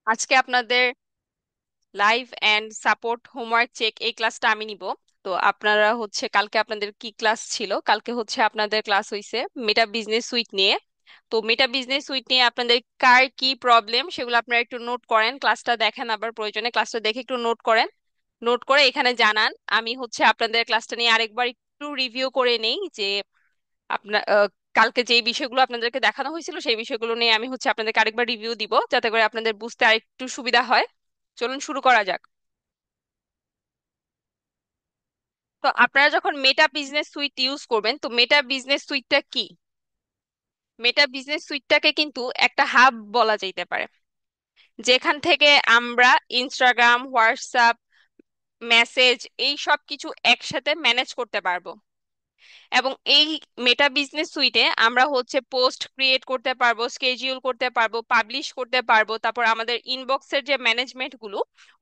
আজকে আপনাদের live and support homework check এই ক্লাসটা আমি নিব। তো আপনারা কালকে আপনাদের কি ক্লাস ছিল? কালকে আপনাদের ক্লাস হইছে মেটা বিজনেস সুইট নিয়ে। তো মেটা বিজনেস সুইট নিয়ে আপনাদের কার কি প্রবলেম সেগুলো আপনারা একটু নোট করেন, ক্লাসটা দেখেন, আবার প্রয়োজনে ক্লাসটা দেখে একটু নোট করেন। নোট করে এখানে জানান। আমি আপনাদের ক্লাসটা নিয়ে আরেকবার একটু রিভিউ করে নেই যে আপনার কালকে যে বিষয়গুলো আপনাদেরকে দেখানো হয়েছিল সেই বিষয়গুলো নিয়ে আমি আপনাদেরকে আরেকবার রিভিউ দিব, যাতে করে আপনাদের বুঝতে আরেকটু সুবিধা হয়। চলুন শুরু করা যাক। তো আপনারা যখন মেটা বিজনেস সুইট ইউজ করবেন, তো মেটা বিজনেস সুইটটা কি? মেটা বিজনেস সুইটটাকে কিন্তু একটা হাব বলা যেতে পারে, যেখান থেকে আমরা ইনস্টাগ্রাম, হোয়াটসঅ্যাপ, মেসেজ এই সব কিছু একসাথে ম্যানেজ করতে পারবো। এবং এই মেটা বিজনেস সুইটে আমরা পোস্ট ক্রিয়েট করতে পারবো, স্কেডিউল করতে পারবো, পাবলিশ করতে পারবো। তারপর আমাদের ইনবক্সের যে ম্যানেজমেন্ট গুলো,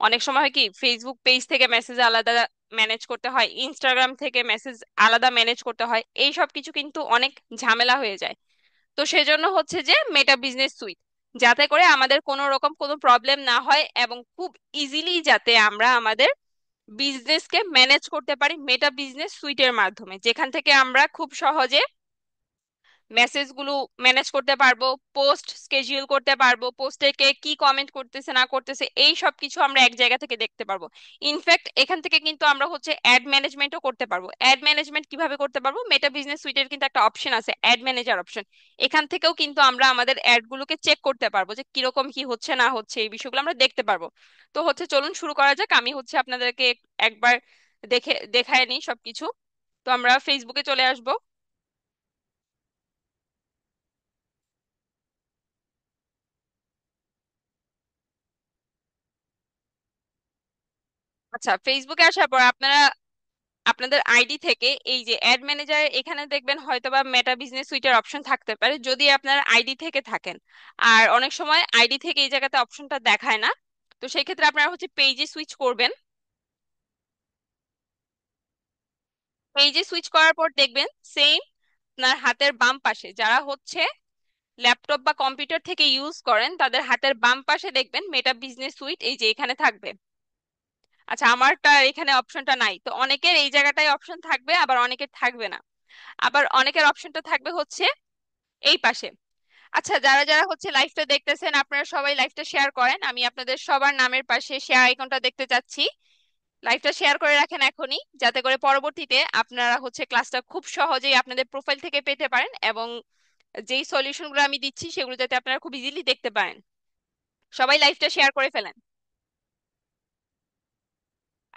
অনেক সময় হয় কি ফেসবুক পেজ থেকে মেসেজ আলাদা ম্যানেজ করতে হয়, ইনস্টাগ্রাম থেকে মেসেজ আলাদা ম্যানেজ করতে হয়, এই সব কিছু কিন্তু অনেক ঝামেলা হয়ে যায়। তো সেজন্য যে মেটা বিজনেস সুইট, যাতে করে আমাদের কোনো রকম কোনো প্রবলেম না হয় এবং খুব ইজিলি যাতে আমরা আমাদের বিজনেসকে ম্যানেজ করতে পারি মেটা বিজনেস সুইটের মাধ্যমে, যেখান থেকে আমরা খুব সহজে মেসেজগুলো ম্যানেজ করতে পারবো, পোস্ট স্কেডিউল করতে পারবো, পোস্টে কে কি কমেন্ট করতেছে না করতেছে এই সব কিছু আমরা এক জায়গা থেকে দেখতে পারবো। ইনফ্যাক্ট এখান থেকে কিন্তু আমরা অ্যাড ম্যানেজমেন্টও করতে পারবো। অ্যাড ম্যানেজমেন্ট কিভাবে করতে পারবো? মেটা বিজনেস সুইটের কিন্তু একটা অপশন আছে, অ্যাড ম্যানেজার অপশন। এখান থেকেও কিন্তু আমরা আমাদের অ্যাড গুলোকে চেক করতে পারবো যে কিরকম কি হচ্ছে না হচ্ছে, এই বিষয়গুলো আমরা দেখতে পারবো। তো চলুন শুরু করা যাক। আমি আপনাদেরকে একবার দেখায় নিই সবকিছু। তো আমরা ফেসবুকে চলে আসবো। আচ্ছা, ফেসবুকে আসার পর আপনারা আপনাদের আইডি থেকে এই যে অ্যাড ম্যানেজার, এখানে দেখবেন হয়তোবা মেটা বিজনেস সুইটের অপশন থাকতে পারে যদি আপনার আইডি থেকে থাকেন। আর অনেক সময় আইডি থেকে এই জায়গাতে অপশনটা দেখায় না। তো সেই ক্ষেত্রে আপনারা পেজে সুইচ করবেন। পেজে সুইচ করার পর দেখবেন সেম আপনার হাতের বাম পাশে, যারা ল্যাপটপ বা কম্পিউটার থেকে ইউজ করেন তাদের হাতের বাম পাশে দেখবেন মেটা বিজনেস সুইট এই যে এখানে থাকবে। আচ্ছা, আমারটা এখানে অপশনটা নাই, তো অনেকের এই জায়গাটায় অপশন থাকবে, আবার অনেকের থাকবে না। আবার অনেকের অপশনটা থাকবে এই পাশে। আচ্ছা, যারা যারা লাইভটা দেখতেছেন আপনারা সবাই লাইভটা শেয়ার করেন। আমি আপনাদের সবার নামের পাশে শেয়ার আইকনটা দেখতে চাচ্ছি। লাইভটা শেয়ার করে রাখেন এখনই, যাতে করে পরবর্তীতে আপনারা ক্লাসটা খুব সহজেই আপনাদের প্রোফাইল থেকে পেতে পারেন, এবং যেই সলিউশনগুলো আমি দিচ্ছি সেগুলো যাতে আপনারা খুব ইজিলি দেখতে পারেন। সবাই লাইভটা শেয়ার করে ফেলেন।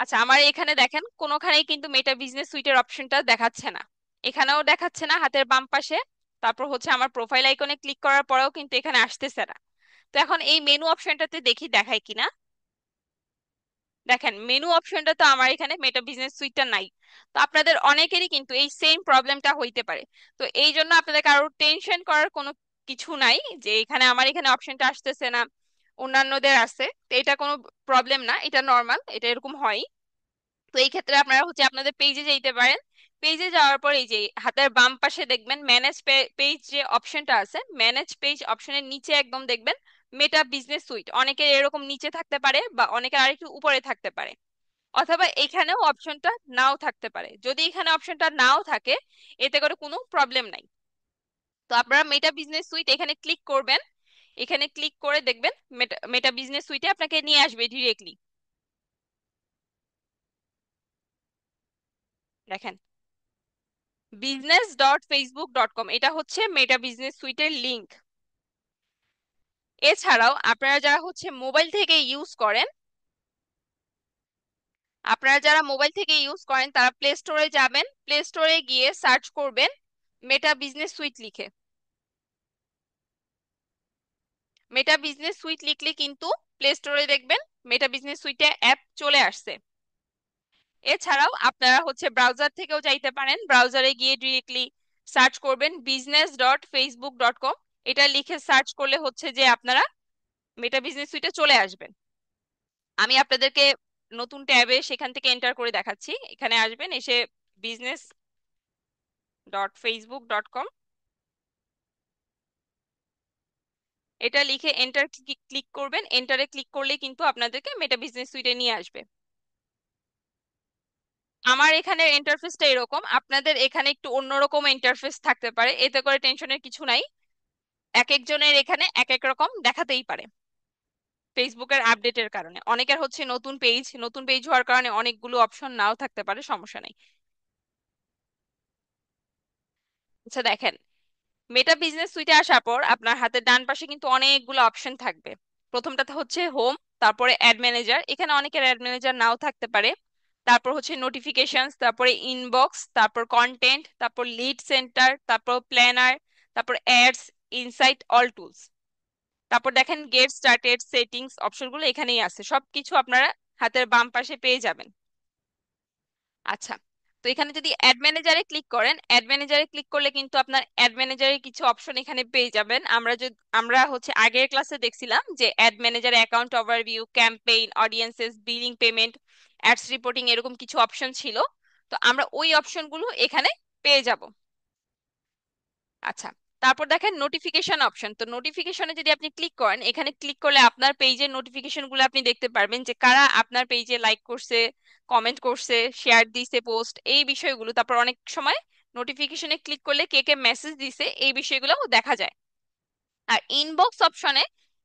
আচ্ছা, আমার এখানে দেখেন কোনোখানেই কিন্তু মেটা বিজনেস সুইটের অপশনটা দেখাচ্ছে না। এখানেও দেখাচ্ছে না হাতের বাম পাশে। তারপর আমার প্রোফাইল আইকনে ক্লিক করার পরেও কিন্তু এখানে আসতেছে না। তো এখন এই মেনু অপশনটাতে দেখি দেখায় কিনা। দেখেন মেনু অপশনটা তো আমার এখানে মেটা বিজনেস সুইটটা নাই। তো আপনাদের অনেকেরই কিন্তু এই সেম প্রবলেমটা হইতে পারে। তো এই জন্য আপনাদের কারোর টেনশন করার কোনো কিছু নাই যে এখানে আমার এখানে অপশনটা আসতেছে না, অন্যান্যদের আছে। তো এটা কোনো প্রবলেম না, এটা নর্মাল, এটা এরকম হয়। তো এই ক্ষেত্রে আপনারা আপনাদের পেজে যেতে পারেন। পেজে যাওয়ার পর এই যে হাতের বাম পাশে দেখবেন ম্যানেজ পেজ যে অপশনটা আছে, ম্যানেজ পেজ অপশনের নিচে একদম দেখবেন মেটা বিজনেস সুইট। অনেকের এরকম নিচে থাকতে পারে বা অনেকের আরেকটু উপরে থাকতে পারে, অথবা এখানেও অপশনটা নাও থাকতে পারে। যদি এখানে অপশনটা নাও থাকে এতে করে কোনো প্রবলেম নাই। তো আপনারা মেটা বিজনেস সুইট এখানে ক্লিক করবেন। এখানে ক্লিক করে দেখবেন মেটা মেটা বিজনেস সুইটে আপনাকে নিয়ে আসবে ডিরেক্টলি। দেখেন business.facebook.com, এটা মেটা বিজনেস সুইটের লিংক। এছাড়াও আপনারা যারা মোবাইল থেকে ইউজ করেন, তারা প্লে স্টোরে যাবেন, প্লে স্টোরে গিয়ে সার্চ করবেন মেটা বিজনেস সুইট লিখে। মেটা বিজনেস সুইট লিখলে কিন্তু প্লে স্টোরে দেখবেন মেটা বিজনেস সুইটে অ্যাপ চলে আসছে। এছাড়াও আপনারা ব্রাউজার থেকেও যাইতে পারেন, ব্রাউজারে গিয়ে ডিরেক্টলি সার্চ করবেন business.facebook.com। এটা লিখে সার্চ করলে যে আপনারা মেটা বিজনেস সুইটে চলে আসবেন। আমি আপনাদেরকে নতুন ট্যাবে সেখান থেকে এন্টার করে দেখাচ্ছি। এখানে আসবেন, এসে business.facebook.com এটা লিখে এন্টার ক্লিক করবেন, এন্টারে ক্লিক করলে কিন্তু আপনাদেরকে মেটা বিজনেস সুইটে নিয়ে আসবে। আমার এখানে ইন্টারফেসটা এরকম, আপনাদের এখানে একটু অন্যরকম ইন্টারফেস থাকতে পারে, এতে করে টেনশনের কিছু নাই। এক একজনের এখানে এক এক রকম দেখাতেই পারে। ফেসবুকের আপডেটের কারণে অনেকের হচ্ছে নতুন পেজ হওয়ার কারণে অনেকগুলো অপশন নাও থাকতে পারে, সমস্যা নেই। আচ্ছা দেখেন, মেটা বিজনেস সুইটে আসার পর আপনার হাতের ডান পাশে কিন্তু অনেকগুলো অপশন থাকবে। প্রথমটাতে হচ্ছে হোম, তারপরে অ্যাড ম্যানেজার, এখানে অনেকের অ্যাড ম্যানেজার নাও থাকতে পারে। তারপর হচ্ছে নোটিফিকেশনস, তারপরে ইনবক্স, তারপর কন্টেন্ট, তারপর লিড সেন্টার, তারপর প্ল্যানার, তারপর অ্যাডস, ইনসাইট, অল টুলস। তারপর দেখেন গেট স্টার্টেড, সেটিংস, অপশনগুলো এখানেই আছে, সবকিছু আপনারা হাতের বাম পাশে পেয়ে যাবেন। আচ্ছা, তো এখানে যদি অ্যাড ম্যানেজারে ক্লিক করেন, অ্যাড ম্যানেজারে ক্লিক করলে কিন্তু আপনার অ্যাড ম্যানেজারে কিছু অপশন এখানে পেয়ে যাবেন। আমরা হচ্ছে আগের ক্লাসে দেখছিলাম যে অ্যাড ম্যানেজারে account overview, campaign, audiences, billing, payment, ads reporting, এরকম কিছু অপশন ছিল। তো আমরা ওই অপশনগুলো এখানে পেয়ে যাব। আচ্ছা, তারপর দেখেন নোটিফিকেশন অপশন। তো নোটিফিকেশনে যদি আপনি ক্লিক করেন, এখানে ক্লিক করলে আপনার পেজের নোটিফিকেশন গুলো আপনি দেখতে পারবেন, যে কারা আপনার পেজে লাইক করছে, কমেন্ট করছে, শেয়ার দিছে পোস্ট, এই বিষয়গুলো। তারপর অনেক সময় নোটিফিকেশনে ক্লিক করলে কে কে মেসেজ দিছে এই বিষয়গুলো দেখা যায়। আর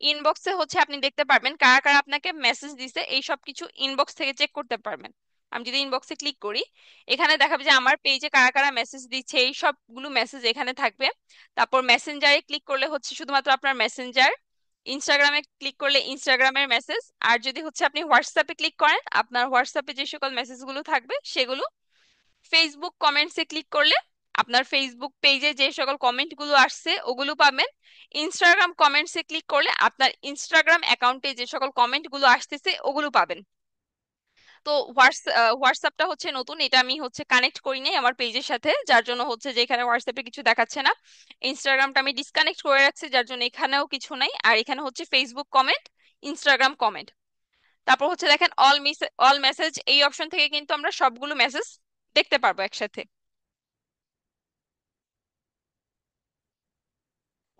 ইনবক্সে হচ্ছে আপনি দেখতে পারবেন কারা কারা আপনাকে মেসেজ দিছে, এই সব কিছু ইনবক্স থেকে চেক করতে পারবেন। আমি যদি ইনবক্সে ক্লিক করি, এখানে দেখাবে যে আমার পেজে কারা কারা মেসেজ দিচ্ছে, এই সবগুলো মেসেজ এখানে থাকবে। তারপর মেসেঞ্জারে ক্লিক করলে হচ্ছে শুধুমাত্র আপনার মেসেঞ্জার, ইনস্টাগ্রামে ক্লিক করলে ইনস্টাগ্রামের মেসেজ, আর যদি হচ্ছে আপনি হোয়াটসঅ্যাপে ক্লিক করেন, আপনার হোয়াটসঅ্যাপে যে সকল মেসেজগুলো থাকবে সেগুলো। ফেসবুক কমেন্টসে ক্লিক করলে আপনার ফেসবুক পেজে যে সকল কমেন্ট গুলো আসছে ওগুলো পাবেন। ইনস্টাগ্রাম কমেন্টসে ক্লিক করলে আপনার ইনস্টাগ্রাম অ্যাকাউন্টে যে সকল কমেন্ট গুলো আসতেছে ওগুলো পাবেন। তো হোয়াটসঅ্যাপটা হচ্ছে নতুন, এটা আমি হচ্ছে কানেক্ট করি নাই আমার পেজের সাথে, যার জন্য হচ্ছে যে এখানে হোয়াটসঅ্যাপে কিছু দেখাচ্ছে না। ইনস্টাগ্রামটা আমি ডিসকানেক্ট করে রাখছি, যার জন্য এখানেও কিছু নাই। আর এখানে হচ্ছে ফেসবুক কমেন্ট, ইনস্টাগ্রাম কমেন্ট। তারপর হচ্ছে দেখেন অল মেসেজ, এই অপশন থেকে কিন্তু আমরা সবগুলো মেসেজ দেখতে পারবো একসাথে।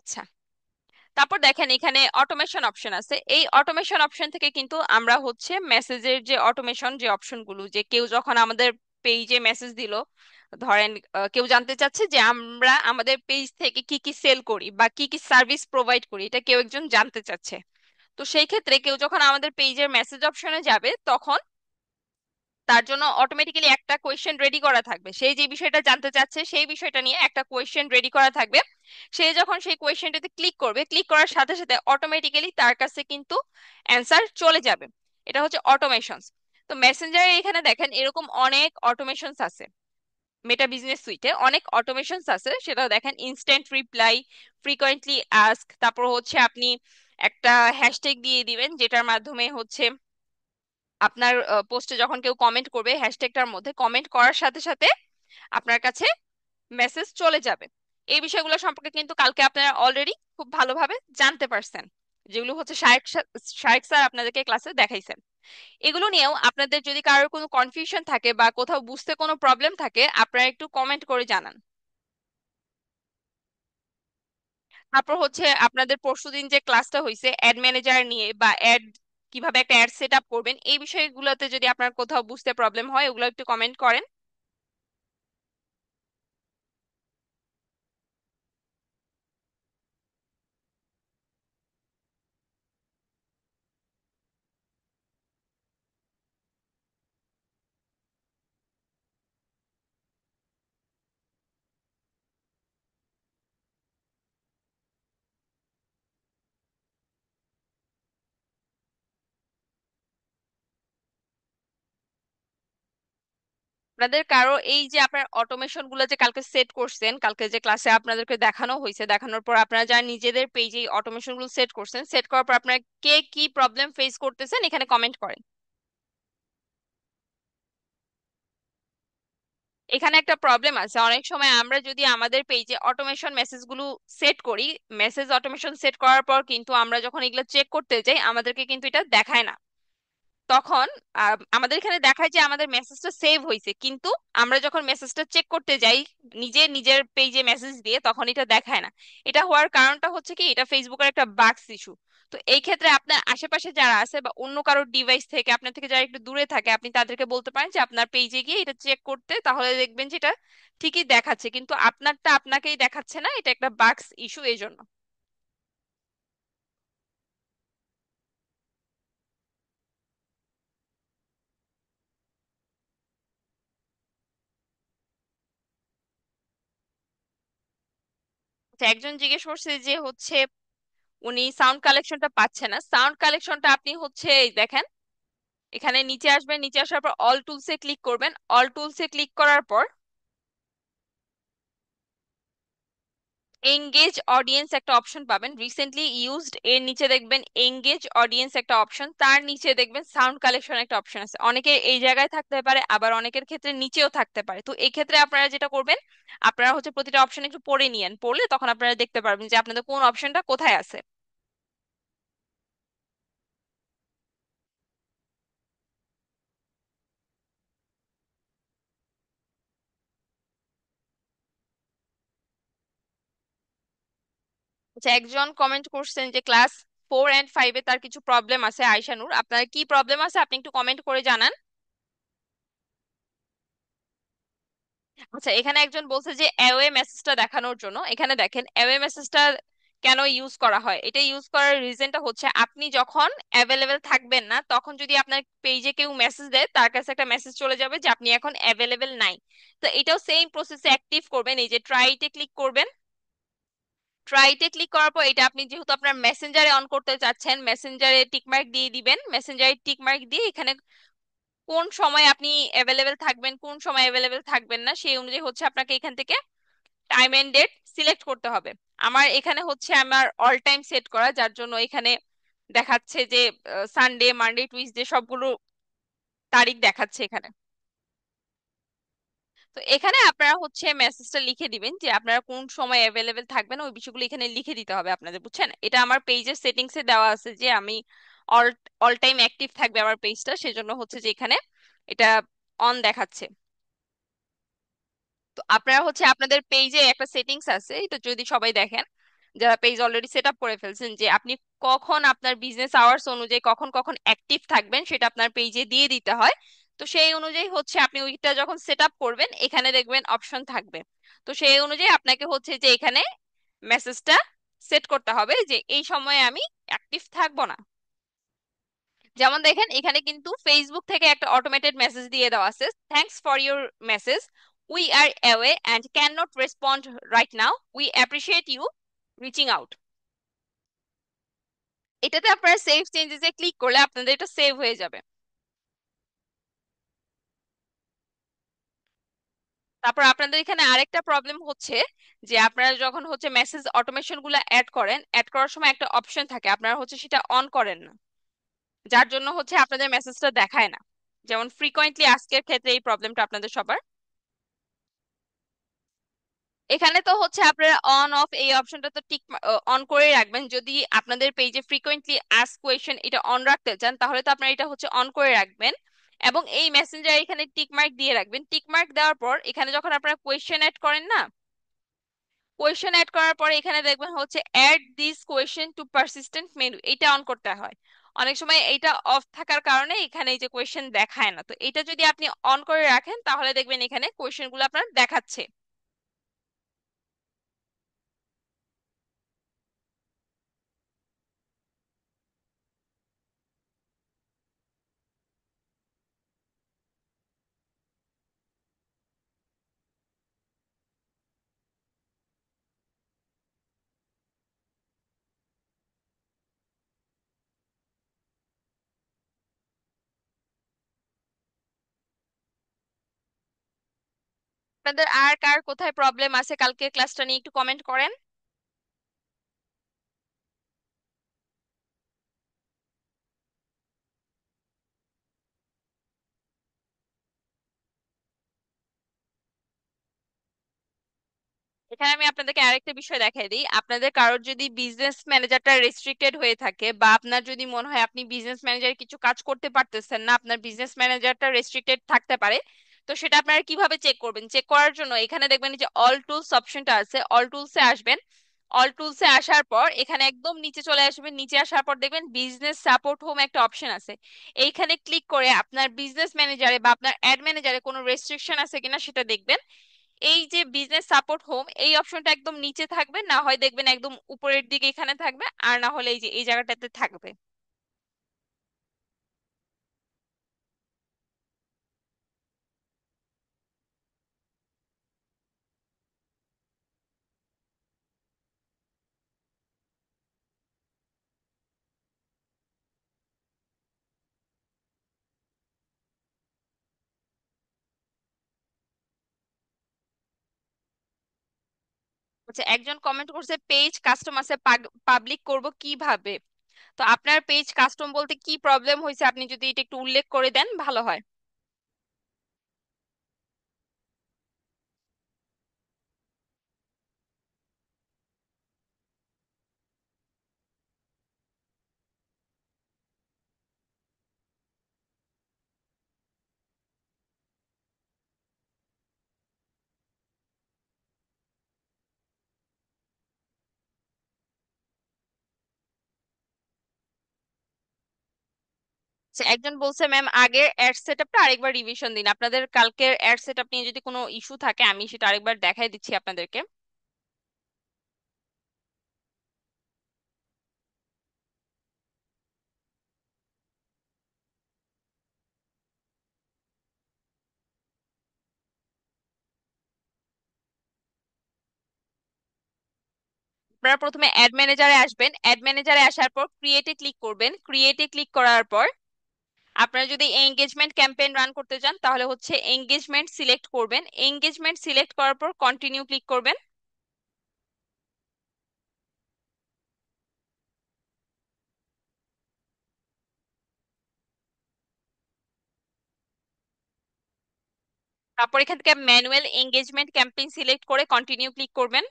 আচ্ছা, তারপর দেখেন এখানে অটোমেশন অপশন আছে। এই অটোমেশন অপশন থেকে কিন্তু আমরা হচ্ছে মেসেজের যে অটোমেশন যে অপশনগুলো, যে কেউ যখন আমাদের পেজে মেসেজ দিল, ধরেন কেউ জানতে চাচ্ছে যে আমরা আমাদের পেজ থেকে কি কি সেল করি বা কি কি সার্ভিস প্রোভাইড করি, এটা কেউ একজন জানতে চাচ্ছে। তো সেই ক্ষেত্রে কেউ যখন আমাদের পেজের মেসেজ অপশনে যাবে, তখন তার জন্য অটোমেটিক্যালি একটা কোয়েশ্চেন রেডি করা থাকবে, সেই যে বিষয়টা জানতে চাচ্ছে সেই বিষয়টা নিয়ে একটা কোয়েশ্চেন রেডি করা থাকবে। সে যখন সেই কোয়েশ্চেনটাতে ক্লিক করবে, ক্লিক করার সাথে সাথে অটোমেটিক্যালি তার কাছে কিন্তু অ্যান্সার চলে যাবে। এটা হচ্ছে অটোমেশনস। তো মেসেঞ্জারে এখানে দেখেন এরকম অনেক অটোমেশনস আছে। মেটা বিজনেস সুইটে অনেক অটোমেশনস আছে, সেটা দেখেন ইনস্ট্যান্ট রিপ্লাই, ফ্রিকোয়েন্টলি আস্ক, তারপর হচ্ছে আপনি একটা হ্যাশট্যাগ দিয়ে দিবেন, যেটার মাধ্যমে হচ্ছে আপনার পোস্টে যখন কেউ কমেন্ট করবে, হ্যাশট্যাগটার মধ্যে কমেন্ট করার সাথে সাথে আপনার কাছে মেসেজ চলে যাবে। এই বিষয়গুলো সম্পর্কে কিন্তু কালকে আপনারা অলরেডি খুব ভালোভাবে জানতে পারছেন, যেগুলো হচ্ছে শায়েক স্যার আপনাদেরকে ক্লাসে দেখাইছেন। এগুলো নিয়েও আপনাদের যদি কারোর কোনো কনফিউশন থাকে বা কোথাও বুঝতে কোনো প্রবলেম থাকে, আপনারা একটু কমেন্ট করে জানান। তারপর হচ্ছে আপনাদের পরশুদিন যে ক্লাসটা হয়েছে অ্যাড ম্যানেজার নিয়ে, বা কিভাবে একটা অ্যাড সেট আপ করবেন, এই বিষয়গুলোতে যদি আপনার কোথাও বুঝতে প্রবলেম হয়, ওগুলো একটু কমেন্ট করেন। আপনাদের কারো এই যে আপনার অটোমেশন গুলো যে কালকে সেট করছেন, কালকে যে ক্লাসে আপনাদেরকে দেখানো হয়েছে, দেখানোর পর আপনারা যারা নিজেদের পেজে অটোমেশন গুলো সেট করছেন, সেট করার পর আপনারা কে কি প্রবলেম ফেস করতেছেন এখানে কমেন্ট করেন। এখানে একটা প্রবলেম আছে, অনেক সময় আমরা যদি আমাদের পেজে অটোমেশন মেসেজ গুলো সেট করি, মেসেজ অটোমেশন সেট করার পর কিন্তু আমরা যখন এগুলো চেক করতে যাই, আমাদেরকে কিন্তু এটা দেখায় না। তখন আমাদের এখানে দেখায় যে আমাদের মেসেজটা সেভ হয়েছে, কিন্তু আমরা যখন মেসেজটা চেক করতে যাই নিজে নিজের পেজে মেসেজ দিয়ে, তখন এটা দেখায় না। এটা হওয়ার কারণটা হচ্ছে কি, এটা ফেসবুকের একটা বাগস ইস্যু। তো এই ক্ষেত্রে আপনার আশেপাশে যারা আছে বা অন্য কারোর ডিভাইস থেকে, আপনার থেকে যারা একটু দূরে থাকে, আপনি তাদেরকে বলতে পারেন যে আপনার পেজে গিয়ে এটা চেক করতে, তাহলে দেখবেন যে এটা ঠিকই দেখাচ্ছে, কিন্তু আপনারটা আপনাকেই দেখাচ্ছে না, এটা একটা বাগস ইস্যু এই জন্য। তো একজন জিজ্ঞেস করছে যে হচ্ছে উনি সাউন্ড কালেকশনটা পাচ্ছে না। সাউন্ড কালেকশনটা আপনি হচ্ছে এই দেখেন, এখানে নিচে আসবেন, নিচে আসার পর অল টুলসে ক্লিক করবেন। অল টুলসে ক্লিক করার পর এঙ্গেজ অডিয়েন্স একটা অপশন পাবেন, রিসেন্টলি ইউজড এর নিচে দেখবেন এঙ্গেজ অডিয়েন্স একটা অপশন, তার নিচে দেখবেন সাউন্ড কালেকশন একটা অপশন আছে। অনেকের এই জায়গায় থাকতে পারে, আবার অনেকের ক্ষেত্রে নিচেও থাকতে পারে। তো এই ক্ষেত্রে আপনারা যেটা করবেন, আপনারা হচ্ছে প্রতিটা অপশন একটু পড়ে নিয়েন, পড়লে তখন আপনারা দেখতে পারবেন যে আপনাদের কোন অপশনটা কোথায় আছে। আচ্ছা, একজন কমেন্ট করছেন যে ক্লাস 4 and 5-এ তার কিছু প্রবলেম আছে। আয়শানুর, আপনার কি প্রবলেম আছে আপনি একটু কমেন্ট করে জানান। আচ্ছা, এখানে একজন বলছে যে অ্যাওয়ে মেসেজটা দেখানোর জন্য। এখানে দেখেন অ্যাওয়ে মেসেজটা কেন ইউজ করা হয়। এটা ইউজ করার রিজনটা হচ্ছে আপনি যখন অ্যাভেলেবেল থাকবেন না, তখন যদি আপনার পেজে কেউ মেসেজ দেয়, তার কাছে একটা মেসেজ চলে যাবে যে আপনি এখন অ্যাভেলেবেল নাই। তো এটাও সেম প্রসেসে অ্যাক্টিভ করবেন। এই যে ট্রাইতে ক্লিক করবেন, ট্রাইতে ক্লিক করার পর এটা আপনি যেহেতু আপনার মেসেঞ্জারে অন করতে চাচ্ছেন, মেসেঞ্জারে টিকমার্ক দিয়ে দিবেন। মেসেঞ্জারে টিকমার্ক দিয়ে এখানে কোন সময় আপনি অ্যাভেলেবেল থাকবেন, কোন সময় অ্যাভেলেবেল থাকবেন না, সেই অনুযায়ী হচ্ছে আপনাকে এখান থেকে টাইম এন্ড ডেট সিলেক্ট করতে হবে। আমার এখানে হচ্ছে আমার অল টাইম সেট করা, যার জন্য এখানে দেখাচ্ছে যে সানডে, মানডে, টুইসডে সবগুলো তারিখ দেখাচ্ছে এখানে। তো এখানে আপনারা হচ্ছে মেসেজটা লিখে দিবেন যে আপনারা কোন সময় অ্যাভেলেবেল থাকবেন, ওই বিষয়গুলো এখানে লিখে দিতে হবে আপনাদের, বুঝছেন? এটা আমার পেজের সেটিংসে দেওয়া আছে যে আমি অল অল টাইম অ্যাক্টিভ থাকবে আমার পেজটা, সেজন্য হচ্ছে যে এখানে এটা অন দেখাচ্ছে। তো আপনারা হচ্ছে আপনাদের পেজে একটা সেটিংস আছে, এটা যদি সবাই দেখেন যারা পেজ অলরেডি সেট আপ করে ফেলছেন, যে আপনি কখন আপনার বিজনেস আওয়ার্স অনুযায়ী কখন কখন অ্যাক্টিভ থাকবেন সেটা আপনার পেজে দিয়ে দিতে হয়। তো সেই অনুযায়ী হচ্ছে আপনি ওইটা যখন সেট আপ করবেন, এখানে দেখবেন অপশন থাকবে। তো সেই অনুযায়ী আপনাকে হচ্ছে যে এখানে মেসেজটা সেট করতে হবে যে এই সময়ে আমি অ্যাক্টিভ থাকবো না। যেমন দেখেন এখানে কিন্তু ফেসবুক থেকে একটা অটোমেটেড মেসেজ দিয়ে দেওয়া আছে, thanks for your message, we are away and can not respond right now, we appreciate you reaching out. এটাতে আপনারা সেভ চেঞ্জেসে ক্লিক করলে আপনাদের এটা সেভ হয়ে যাবে। তারপর আপনাদের এখানে আরেকটা প্রবলেম হচ্ছে যে আপনারা যখন হচ্ছে মেসেজ অটোমেশন গুলো অ্যাড করেন, অ্যাড করার সময় একটা অপশন থাকে, আপনারা হচ্ছে সেটা অন করেন না, যার জন্য হচ্ছে আপনাদের মেসেজটা দেখায় না। যেমন ফ্রিকোয়েন্টলি আজকের ক্ষেত্রে এই প্রবলেমটা আপনাদের সবার। এখানে তো হচ্ছে আপনারা অন অফ এই অপশনটা তো টিক অন করে রাখবেন। যদি আপনাদের পেজে ফ্রিকোয়েন্টলি আস্ক কোয়েশ্চেন এটা অন রাখতে চান, তাহলে তো আপনারা এটা হচ্ছে অন করে রাখবেন। এবং এই মেসেঞ্জার এখানে টিক মার্ক দিয়ে রাখবেন। টিক মার্ক দেওয়ার পর এখানে যখন আপনারা কোয়েশ্চেন অ্যাড করেন না, কোয়েশ্চেন অ্যাড করার পরে এখানে দেখবেন হচ্ছে add this question to persistent menu, এটা অন করতে হয়। অনেক সময় এইটা অফ থাকার কারণে এখানে এই যে কোয়েশ্চেন দেখায় না। তো এটা যদি আপনি অন করে রাখেন, তাহলে দেখবেন এখানে কোয়েশ্চেন গুলো আপনার দেখাচ্ছে। আপনাদের আর কার কোথায় প্রবলেম আছে কালকে ক্লাসটা নিয়ে একটু কমেন্ট করেন। এখানে আমি আপনাদেরকে আরেকটা বিষয় দেখাই দিই। আপনাদের কারোর যদি বিজনেস ম্যানেজারটা রেস্ট্রিক্টেড হয়ে থাকে, বা আপনার যদি মনে হয় আপনি বিজনেস ম্যানেজার কিছু কাজ করতে পারতেছেন না, আপনার বিজনেস ম্যানেজারটা রেস্ট্রিক্টেড থাকতে পারে, তো সেটা আপনারা কিভাবে চেক করবেন? চেক করার জন্য এখানে দেখবেন যে অল টুলস অপশনটা আছে, অল টুলসে আসবেন। অল টুলসে আসার পর এখানে একদম নিচে চলে আসবেন, নিচে আসার পর দেখবেন বিজনেস সাপোর্ট হোম একটা অপশন আছে। এইখানে ক্লিক করে আপনার বিজনেস ম্যানেজারে বা আপনার অ্যাড ম্যানেজারে কোনো রেস্ট্রিকশন আছে কিনা সেটা দেখবেন। এই যে বিজনেস সাপোর্ট হোম এই অপশনটা একদম নিচে থাকবে, না হয় দেখবেন একদম উপরের দিকে এখানে থাকবে, আর না হলে এই যে এই জায়গাটাতে থাকবে। আচ্ছা, একজন কমেন্ট করছে পেজ কাস্টম আছে, পাবলিক করব কিভাবে? তো আপনার পেজ কাস্টম বলতে কি প্রবলেম হয়েছে, আপনি যদি এটা একটু উল্লেখ করে দেন ভালো হয়। আচ্ছা, একজন বলছে ম্যাম আগের অ্যাড সেটআপটা আরেকবার রিভিশন দিন। আপনাদের কালকের অ্যাড সেটআপ নিয়ে যদি কোনো ইস্যু থাকে আমি সেটা আরেকবার দেখাই দিচ্ছি আপনাদেরকে। আপনারা প্রথমে অ্যাড ম্যানেজারে আসবেন, অ্যাড ম্যানেজারে আসার পর ক্রিয়েটে ক্লিক করবেন, ক্রিয়েটে ক্লিক করার পর আপনারা যদি এঙ্গেজমেন্ট ক্যাম্পেইন রান করতে চান তাহলে হচ্ছে এঙ্গেজমেন্ট সিলেক্ট করবেন, এঙ্গেজমেন্ট সিলেক্ট করার পর কন্টিনিউ ক্লিক করবেন। তারপর এখান থেকে ম্যানুয়াল এঙ্গেজমেন্ট ক্যাম্পেইন সিলেক্ট করে কন্টিনিউ ক্লিক করবেন।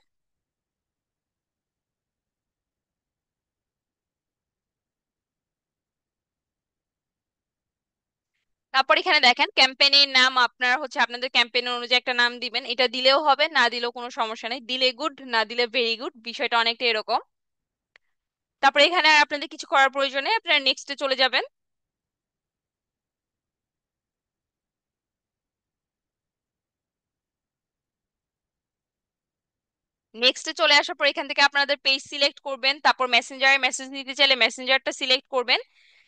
তারপর এখানে দেখেন ক্যাম্পেইনের নাম আপনার হচ্ছে আপনাদের ক্যাম্পেইন অনুযায়ী একটা নাম দিবেন, এটা দিলেও হবে না দিলেও কোনো সমস্যা নেই, দিলে গুড না দিলে ভেরি গুড, বিষয়টা অনেকটা এরকম। তারপর এখানে আর আপনাদের কিছু করার প্রয়োজন নেই, আপনারা নেক্সটে চলে যাবেন। নেক্সটে চলে আসার পর এখান থেকে আপনাদের পেজ সিলেক্ট করবেন, তারপর মেসেঞ্জারে মেসেজ নিতে চাইলে মেসেঞ্জারটা সিলেক্ট করবেন।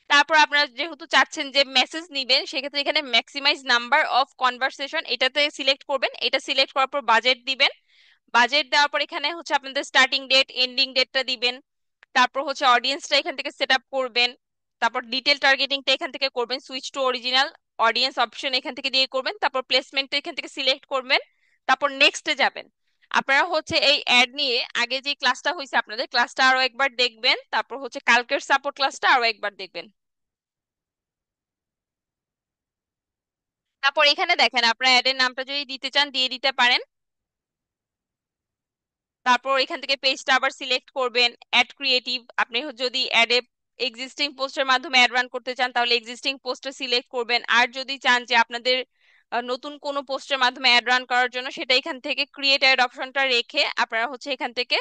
তারপর আপনারা যেহেতু চাচ্ছেন যে মেসেজ নিবেন সেক্ষেত্রে এখানে ম্যাক্সিমাইজ নাম্বার অফ কনভারসেশন এটাতে সিলেক্ট করবেন, এটা সিলেক্ট করার পর বাজেট দিবেন। বাজেট দেওয়ার পর এখানে হচ্ছে আপনাদের স্টার্টিং ডেট এন্ডিং ডেটটা দিবেন। তারপর হচ্ছে অডিয়েন্সটা এখান থেকে সেট আপ করবেন। তারপর ডিটেল টার্গেটিংটা এখান থেকে করবেন, switch to original audience option এখান থেকে দিয়ে করবেন। তারপর প্লেসমেন্টটা এখান থেকে সিলেক্ট করবেন। তারপর নেক্সটে যাবেন। আপনারা হচ্ছে এই অ্যাড নিয়ে আগে যে ক্লাসটা হয়েছে আপনাদের ক্লাসটা আরো একবার দেখবেন, তারপর হচ্ছে কালকের সাপোর্ট ক্লাসটা আরো একবার দেখবেন। তারপর এখানে দেখেন আপনারা অ্যাডের নামটা যদি দিতে চান দিয়ে দিতে পারেন। তারপর এখান থেকে পেজটা আবার সিলেক্ট করবেন, অ্যাড ক্রিয়েটিভ। আপনি যদি অ্যাডে এক্সিস্টিং পোস্টের মাধ্যমে অ্যাড রান করতে চান তাহলে এক্সিস্টিং পোস্টটা সিলেক্ট করবেন, আর যদি চান যে আপনাদের নতুন কোনো পোস্টের মাধ্যমে অ্যাড রান করার জন্য সেটা এখান থেকে ক্রিয়েট অ্যাড অপশনটা রেখে আপনারা হচ্ছে এখান থেকে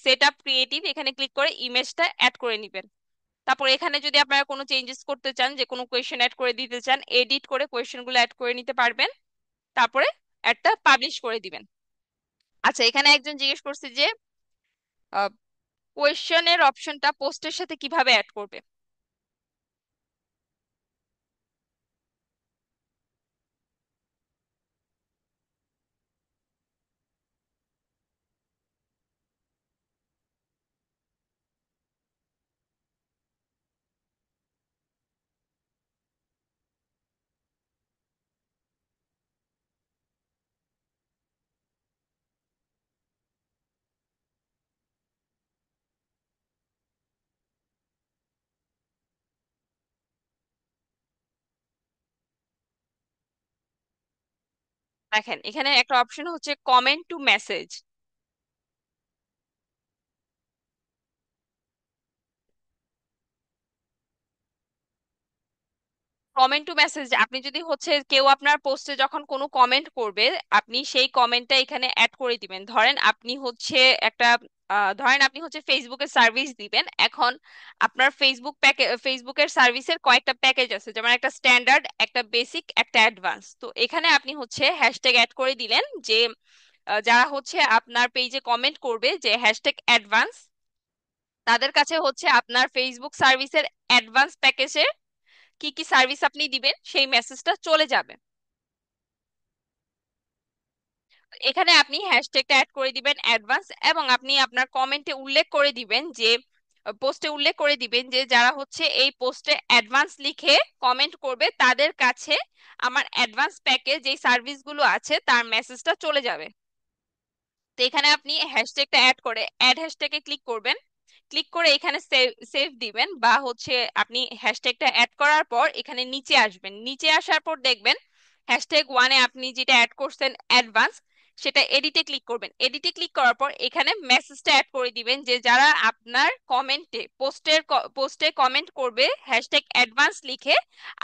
সেট আপ ক্রিয়েটিভ এখানে ক্লিক করে ইমেজটা অ্যাড করে নেবেন। তারপর এখানে যদি আপনারা কোনো চেঞ্জেস করতে চান, যে কোনো কোয়েশ্চেন অ্যাড করে দিতে চান, এডিট করে কোয়েশ্চেনগুলো অ্যাড করে নিতে পারবেন। তারপরে অ্যাডটা পাবলিশ করে দিবেন। আচ্ছা, এখানে একজন জিজ্ঞেস করছে যে কোয়েশ্চেনের অপশনটা পোস্টের সাথে কিভাবে অ্যাড করবে। দেখেন এখানে একটা অপশন হচ্ছে comment to message. Comment to message, আপনি যদি হচ্ছে কেউ আপনার পোস্টে যখন কোনো কমেন্ট করবে, আপনি সেই কমেন্টটা এখানে অ্যাড করে দিবেন। ধরেন আপনি হচ্ছে একটা ধরেন আপনি হচ্ছে ফেসবুকের সার্ভিস দিবেন এখন। আপনার ফেসবুকের সার্ভিসের কয়েকটা প্যাকেজ আছে, যেমন একটা স্ট্যান্ডার্ড, একটা বেসিক, একটা অ্যাডভান্স। তো এখানে আপনি হচ্ছে হ্যাশট্যাগ অ্যাড করে দিলেন যে যারা হচ্ছে আপনার পেজে কমেন্ট করবে যে হ্যাশট্যাগ অ্যাডভান্স, তাদের কাছে হচ্ছে আপনার ফেসবুক সার্ভিসের অ্যাডভান্স প্যাকেজে কি কি সার্ভিস আপনি দিবেন সেই মেসেজটা চলে যাবে। এখানে আপনি হ্যাশট্যাগটা অ্যাড করে দিবেন অ্যাডভান্স, এবং আপনি আপনার কমেন্টে উল্লেখ করে দিবেন যে পোস্টে উল্লেখ করে দিবেন যে যারা হচ্ছে এই পোস্টে অ্যাডভান্স লিখে কমেন্ট করবে তাদের কাছে আমার অ্যাডভান্স প্যাকেজ যেই সার্ভিসগুলো আছে তার মেসেজটা চলে যাবে। তো এখানে আপনি হ্যাশট্যাগটা অ্যাড করে অ্যাড হ্যাশট্যাগে ক্লিক করবেন। ক্লিক করে এখানে সেভ সেভ দিবেন, বা হচ্ছে আপনি হ্যাশট্যাগটা অ্যাড করার পর এখানে নিচে আসবেন। নিচে আসার পর দেখবেন হ্যাশট্যাগ 1-এ আপনি যেটা অ্যাড করছেন অ্যাডভান্স, সেটা এডিটে ক্লিক করবেন। এডিটে ক্লিক করার পর এখানে মেসেজটা অ্যাড করে দিবেন যে যারা আপনার কমেন্টে পোস্টে কমেন্ট করবে হ্যাশট্যাগ অ্যাডভান্স লিখে,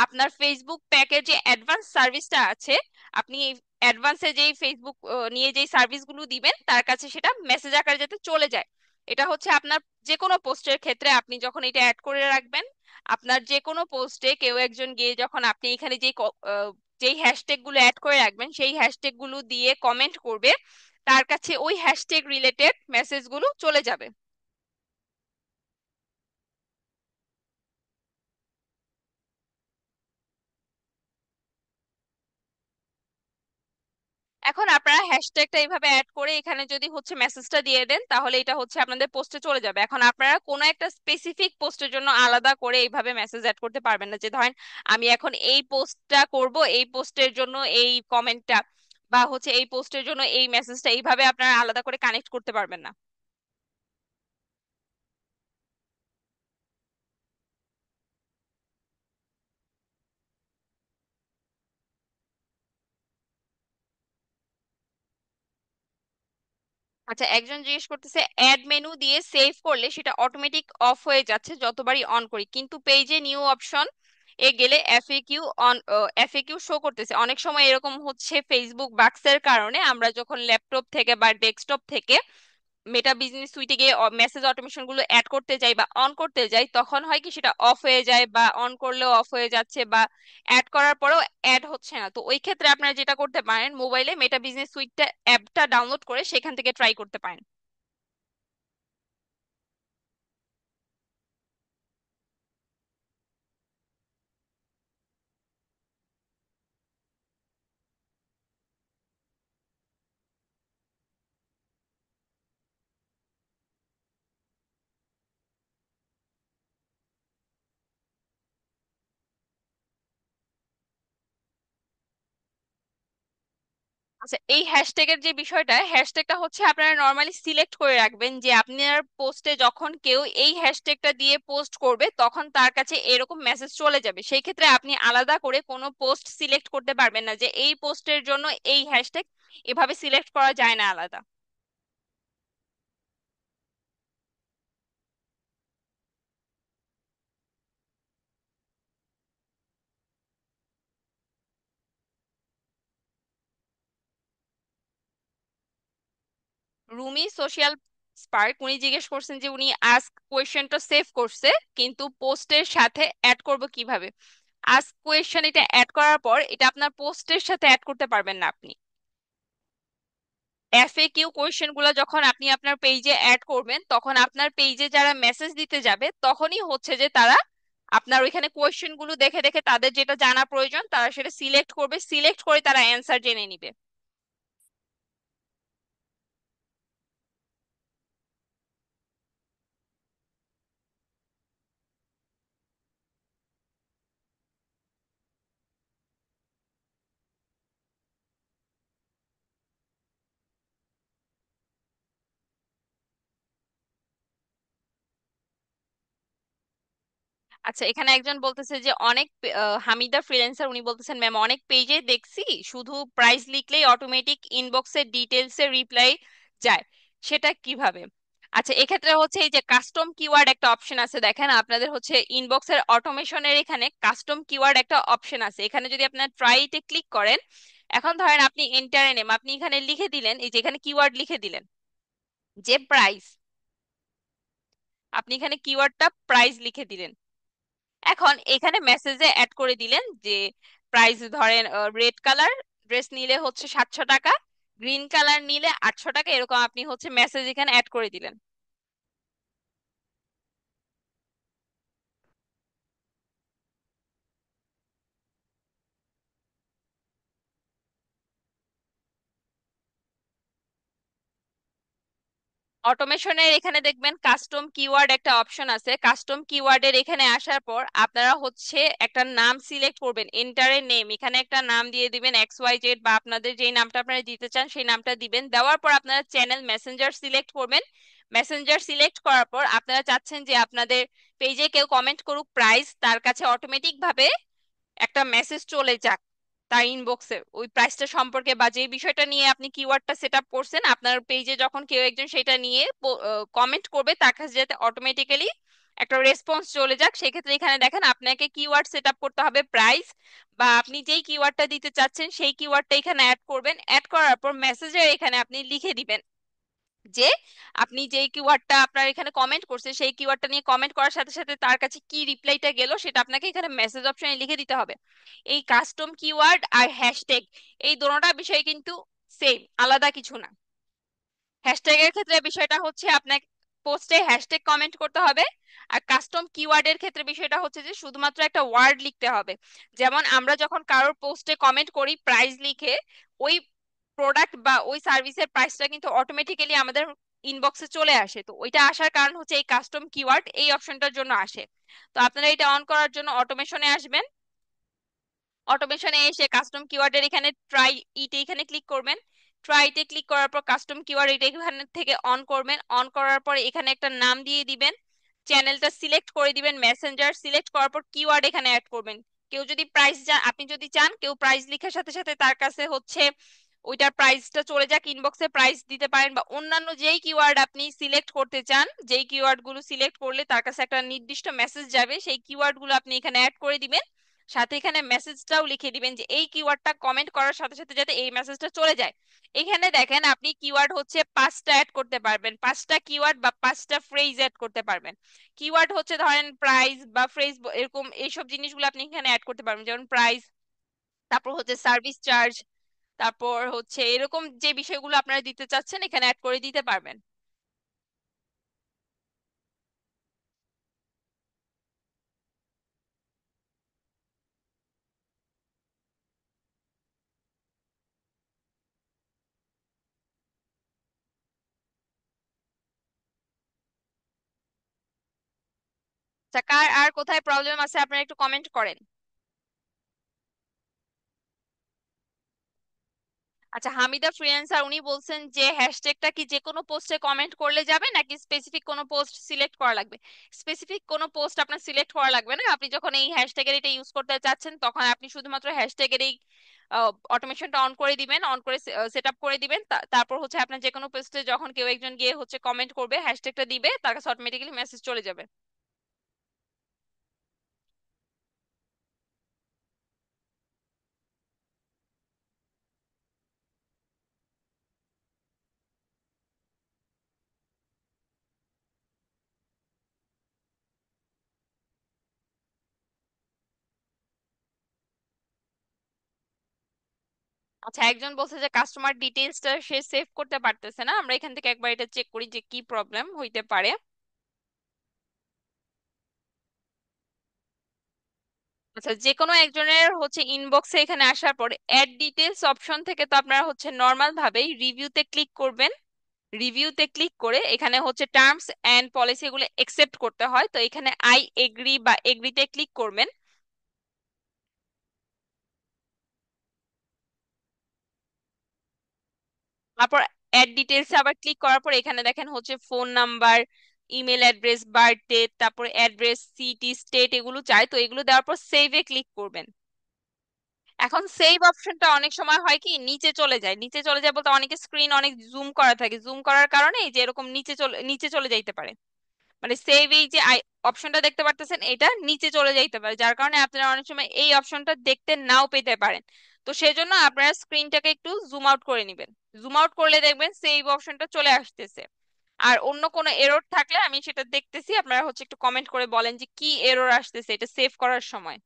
আপনার ফেসবুক প্যাকেজে অ্যাডভান্স সার্ভিসটা আছে, আপনি অ্যাডভান্সে যেই ফেসবুক নিয়ে যেই সার্ভিসগুলো দিবেন তার কাছে সেটা মেসেজ আকারে যাতে চলে যায়। এটা হচ্ছে আপনার যে কোনো পোস্টের ক্ষেত্রে আপনি যখন এটা অ্যাড করে রাখবেন, আপনার যে কোনো পোস্টে কেউ একজন গিয়ে যখন আপনি এখানে যেই হ্যাশট্যাগ গুলো অ্যাড করে রাখবেন সেই হ্যাশট্যাগ গুলো দিয়ে কমেন্ট করবে, তার কাছে ওই হ্যাশট্যাগ রিলেটেড মেসেজগুলো চলে যাবে। এখন আপনারা হ্যাশট্যাগটা এইভাবে অ্যাড করে এখানে যদি হচ্ছে মেসেজটা দিয়ে দেন, তাহলে এটা হচ্ছে আপনাদের পোস্টে চলে যাবে। এখন আপনারা কোনো একটা স্পেসিফিক পোস্টের জন্য আলাদা করে এইভাবে মেসেজ অ্যাড করতে পারবেন না, যে ধরেন আমি এখন এই পোস্টটা করব, এই পোস্টের জন্য এই কমেন্টটা, বা হচ্ছে এই পোস্টের জন্য এই মেসেজটা, এইভাবে আপনারা আলাদা করে কানেক্ট করতে পারবেন না। আচ্ছা, একজন জিজ্ঞেস করতেছে অ্যাড মেনু দিয়ে সেভ করলে সেটা অটোমেটিক অফ হয়ে যাচ্ছে যতবারই অন করি, কিন্তু পেজে নিউ অপশন এ গেলে এফএকিউ শো করতেছে। অনেক সময় এরকম হচ্ছে ফেসবুক বাগসের কারণে আমরা যখন ল্যাপটপ থেকে বা ডেস্কটপ থেকে মেটা বিজনেস সুইটে গিয়ে মেসেজ অটোমেশন গুলো অ্যাড করতে যাই বা অন করতে যাই, তখন হয় কি সেটা অফ হয়ে যায়, বা অন করলেও অফ হয়ে যাচ্ছে, বা অ্যাড করার পরেও অ্যাড হচ্ছে না। তো ওই ক্ষেত্রে আপনারা যেটা করতে পারেন, মোবাইলে মেটা বিজনেস সুইটটা অ্যাপটা ডাউনলোড করে সেখান থেকে ট্রাই করতে পারেন। আচ্ছা, এই হ্যাশট্যাগের যে বিষয়টা, হ্যাশট্যাগটা হচ্ছে আপনারা নর্মালি সিলেক্ট করে রাখবেন যে আপনার পোস্টে যখন কেউ এই হ্যাশট্যাগটা দিয়ে পোস্ট করবে তখন তার কাছে এরকম মেসেজ চলে যাবে। সেই ক্ষেত্রে আপনি আলাদা করে কোনো পোস্ট সিলেক্ট করতে পারবেন না যে এই পোস্টের জন্য এই হ্যাশট্যাগ, এভাবে সিলেক্ট করা যায় না আলাদা। রুমি সোশ্যাল স্পার্ক উনি জিজ্ঞেস করছেন যে উনি আস্ক কোয়েশ্চেনটা সেভ করছে, কিন্তু পোস্টের সাথে অ্যাড করব কিভাবে। আস্ক কোয়েশ্চেন এটা অ্যাড করার পর এটা আপনার পোস্টের সাথে অ্যাড করতে পারবেন না আপনি। এফএকিউ কোয়েশ্চেন গুলো যখন আপনি আপনার পেজে অ্যাড করবেন তখন আপনার পেজে যারা মেসেজ দিতে যাবে তখনই হচ্ছে যে তারা আপনার ওইখানে কোয়েশ্চেন গুলো দেখে দেখে তাদের যেটা জানা প্রয়োজন তারা সেটা সিলেক্ট করবে, সিলেক্ট করে তারা অ্যান্সার জেনে নিবে। আচ্ছা, এখানে একজন বলতেছে যে হামিদা ফ্রিল্যান্সার উনি বলতেছেন ম্যাম অনেক পেজে দেখছি শুধু প্রাইস লিখলেই অটোমেটিক ইনবক্সের ডিটেলসে রিপ্লাই যায়, সেটা কিভাবে। আচ্ছা, এক্ষেত্রে হচ্ছে এই যে কাস্টম কিওয়ার্ড একটা অপশন আছে, দেখেন আপনাদের হচ্ছে ইনবক্সের অটোমেশনের এখানে কাস্টম কিওয়ার্ড একটা অপশন আছে। এখানে যদি আপনার ট্রাইতে ক্লিক করেন, এখন ধরেন আপনি এন্টার নেম আপনি এখানে লিখে দিলেন, এই যে এখানে কিওয়ার্ড লিখে দিলেন যে প্রাইস, আপনি এখানে কিওয়ার্ডটা প্রাইস লিখে দিলেন। এখন এখানে মেসেজে অ্যাড করে দিলেন যে প্রাইস ধরেন রেড কালার ড্রেস নিলে হচ্ছে 700 টাকা, গ্রিন কালার নিলে 800 টাকা, এরকম আপনি হচ্ছে মেসেজ এখানে অ্যাড করে দিলেন। অটোমেশনের এখানে দেখবেন কাস্টম কিওয়ার্ড একটা অপশন আছে। কাস্টম কিওয়ার্ডের এখানে আসার পর আপনারা হচ্ছে একটা নাম সিলেক্ট করবেন, এন্টারের নেম, এখানে একটা নাম দিয়ে দিবেন XYZ বা আপনাদের যেই নামটা আপনারা দিতে চান সেই নামটা দিবেন। দেওয়ার পর আপনারা চ্যানেল মেসেঞ্জার সিলেক্ট করবেন। মেসেঞ্জার সিলেক্ট করার পর আপনারা চাচ্ছেন যে আপনাদের পেজে কেউ কমেন্ট করুক প্রাইস, তার কাছে অটোমেটিক ভাবে একটা মেসেজ চলে যাক তার ইনবক্সে ওই প্রাইসটা সম্পর্কে বা যে বিষয়টা নিয়ে আপনি কিওয়ার্ডটা সেট আপ করছেন, আপনার পেজে যখন কেউ একজন সেটা নিয়ে কমেন্ট করবে তার কাছে যাতে অটোমেটিক্যালি একটা রেসপন্স চলে যাক। সেক্ষেত্রে এখানে দেখেন আপনাকে কিওয়ার্ড সেট আপ করতে হবে প্রাইস, বা আপনি যেই কিওয়ার্ডটা দিতে চাচ্ছেন সেই কিওয়ার্ডটা এখানে অ্যাড করবেন। অ্যাড করার পর মেসেজের এখানে আপনি লিখে দিবেন যে আপনি যেই কিওয়ার্ডটা আপনার এখানে কমেন্ট করছে সেই কিওয়ার্ডটা নিয়ে কমেন্ট করার সাথে সাথে তার কাছে কি রিপ্লাইটা গেল সেটা আপনাকে এখানে মেসেজ অপশনে লিখে দিতে হবে। এই কাস্টম কিওয়ার্ড আর হ্যাশট্যাগ এই দুটোটা বিষয় কিন্তু সেম, আলাদা কিছু না। হ্যাশট্যাগের ক্ষেত্রে বিষয়টা হচ্ছে আপনাকে পোস্টে হ্যাশট্যাগ কমেন্ট করতে হবে, আর কাস্টম কিওয়ার্ডের ক্ষেত্রে বিষয়টা হচ্ছে যে শুধুমাত্র একটা ওয়ার্ড লিখতে হবে। যেমন আমরা যখন কারোর পোস্টে কমেন্ট করি প্রাইস লিখে, ওই প্রোডাক্ট বা ওই সার্ভিসের প্রাইসটা কিন্তু অটোমেটিক্যালি আমাদের ইনবক্সে চলে আসে। তো ওইটা আসার কারণ হচ্ছে এই কাস্টম কিওয়ার্ড এই অপশনটার জন্য আসে। তো আপনারা এটা অন করার জন্য অটোমেশনে আসবেন। অটোমেশনে এসে কাস্টম কিওয়ার্ডের এখানে ট্রাই ইতে এখানে ক্লিক করবেন। ট্রাইতে ক্লিক করার পর কাস্টম কিওয়ার্ড এটা এখানে থেকে অন করবেন। অন করার পর এখানে একটা নাম দিয়ে দিবেন, চ্যানেলটা সিলেক্ট করে দিবেন, মেসেঞ্জার সিলেক্ট করার পর কিওয়ার্ড এখানে অ্যাড করবেন। কেউ যদি প্রাইস আপনি যদি চান কেউ প্রাইস লেখার সাথে সাথে তার কাছে হচ্ছে ওইটার প্রাইসটা চলে যাক ইনবক্সে, প্রাইস দিতে পারেন, বা অন্যান্য যেই কিওয়ার্ড আপনি সিলেক্ট করতে চান, যেই কিওয়ার্ড গুলো সিলেক্ট করলে তার কাছে একটা নির্দিষ্ট মেসেজ যাবে সেই কিওয়ার্ড গুলো আপনি এখানে অ্যাড করে দিবেন। সাথে এখানে মেসেজটাও লিখে দিবেন যে এই কিওয়ার্ডটা কমেন্ট করার সাথে সাথে যাতে এই মেসেজটা চলে যায়। এখানে দেখেন আপনি কিওয়ার্ড হচ্ছে 5টা অ্যাড করতে পারবেন, 5টা কিওয়ার্ড বা 5টা ফ্রেজ অ্যাড করতে পারবেন। কিওয়ার্ড হচ্ছে ধরেন প্রাইস বা ফ্রেজ এরকম এইসব জিনিসগুলো আপনি এখানে অ্যাড করতে পারবেন, যেমন প্রাইস, তারপর হচ্ছে সার্ভিস চার্জ, তারপর হচ্ছে এরকম যে বিষয়গুলো আপনারা দিতে চাচ্ছেন এখানে অ্যাড করে দিতে পারবেন। আচ্ছা, কার আর কোথায় প্রবলেম আছে আপনারা একটু কমেন্ট করেন। আচ্ছা, হামিদা ফ্রিল্যান্সার উনি বলছেন যে হ্যাশট্যাগটা কি যে কোনো পোস্টে কমেন্ট করলে যাবে নাকি স্পেসিফিক কোনো পোস্ট সিলেক্ট করা লাগবে? স্পেসিফিক কোনো পোস্ট আপনার সিলেক্ট করা লাগবে না। আপনি যখন এই হ্যাশট্যাগের এটা ইউজ করতে চাচ্ছেন তখন আপনি শুধুমাত্র হ্যাশট্যাগের এই অটোমেশনটা অন করে দিবেন, অন করে সেট আপ করে দিবেন। তারপর হচ্ছে আপনার যে কোনো পোস্টে যখন কেউ একজন গিয়ে হচ্ছে কমেন্ট করবে হ্যাশট্যাগটা দিবে, তার কাছে অটোমেটিক্যালি মেসেজ চলে যাবে। আচ্ছা, একজন বলছে যে কাস্টমার ডিটেইলসটা সে সেভ করতে পারতেছে না। আমরা এখান থেকে একবার এটা চেক করি যে কি প্রবলেম হইতে পারে। আচ্ছা, যে কোনো একজনের হচ্ছে ইনবক্সে এখানে আসার পর অ্যাড ডিটেলস অপশন থেকে তো আপনারা হচ্ছে নর্মাল ভাবেই রিভিউতে ক্লিক করবেন। রিভিউতে ক্লিক করে এখানে হচ্ছে টার্মস এন্ড পলিসি এগুলো একসেপ্ট করতে হয়, তো এখানে আই এগ্রি বা এগ্রিতে ক্লিক করবেন। তারপর অ্যাড ডিটেলসে আবার ক্লিক করার পর এখানে দেখেন হচ্ছে phone number, email address, birthday, তারপর অ্যাড্রেস, সিটি, স্টেট এগুলো চাই, তো এগুলো দেওয়ার পর সেভে ক্লিক করবেন। এখন সেভ অপশনটা অনেক সময় হয় কি নিচে চলে যায়, নিচে চলে যায় বলতে অনেকে স্ক্রিন অনেক জুম করা থাকে, জুম করার কারণে এই যে এরকম নিচে চলে যাইতে পারে। মানে সেভ এই যে অপশনটা দেখতে পারতেছেন এটা নিচে চলে যাইতে পারে, যার কারণে আপনারা অনেক সময় এই অপশনটা দেখতে নাও পেতে পারেন। তো সেজন্য আপনারা স্ক্রিনটাকে একটু জুম আউট করে নেবেন। জুম আউট করলে দেখবেন সেভ অপশনটা চলে আসতেছে। আর অন্য কোনো এরর থাকলে আমি সেটা দেখতেছি, আপনারা হচ্ছে একটু কমেন্ট করে বলেন যে কি এরর আসতেছে এটা সেভ করার সময়।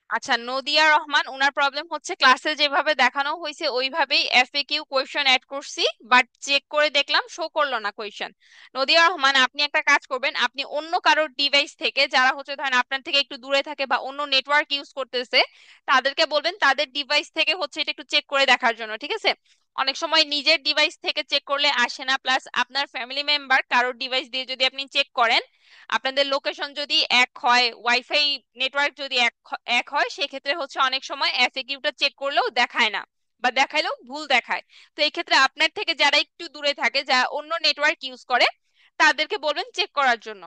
আচ্ছা, নদিয়া রহমান, ওনার প্রবলেম হচ্ছে ক্লাসে যেভাবে দেখানো হয়েছে ওইভাবেই এফএকিউ কোয়েশ্চেন অ্যাড করছি, বাট চেক করে দেখলাম শো করলো না কোয়েশ্চেন। নদিয়া রহমান, আপনি একটা কাজ করবেন, আপনি অন্য কারোর ডিভাইস থেকে, যারা হচ্ছে ধরেন আপনার থেকে একটু দূরে থাকে বা অন্য নেটওয়ার্ক ইউজ করতেছে, তাদেরকে বলবেন তাদের ডিভাইস থেকে হচ্ছে এটা একটু চেক করে দেখার জন্য, ঠিক আছে? অনেক সময় নিজের ডিভাইস থেকে চেক করলে আসে না, প্লাস আপনার ফ্যামিলি মেম্বার কারোর ডিভাইস দিয়ে যদি আপনি চেক করেন, আপনাদের লোকেশন যদি এক হয়, ওয়াইফাই নেটওয়ার্ক যদি এক হয়, সেক্ষেত্রে হচ্ছে অনেক সময় এফএকিউটা চেক করলেও দেখায় না, বা দেখাইলেও ভুল দেখায়। তো এই ক্ষেত্রে আপনার থেকে যারা একটু দূরে থাকে, যারা অন্য নেটওয়ার্ক ইউজ করে, তাদেরকে বলবেন চেক করার জন্য।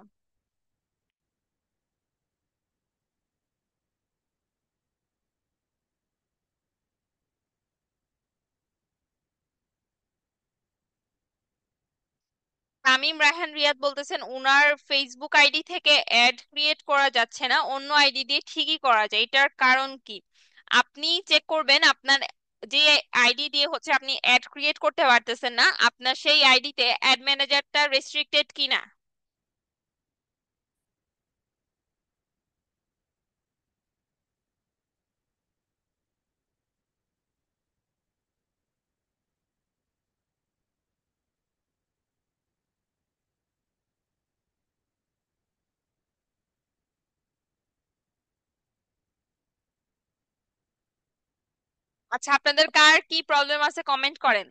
তামিম রায়হান রিয়াদ বলতেছেন উনার ফেসবুক আইডি থেকে অ্যাড ক্রিয়েট করা যাচ্ছে না, অন্য আইডি দিয়ে ঠিকই করা যায়, এটার কারণ কি? আপনি চেক করবেন আপনার যে আইডি দিয়ে হচ্ছে আপনি অ্যাড ক্রিয়েট করতে পারতেছেন না, আপনার সেই আইডিতে অ্যাড ম্যানেজারটা রেস্ট্রিক্টেড কিনা। আচ্ছা, আপনাদের কার কি প্রবলেম আছে কমেন্ট করেন।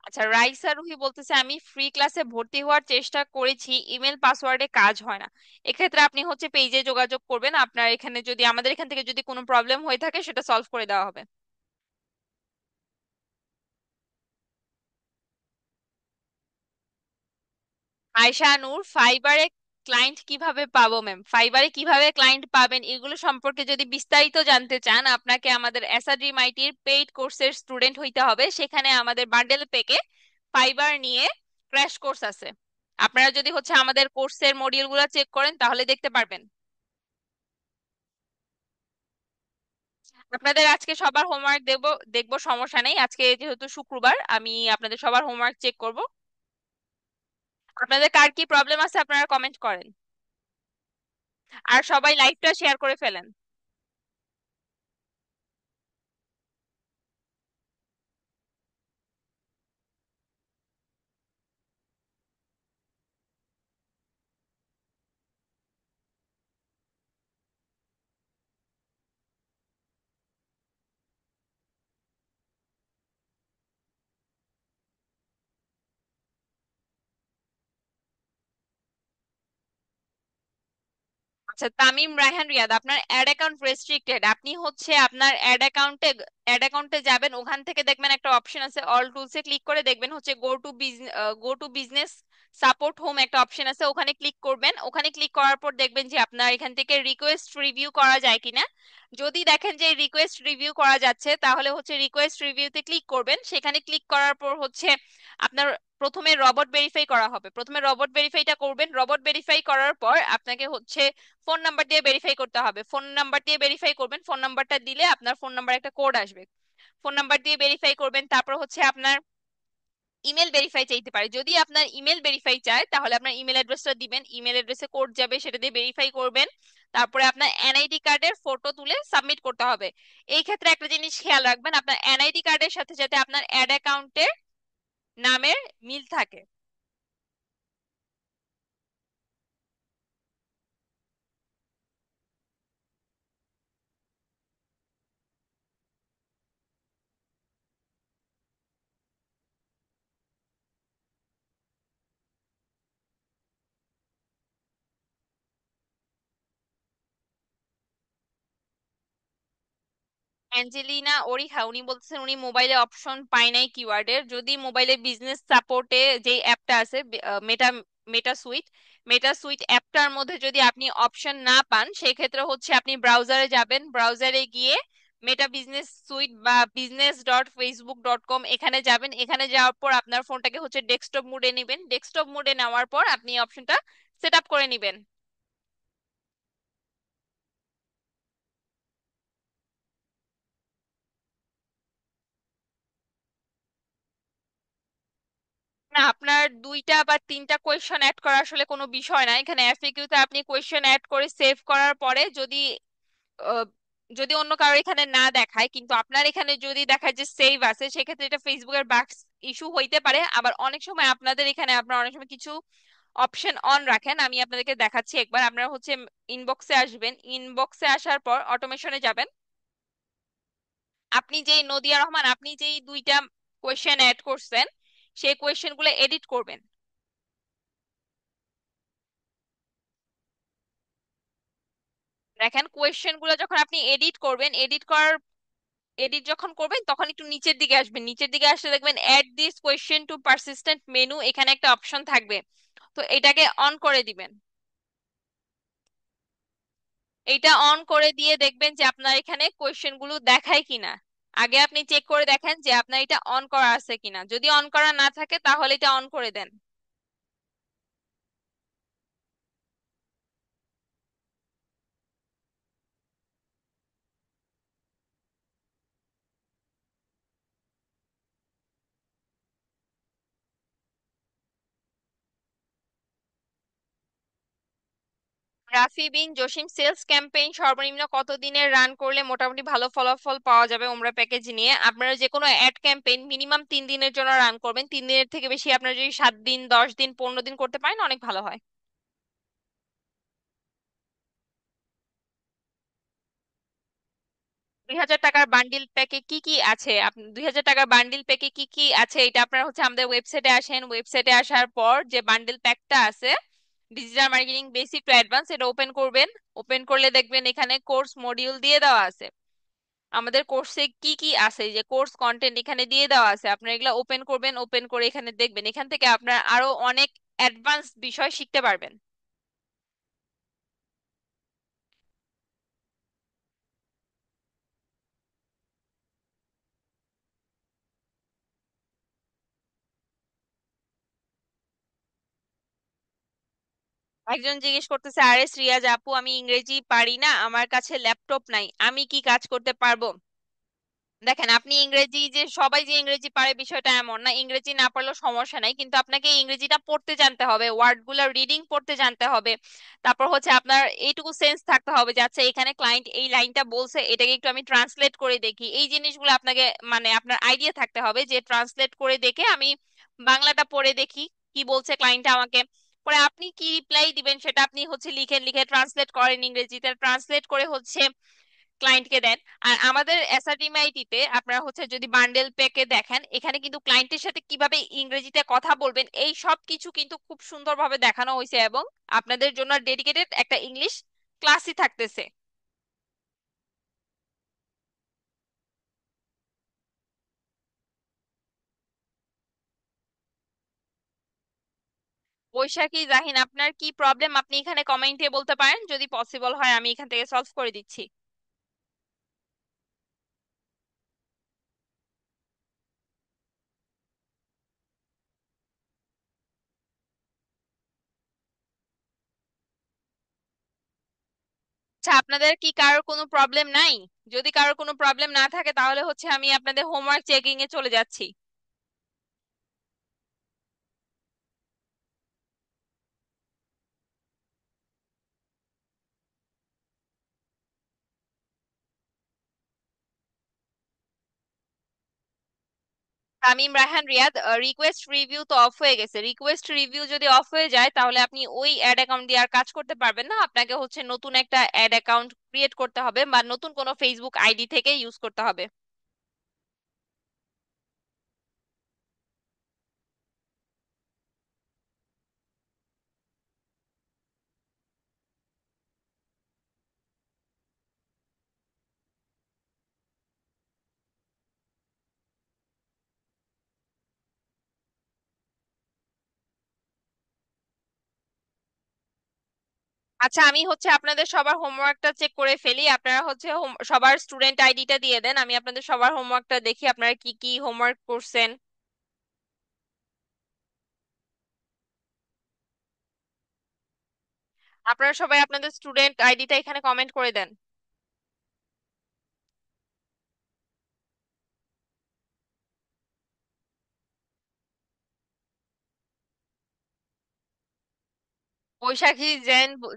আচ্ছা, রাইসা রুহি বলতেছে আমি ফ্রি ক্লাসে ভর্তি হওয়ার চেষ্টা করেছি, ইমেল পাসওয়ার্ডে কাজ হয় না। এক্ষেত্রে আপনি হচ্ছে পেজে যোগাযোগ করবেন, আপনার এখানে যদি আমাদের এখান থেকে যদি কোনো প্রবলেম হয়ে থাকে সেটা সলভ করে দেওয়া হবে। আয়শা নূর, ফাইবারে ক্লায়েন্ট কিভাবে পাবো ম্যাম? ফাইবারে কিভাবে ক্লায়েন্ট পাবেন এগুলো সম্পর্কে যদি বিস্তারিত জানতে চান, আপনাকে আমাদের এসআরডি মাইটির পেইড কোর্সের স্টুডেন্ট হইতে হবে। সেখানে আমাদের বান্ডেল পেকে ফাইবার নিয়ে ক্র্যাশ কোর্স আছে। আপনারা যদি হচ্ছে আমাদের কোর্সের মডিউলগুলো চেক করেন তাহলে দেখতে পারবেন। আপনাদের আজকে সবার হোমওয়ার্ক দেখবো, সমস্যা নেই, আজকে যেহেতু শুক্রবার আমি আপনাদের সবার হোমওয়ার্ক চেক করব। আপনাদের কার কি প্রবলেম আছে আপনারা কমেন্ট করেন। আর সবাই লাইভটা শেয়ার করে ফেলেন। আচ্ছা, তামিম রায়হান রিয়াদ, আপনার অ্যাড অ্যাকাউন্ট রেস্ট্রিক্টেড। আপনি হচ্ছে আপনার অ্যাড অ্যাকাউন্টে যাবেন, ওখান থেকে দেখবেন একটা অপশন আছে, অল টুলসে ক্লিক করে দেখবেন হচ্ছে go to business support home একটা অপশন আছে, ওখানে ক্লিক করবেন। ওখানে ক্লিক করার পর দেখবেন যে আপনার এখান থেকে রিকোয়েস্ট রিভিউ করা যায় কিনা। যদি দেখেন যে রিকোয়েস্ট রিভিউ করা যাচ্ছে তাহলে হচ্ছে রিকোয়েস্ট রিভিউতে ক্লিক করবেন। সেখানে ক্লিক করার পর হচ্ছে আপনার প্রথমে রবট ভেরিফাই করা হবে, প্রথমে রবট ভেরিফাইটা করবেন। রবট ভেরিফাই করার পর আপনাকে হচ্ছে ফোন নাম্বার দিয়ে ভেরিফাই করতে হবে, ফোন নাম্বার দিয়ে ভেরিফাই করবেন। ফোন নাম্বারটা দিলে আপনার ফোন নাম্বার একটা কোড আসবে, ফোন নাম্বার দিয়ে ভেরিফাই করবেন। তারপর হচ্ছে আপনার ইমেল ভেরিফাই চাইতে পারে, যদি আপনার ইমেল ভেরিফাই চায় তাহলে আপনার ইমেল অ্যাড্রেসটা দিবেন, ইমেল অ্যাড্রেসে কোড যাবে, সেটা দিয়ে ভেরিফাই করবেন। তারপরে আপনার এনআইডি কার্ডের ফটো তুলে সাবমিট করতে হবে। এই ক্ষেত্রে একটা জিনিস খেয়াল রাখবেন, আপনার এনআইডি কার্ডের সাথে যাতে আপনার অ্যাড অ্যাকাউন্টের নামের মিল থাকে। অ্যাঞ্জেলিনা ওরিহা উনি বলছেন উনি মোবাইলে অপশন পায় নাই কিওয়ার্ডের। যদি মোবাইলে বিজনেস সাপোর্টে যে অ্যাপটা আছে, মেটা মেটা সুইট, মেটা সুইট অ্যাপটার মধ্যে যদি আপনি অপশন না পান, সেই ক্ষেত্রে হচ্ছে আপনি ব্রাউজারে যাবেন, ব্রাউজারে গিয়ে মেটা বিজনেস সুইট বা business.facebook.com এখানে যাবেন। এখানে যাওয়ার পর আপনার ফোনটাকে হচ্ছে ডেস্কটপ মোডে নেবেন, ডেস্কটপ মোডে নেওয়ার পর আপনি অপশনটা সেট আপ করে নেবেন। না, আপনার দুইটা বা তিনটা কোয়েশ্চেন অ্যাড করা আসলে কোনো বিষয় না। এখানে এফএকিউ তে আপনি কোয়েশ্চেন অ্যাড করে সেভ করার পরে যদি আহ, যদি অন্য কারো এখানে না দেখায় কিন্তু আপনার এখানে যদি দেখায় যে সেভ আছে, সেক্ষেত্রে এটা ফেসবুকের বাগ ইস্যু হইতে পারে। আবার অনেক সময় আপনাদের এখানে আপনারা অনেক সময় কিছু অপশন অন রাখেন, আমি আপনাদেরকে দেখাচ্ছি একবার। আপনারা হচ্ছে ইনবক্সে আসবেন, ইনবক্সে আসার পর অটোমেশনে যাবেন। আপনি যেই নদিয়া রহমান, আপনি যেই দুইটা কোয়েশ্চেন অ্যাড করছেন, সেই কোয়েশ্চেন গুলো এডিট করবেন। দেখেন কোয়েশ্চেন গুলো যখন আপনি এডিট করবেন, এডিট যখন করবেন তখন একটু নিচের দিকে আসবেন, নিচের দিকে আসলে দেখবেন add this question to persistent menu, এখানে একটা অপশন থাকবে। তো এটাকে অন করে দিবেন। এটা অন করে দিয়ে দেখবেন যে আপনার এখানে কোয়েশ্চেন গুলো দেখায় কিনা। আগে আপনি চেক করে দেখেন যে আপনার এটা অন করা আছে কিনা। যদি অন করা না থাকে তাহলে এটা অন করে দেন। রাফি বিন জসিম, সেলস ক্যাম্পেইন সর্বনিম্ন কত দিনের রান করলে মোটামুটি ভালো ফলাফল পাওয়া যাবে ওমরা প্যাকেজ নিয়ে? আপনারা যে কোনো অ্যাড ক্যাম্পেইন মিনিমাম 3 দিনের জন্য রান করবেন। 3 দিনের থেকে বেশি আপনারা যদি 7 দিন, 10 দিন, 15 দিন করতে পারেন অনেক ভালো হয়। 2000 টাকার বান্ডিল প্যাকে কি কি আছে? আপনি 2000 টাকার বান্ডিল প্যাকে কি কি আছে এটা আপনারা হচ্ছে আমাদের ওয়েবসাইটে আসেন, ওয়েবসাইটে আসার পর যে বান্ডিল প্যাকটা আছে digital marketing basic to advance, এটা ওপেন করবেন। ওপেন করলে দেখবেন এখানে কোর্স মডিউল দিয়ে দেওয়া আছে। আমাদের কোর্সে কি কি আছে, এই যে কোর্স কন্টেন্ট এখানে দিয়ে দেওয়া আছে, আপনারা এগুলো ওপেন করবেন। ওপেন করে এখানে দেখবেন, এখান থেকে আপনারা আরো অনেক অ্যাডভান্স বিষয় শিখতে পারবেন। একজন জিজ্ঞেস করতেছে, আরে শ্রিয়াজ আপু, আমি ইংরেজি পারি না, আমার কাছে ল্যাপটপ নাই, আমি কি কাজ করতে পারবো? দেখেন, আপনি ইংরেজি যে সবাই যে ইংরেজি পারে বিষয়টা এমন না। ইংরেজি না পারলেও সমস্যা নাই, কিন্তু আপনাকে ইংরেজিটা পড়তে জানতে হবে, ওয়ার্ড গুলা রিডিং পড়তে জানতে হবে। তারপর হচ্ছে আপনার এইটুকু সেন্স থাকতে হবে যে আচ্ছা এখানে ক্লায়েন্ট এই লাইনটা বলছে, এটাকে একটু আমি ট্রান্সলেট করে দেখি। এই জিনিসগুলো আপনাকে মানে আপনার আইডিয়া থাকতে হবে যে ট্রান্সলেট করে দেখে আমি বাংলাটা পড়ে দেখি কি বলছে ক্লায়েন্ট আমাকে। পরে আপনি কি রিপ্লাই দিবেন সেটা আপনি হচ্ছে লিখে লিখে ট্রান্সলেট করেন, ইংরেজিতে ট্রান্সলেট করে হচ্ছে ক্লায়েন্টকে দেন। আর আমাদের এসআরটিএমআইটি তে আপনারা হচ্ছে যদি বান্ডেল প্যাকে দেখেন, এখানে কিন্তু ক্লায়েন্টের সাথে কিভাবে ইংরেজিতে কথা বলবেন এই সব কিছু কিন্তু খুব সুন্দরভাবে দেখানো হয়েছে, এবং আপনাদের জন্য ডেডিকেটেড একটা ইংলিশ ক্লাসই থাকতেছে। বৈশাখী জাহিন, আপনার কি প্রবলেম আপনি এখানে কমেন্টে বলতে পারেন, যদি পসিবল হয় আমি এখান থেকে সলভ করে দিচ্ছি। আচ্ছা, আপনাদের কি কারোর কোনো প্রবলেম নাই? যদি কারোর কোনো প্রবলেম না থাকে তাহলে হচ্ছে আমি আপনাদের হোমওয়ার্ক চেকিং এ চলে যাচ্ছি। তামিম রায়হান রিয়াদ, রিকোয়েস্ট রিভিউ তো অফ হয়ে গেছে। রিকোয়েস্ট রিভিউ যদি অফ হয়ে যায় তাহলে আপনি ওই অ্যাড অ্যাকাউন্ট দিয়ে আর কাজ করতে পারবেন না। আপনাকে হচ্ছে নতুন একটা অ্যাড অ্যাকাউন্ট ক্রিয়েট করতে হবে বা নতুন কোনো ফেসবুক আইডি থেকে ইউজ করতে হবে। আচ্ছা, আমি হচ্ছে আপনাদের সবার হোমওয়ার্কটা চেক করে ফেলি। আপনারা হচ্ছে সবার স্টুডেন্ট আইডিটা দিয়ে দেন, আমি আপনাদের সবার হোমওয়ার্কটা দেখি আপনারা কি কি হোমওয়ার্ক করছেন। আপনারা সবাই আপনাদের স্টুডেন্ট আইডিটা এখানে কমেন্ট করে দেন। বৈশাখী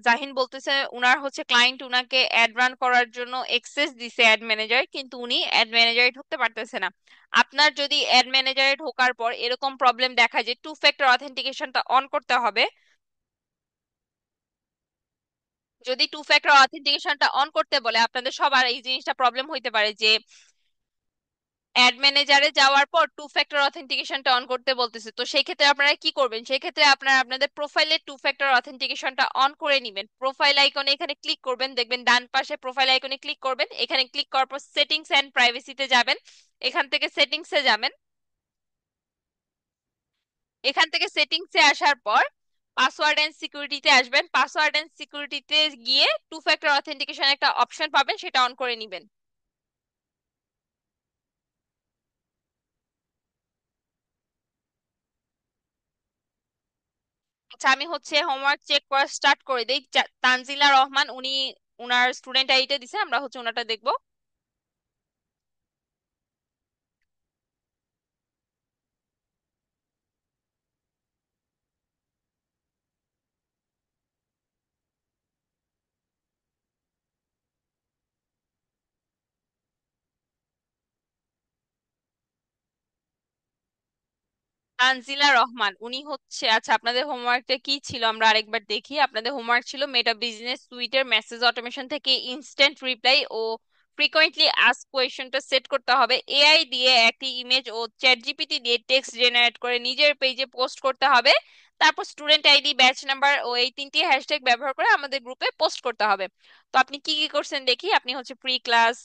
জাহিন বলতেছে উনার হচ্ছে ক্লায়েন্ট উনাকে অ্যাড রান করার জন্য এক্সেস দিছে অ্যাড ম্যানেজার, কিন্তু উনি অ্যাড ম্যানেজারে ঢুকতে পারতেছে না। আপনার যদি অ্যাড ম্যানেজারে ঢোকার পর এরকম প্রবলেম দেখা যে টু ফ্যাক্টর অথেন্টিকেশনটা অন করতে হবে, যদি টু ফ্যাক্টর অথেন্টিকেশনটা অন করতে বলে আপনাদের সবার এই জিনিসটা প্রবলেম হইতে পারে যে অ্যাড ম্যানেজারে যাওয়ার পর টু ফ্যাক্টর অথেন্টিকেশনটা অন করতে বলতেছে। তো সেই ক্ষেত্রে আপনারা কি করবেন? সেই ক্ষেত্রে আপনারা আপনাদের প্রোফাইলে টু ফ্যাক্টর অথেন্টিকেশনটা অন করে নেবেন। প্রোফাইল আইকনে এখানে ক্লিক করবেন, দেখবেন ডান পাশে প্রোফাইল আইকনে ক্লিক করবেন, এখানে ক্লিক করার পর সেটিংস এন্ড প্রাইভেসিতে যাবেন। এখান থেকে সেটিংসে যাবেন। এখান থেকে সেটিংসে আসার পর পাসওয়ার্ড এন্ড সিকিউরিটিতে আসবেন। পাসওয়ার্ড এন্ড সিকিউরিটিতে গিয়ে টু ফ্যাক্টর অথেন্টিকেশন একটা অপশন পাবেন, সেটা অন করে নেবেন। আচ্ছা, আমি হচ্ছে হোমওয়ার্ক চেক করা স্টার্ট করে দেই। তানজিলা রহমান উনি উনার স্টুডেন্ট আইডিটা দিছে, আমরা হচ্ছে ওনাটা দেখবো। তানজিলা রহমান উনি হচ্ছে, আচ্ছা আপনাদের হোমওয়ার্কটা কি ছিল আমরা আরেকবার দেখি। আপনাদের হোমওয়ার্ক ছিল মেটা বিজনেস সুইটের মেসেজ অটোমেশন থেকে ইনস্ট্যান্ট রিপ্লাই ও ফ্রিকোয়েন্টলি আস্ক কোয়েশ্চনটা সেট করতে হবে। এআই দিয়ে একটি ইমেজ ও চ্যাট জিপিটি দিয়ে টেক্সট জেনারেট করে নিজের পেজে পোস্ট করতে হবে। তারপর স্টুডেন্ট আইডি, ব্যাচ নাম্বার ও এই তিনটি হ্যাশট্যাগ ব্যবহার করে আমাদের গ্রুপে পোস্ট করতে হবে। তো আপনি কি কি করছেন দেখি। আপনি হচ্ছে প্রি ক্লাস,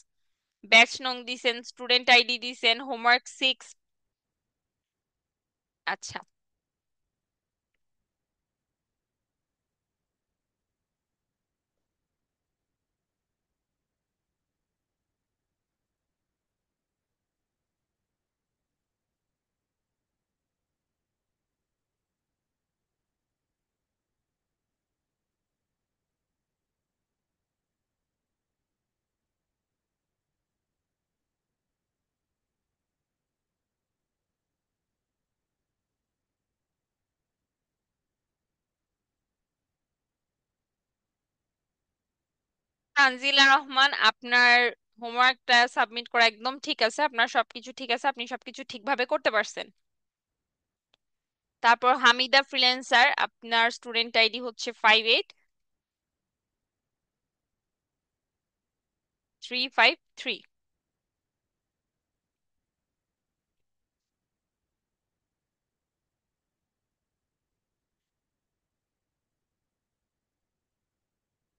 ব্যাচ নং দিছেন, স্টুডেন্ট আইডি দিছেন, হোমওয়ার্ক 6। আচ্ছা, তানজিলা রহমান আপনার হোমওয়ার্কটা সাবমিট করা একদম ঠিক আছে, আপনার সবকিছু ঠিক আছে, আপনি সবকিছু ঠিকভাবে করতে পারছেন। তারপর হামিদা ফ্রিল্যান্সার, আপনার স্টুডেন্ট আইডি হচ্ছে 583353।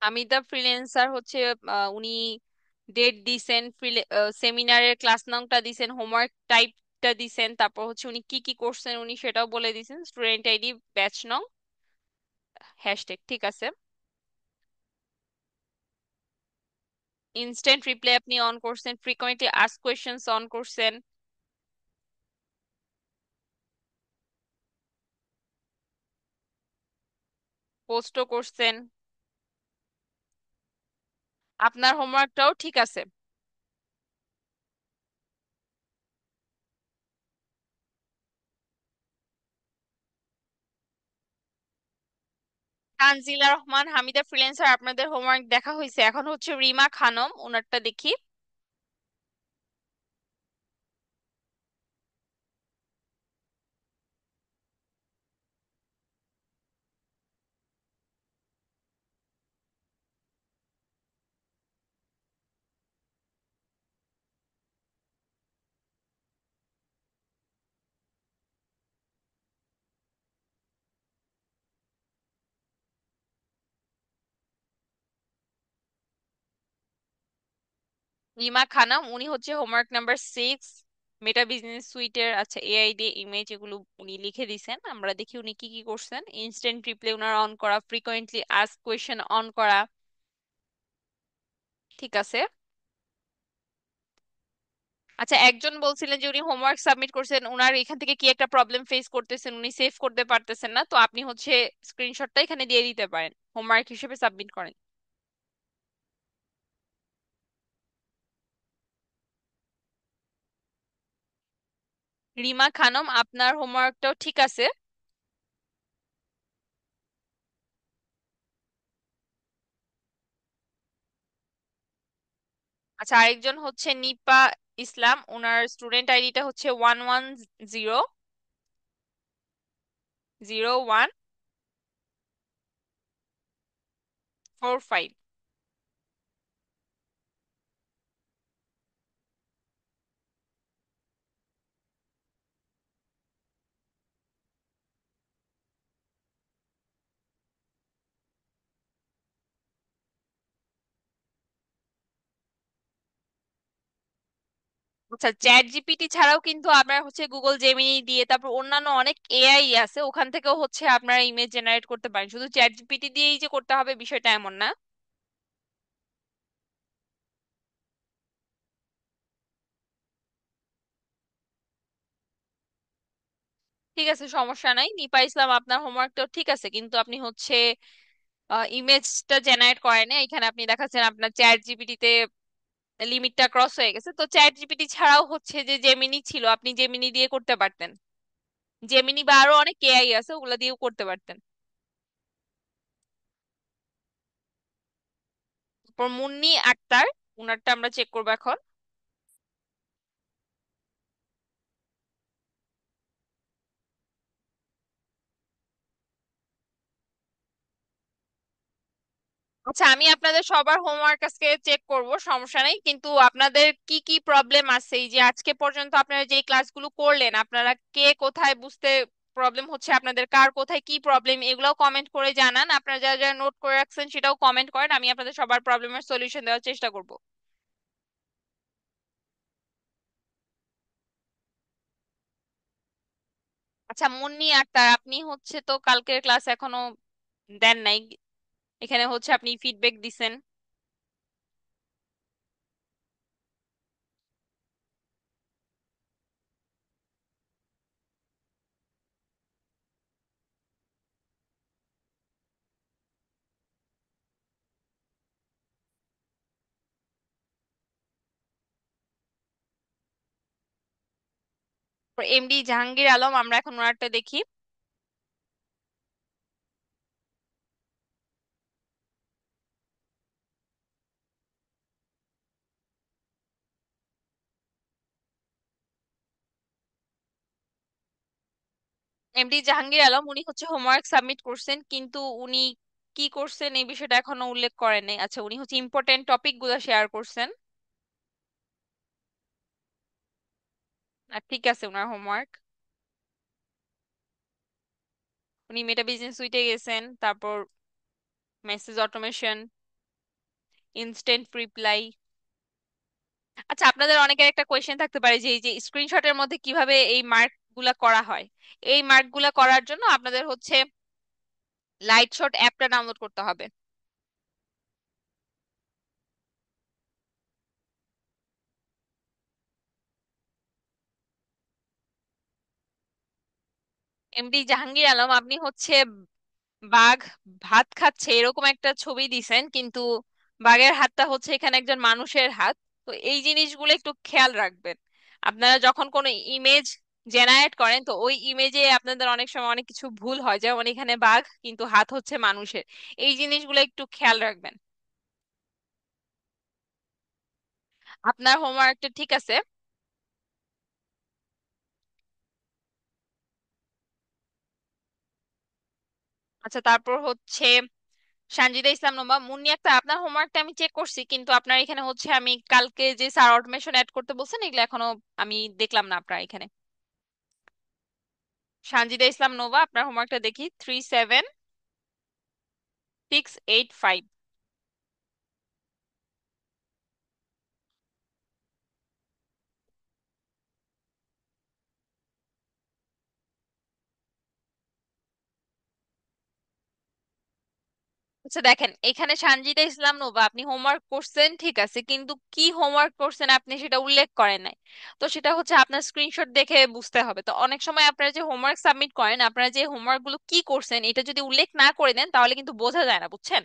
হামিদা ফ্রিল্যান্সার হচ্ছে উনি ডেট দিছেন, সেমিনারের ক্লাস নংটা দিছেন, হোমওয়ার্ক টাইপটা দিছেন, তারপর হচ্ছে উনি কি কি করছেন উনি সেটাও বলে দিছেন, স্টুডেন্ট আইডি, ব্যাচ নং, হ্যাশট্যাগ ঠিক আছে। ইনস্ট্যান্ট রিপ্লাই আপনি অন করছেন, ফ্রিকোয়েন্টলি আস্ক কোয়েশ্চেন্স অন করছেন, পোস্টও করছেন। আপনার হোমওয়ার্কটাও ঠিক আছে। তানজিলা রহমান, হামিদা ফ্রিল্যান্সার, আপনাদের হোমওয়ার্ক দেখা হয়েছে। এখন হচ্ছে রিমা খানম, ওনারটা দেখি। রিমা খানম উনি হচ্ছে হোমওয়ার্ক নাম্বার 6 মেটা বিজনেস সুইটের আচ্ছা এআই দিয়ে ইমেজ এগুলো উনি লিখে দিছেন, আমরা দেখি উনি কি কি করছেন। ইনস্ট্যান্ট রিপ্লে উনার অন করা, ফ্রিকোয়েন্টলি আস্ক কোয়েশ্চেন অন করা, ঠিক আছে। আচ্ছা একজন বলছিলেন যে উনি হোমওয়ার্ক সাবমিট করছেন, উনার এখান থেকে কি একটা প্রবলেম ফেস করতেছেন, উনি সেভ করতে পারতেছেন না, তো আপনি হচ্ছে স্ক্রিনশটটা এখানে দিয়ে দিতে পারেন, হোমওয়ার্ক হিসেবে সাবমিট করেন। রিমা খানম, আপনার হোমওয়ার্কটাও ঠিক আছে। আচ্ছা আরেকজন হচ্ছে নিপা ইসলাম, ওনার স্টুডেন্ট আইডিটা হচ্ছে 11000145। আচ্ছা চ্যাট জিপিটি ছাড়াও কিন্তু আপনার হচ্ছে গুগল জেমিনি দিয়ে তারপর অন্যান্য অনেক এআই আছে, ওখান থেকেও হচ্ছে আপনারা ইমেজ জেনারেট করতে পারেন, শুধু চ্যাট জিপিটি দিয়েই যে করতে হবে বিষয়টা এমন না। ঠিক আছে সমস্যা নাই, নিপা ইসলাম আপনার হোমওয়ার্কটাও ঠিক আছে, কিন্তু আপনি হচ্ছে ইমেজটা জেনারেট করেন না, এখানে আপনি দেখাচ্ছেন আপনার চ্যাট জিপিটিতে লিমিটটা ক্রস হয়ে গেছে, তো চ্যাট জিপিটি ছাড়াও হচ্ছে যে জেমিনি ছিল, আপনি জেমিনি দিয়ে করতে পারতেন, জেমিনি বা আরো অনেক এআই আছে ওগুলা দিয়েও করতে পারতেন। তারপর মুন্নি আক্তার, উনারটা আমরা চেক করবো এখন। আচ্ছা আমি আপনাদের সবার হোমওয়ার্ক আজকে চেক করব, সমস্যা নেই, কিন্তু আপনাদের কি কি প্রবলেম আছে এই যে আজকে পর্যন্ত আপনারা যে ক্লাসগুলো করলেন, আপনারা কে কোথায় বুঝতে প্রবলেম হচ্ছে, আপনাদের কার কোথায় কি প্রবলেম, এগুলোও কমেন্ট করে জানান, আপনারা যা যা নোট করে রাখছেন সেটাও কমেন্ট করেন, আমি আপনাদের সবার প্রবলেমের সলিউশন দেওয়ার চেষ্টা করব। আচ্ছা মুন্নি আক্তার, আপনি হচ্ছে তো কালকের ক্লাস এখনো দেন নাই, এখানে হচ্ছে আপনি ফিডব্যাক দিছেন। এমডি জাহাঙ্গীর আলম, আমরা এখন ওনারটা দেখি। এমডি জাহাঙ্গীর আলম উনি হচ্ছে হোমওয়ার্ক সাবমিট করছেন, কিন্তু উনি কি করছেন এই বিষয়টা এখনো উল্লেখ করেন নাই। আচ্ছা উনি হচ্ছে ইম্পর্টেন্ট টপিক গুলো শেয়ার করছেন, আর ঠিক আছে ওনার হোমওয়ার্ক। উনি মেটা বিজনেস সুইটে গেছেন, তারপর মেসেজ অটোমেশন, ইনস্ট্যান্ট রিপ্লাই। আচ্ছা আপনাদের অনেকের একটা কোয়েশ্চেন থাকতে পারে যে এই যে স্ক্রিনশটের মধ্যে কিভাবে এই মার্ক গুলা করা হয়, এই মার্ক গুলা করার জন্য আপনাদের হচ্ছে লাইট শট অ্যাপটা ডাউনলোড করতে হবে। এমডি জাহাঙ্গীর আলম, আপনি হচ্ছে বাঘ ভাত খাচ্ছে এরকম একটা ছবি দিছেন, কিন্তু বাঘের হাতটা হচ্ছে এখানে একজন মানুষের হাত, তো এই জিনিসগুলো একটু খেয়াল রাখবেন। আপনারা যখন কোনো ইমেজ জেনারেট করেন তো ওই ইমেজে আপনাদের অনেক সময় অনেক কিছু ভুল হয়, যেমন এখানে বাঘ কিন্তু হাত হচ্ছে মানুষের, এই জিনিসগুলো একটু খেয়াল রাখবেন। আপনার হোমওয়ার্কটা ঠিক আছে। আচ্ছা তারপর হচ্ছে সানজিদা ইসলাম নোমা, মুন্নি আক্তার, আপনার হোমওয়ার্কটা আমি চেক করছি, কিন্তু আপনার এখানে হচ্ছে আমি কালকে যে স্যার অটোমেশন অ্যাড করতে বলছেন এগুলো এখনো আমি দেখলাম না আপনার এখানে। সানজিদা ইসলাম নোভা, আপনার হোমওয়ার্কটা দেখি 37685। আচ্ছা দেখেন, এখানে সানজিদা ইসলাম নোভা আপনি হোমওয়ার্ক করছেন ঠিক আছে, কিন্তু কি হোমওয়ার্ক করছেন আপনি সেটা উল্লেখ করেন নাই। তো সেটা হচ্ছে আপনার স্ক্রিনশট দেখে বুঝতে হবে। তো অনেক সময় আপনারা যে হোমওয়ার্ক সাবমিট করেন, আপনারা যে হোমওয়ার্ক গুলো কি করছেন এটা যদি উল্লেখ না করে দেন তাহলে কিন্তু বোঝা যায় না, বুঝছেন?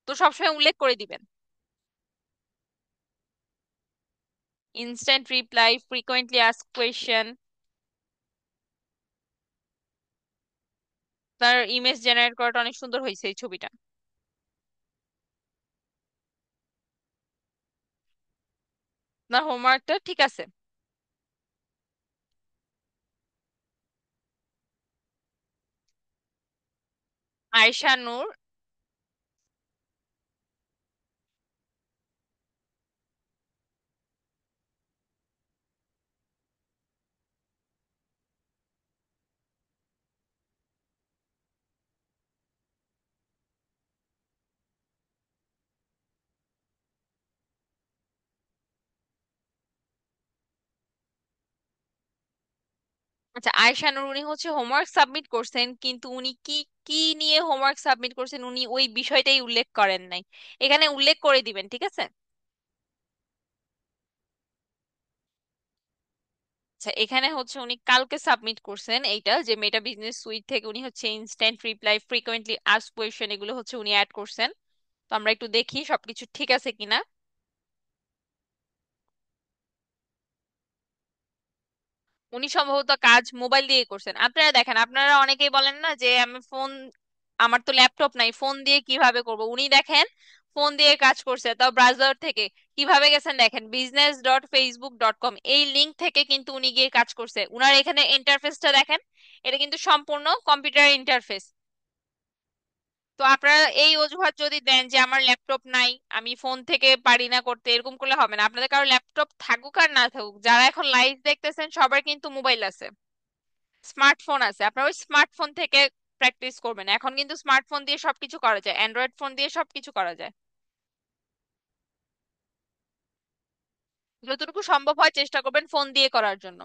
তো সবসময় উল্লেখ করে দিবেন। Instant reply, frequently ask question, তার ইমেজ জেনারেট করাটা অনেক সুন্দর হয়েছে এই ছবিটা। আপনার হোমওয়ার্কটা ঠিক আছে। আয়শা নূর। আচ্ছা, আয়শা নূর উনি হচ্ছে হোমওয়ার্ক সাবমিট করছেন, কিন্তু উনি কি কি নিয়ে হোমওয়ার্ক সাবমিট করছেন উনি ওই বিষয়টাই উল্লেখ করেন নাই। এখানে উল্লেখ করে দিবেন, ঠিক আছে? আচ্ছা, এখানে হচ্ছে উনি কালকে সাবমিট করছেন এইটা, যে মেটা বিজনেস সুইট থেকে উনি হচ্ছে instant reply, frequently ask question এগুলো হচ্ছে উনি অ্যাড করছেন। তো আমরা একটু দেখি সবকিছু ঠিক আছে কিনা। উনি সম্ভবত কাজ মোবাইল দিয়ে করছেন। আপনারা দেখেন, আপনারা অনেকেই বলেন না যে আমি ফোন, আমার তো ল্যাপটপ নাই, ফোন দিয়ে কিভাবে করব। উনি দেখেন ফোন দিয়ে কাজ করছে, তাও ব্রাউজার থেকে। কিভাবে গেছেন দেখেন, business.facebook.com এই লিংক থেকে কিন্তু উনি গিয়ে কাজ করছে। উনার এখানে ইন্টারফেসটা দেখেন, এটা কিন্তু সম্পূর্ণ কম্পিউটার ইন্টারফেস। তো আপনারা এই অজুহাত যদি দেন যে আমার ল্যাপটপ নাই, আমি ফোন থেকে পারি না করতে, এরকম করলে হবে না। আপনাদের কারো ল্যাপটপ থাকুক আর না থাকুক, যারা এখন লাইভ দেখতেছেন সবার কিন্তু মোবাইল আছে, স্মার্টফোন আছে। আপনারা ওই স্মার্টফোন থেকে প্র্যাকটিস করবেন। এখন কিন্তু স্মার্টফোন দিয়ে সবকিছু করা যায়, অ্যান্ড্রয়েড ফোন দিয়ে সবকিছু করা যায়। যতটুকু সম্ভব হয় চেষ্টা করবেন ফোন দিয়ে করার জন্য।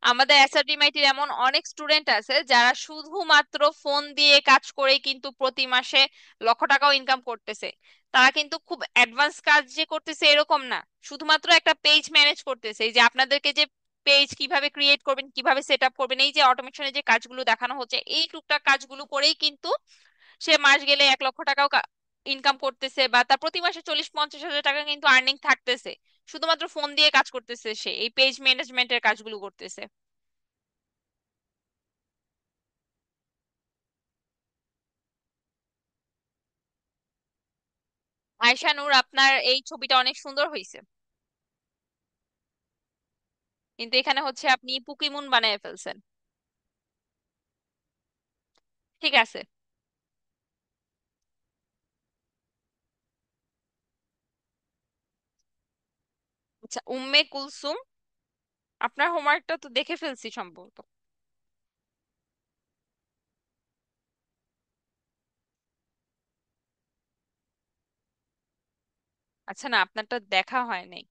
আমাদের এসআরটিমাইটির এমন অনেক স্টুডেন্ট আছে যারা শুধুমাত্র ফোন দিয়ে কাজ করেই কিন্তু প্রতি মাসে লক্ষ টাকাও ইনকাম করতেছে। তারা কিন্তু খুব অ্যাডভান্স কাজ যে করতেছে এরকম না, শুধুমাত্র একটা পেজ ম্যানেজ করতেছে। এই যে আপনাদেরকে যে পেজ কিভাবে ক্রিয়েট করবেন, কিভাবে সেট আপ করবেন, এই যে অটোমেশনের যে কাজগুলো দেখানো হচ্ছে, এই টুকটাক কাজগুলো করেই কিন্তু সে মাস গেলে 1 লক্ষ টাকাও ইনকাম করতেছে, বা তার প্রতি মাসে 40-50 হাজার টাকা কিন্তু আর্নিং থাকতেছে। শুধুমাত্র ফোন দিয়ে কাজ করতেছে, সে এই পেজ ম্যানেজমেন্টের কাজগুলো করতেছে। আয়শা নূর, আপনার এই ছবিটা অনেক সুন্দর হয়েছে, কিন্তু এখানে হচ্ছে আপনি পুকিমুন বানিয়ে ফেলছেন। ঠিক আছে। আচ্ছা, উম্মে কুলসুম, আপনার হোমওয়ার্কটা তো দেখে ফেলছি সম্ভবত। আচ্ছা, না আপনারটা দেখা হয় নাই।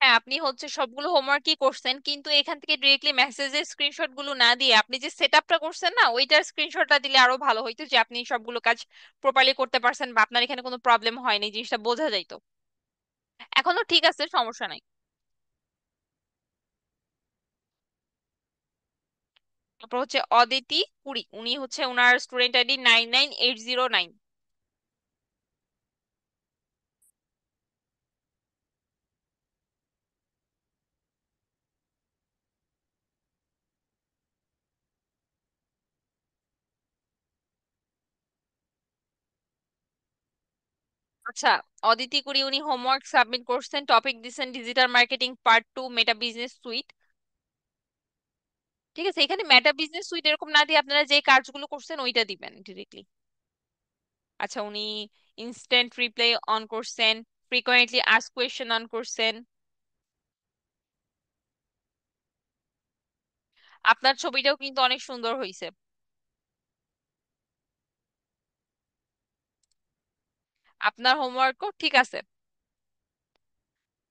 হ্যাঁ, আপনি হচ্ছে সবগুলো হোমওয়ার্কই করছেন, কিন্তু এখান থেকে ডিরেক্টলি মেসেজের স্ক্রিনশট গুলো না দিয়ে আপনি যে সেট আপটা করছেন না, ওইটার স্ক্রিনশটটা দিলে আরো ভালো হইতো, যে আপনি সবগুলো কাজ প্রপারলি করতে পারছেন বা আপনার এখানে কোনো প্রবলেম হয়নি, জিনিসটা বোঝা যাইতো। এখনো ঠিক আছে, সমস্যা নাই। তারপর হচ্ছে অদিতি কুড়ি, উনি হচ্ছে ওনার স্টুডেন্ট আইডি 99809। আচ্ছা, অদিতি কুড়ি উনি হোমওয়ার্ক সাবমিট করছেন, টপিক দিচ্ছেন ডিজিটাল মার্কেটিং পার্ট 2 মেটা বিজনেস সুইট। ঠিক আছে, এখানে মেটা বিজনেস সুইট এরকম না দিয়ে আপনারা যে কাজগুলো করছেন ওইটা দিবেন ডিরেক্টলি। আচ্ছা, উনি ইনস্ট্যান্ট রিপ্লাই অন করছেন, ফ্রিকোয়েন্টলি আস্ক কোয়েশ্চেন অন করছেন। আপনার ছবিটাও কিন্তু অনেক সুন্দর হয়েছে। আপনার হোমওয়ার্কও ঠিক আছে।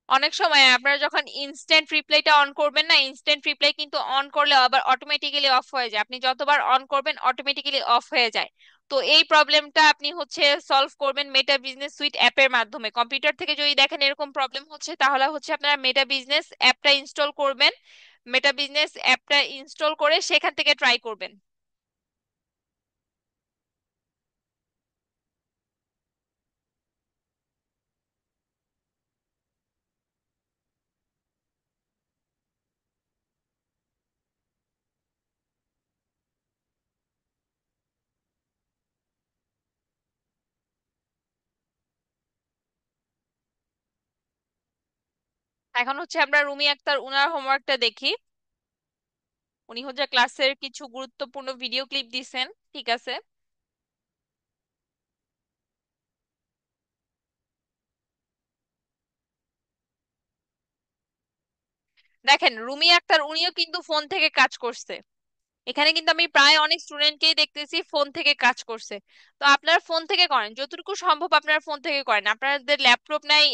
অনেক সময় আপনারা যখন ইনস্ট্যান্ট রিপ্লাইটা অন করবেন না, ইনস্ট্যান্ট রিপ্লাই কিন্তু অন করলে আবার অটোমেটিক্যালি অফ হয়ে যায়, আপনি যতবার অন করবেন অটোমেটিক্যালি অফ হয়ে যায়। তো এই প্রবলেমটা আপনি হচ্ছে সলভ করবেন মেটা বিজনেস সুইট অ্যাপের মাধ্যমে। কম্পিউটার থেকে যদি দেখেন এরকম প্রবলেম হচ্ছে, তাহলে হচ্ছে আপনারা মেটা বিজনেস অ্যাপটা ইনস্টল করবেন। মেটা বিজনেস অ্যাপটা ইনস্টল করে সেখান থেকে ট্রাই করবেন। এখন হচ্ছে আমরা রুমি আক্তার উনার হোমওয়ার্কটা দেখি। উনি হচ্ছে ক্লাসের কিছু গুরুত্বপূর্ণ ভিডিও ক্লিপ দিছেন। ঠিক আছে, দেখেন রুমি আক্তার উনিও কিন্তু ফোন থেকে কাজ করছে। এখানে কিন্তু আমি প্রায় অনেক স্টুডেন্টকেই দেখতেছি ফোন থেকে কাজ করছে। তো আপনারা ফোন থেকে করেন, যতটুকু সম্ভব আপনারা ফোন থেকে করেন। আপনাদের ল্যাপটপ নাই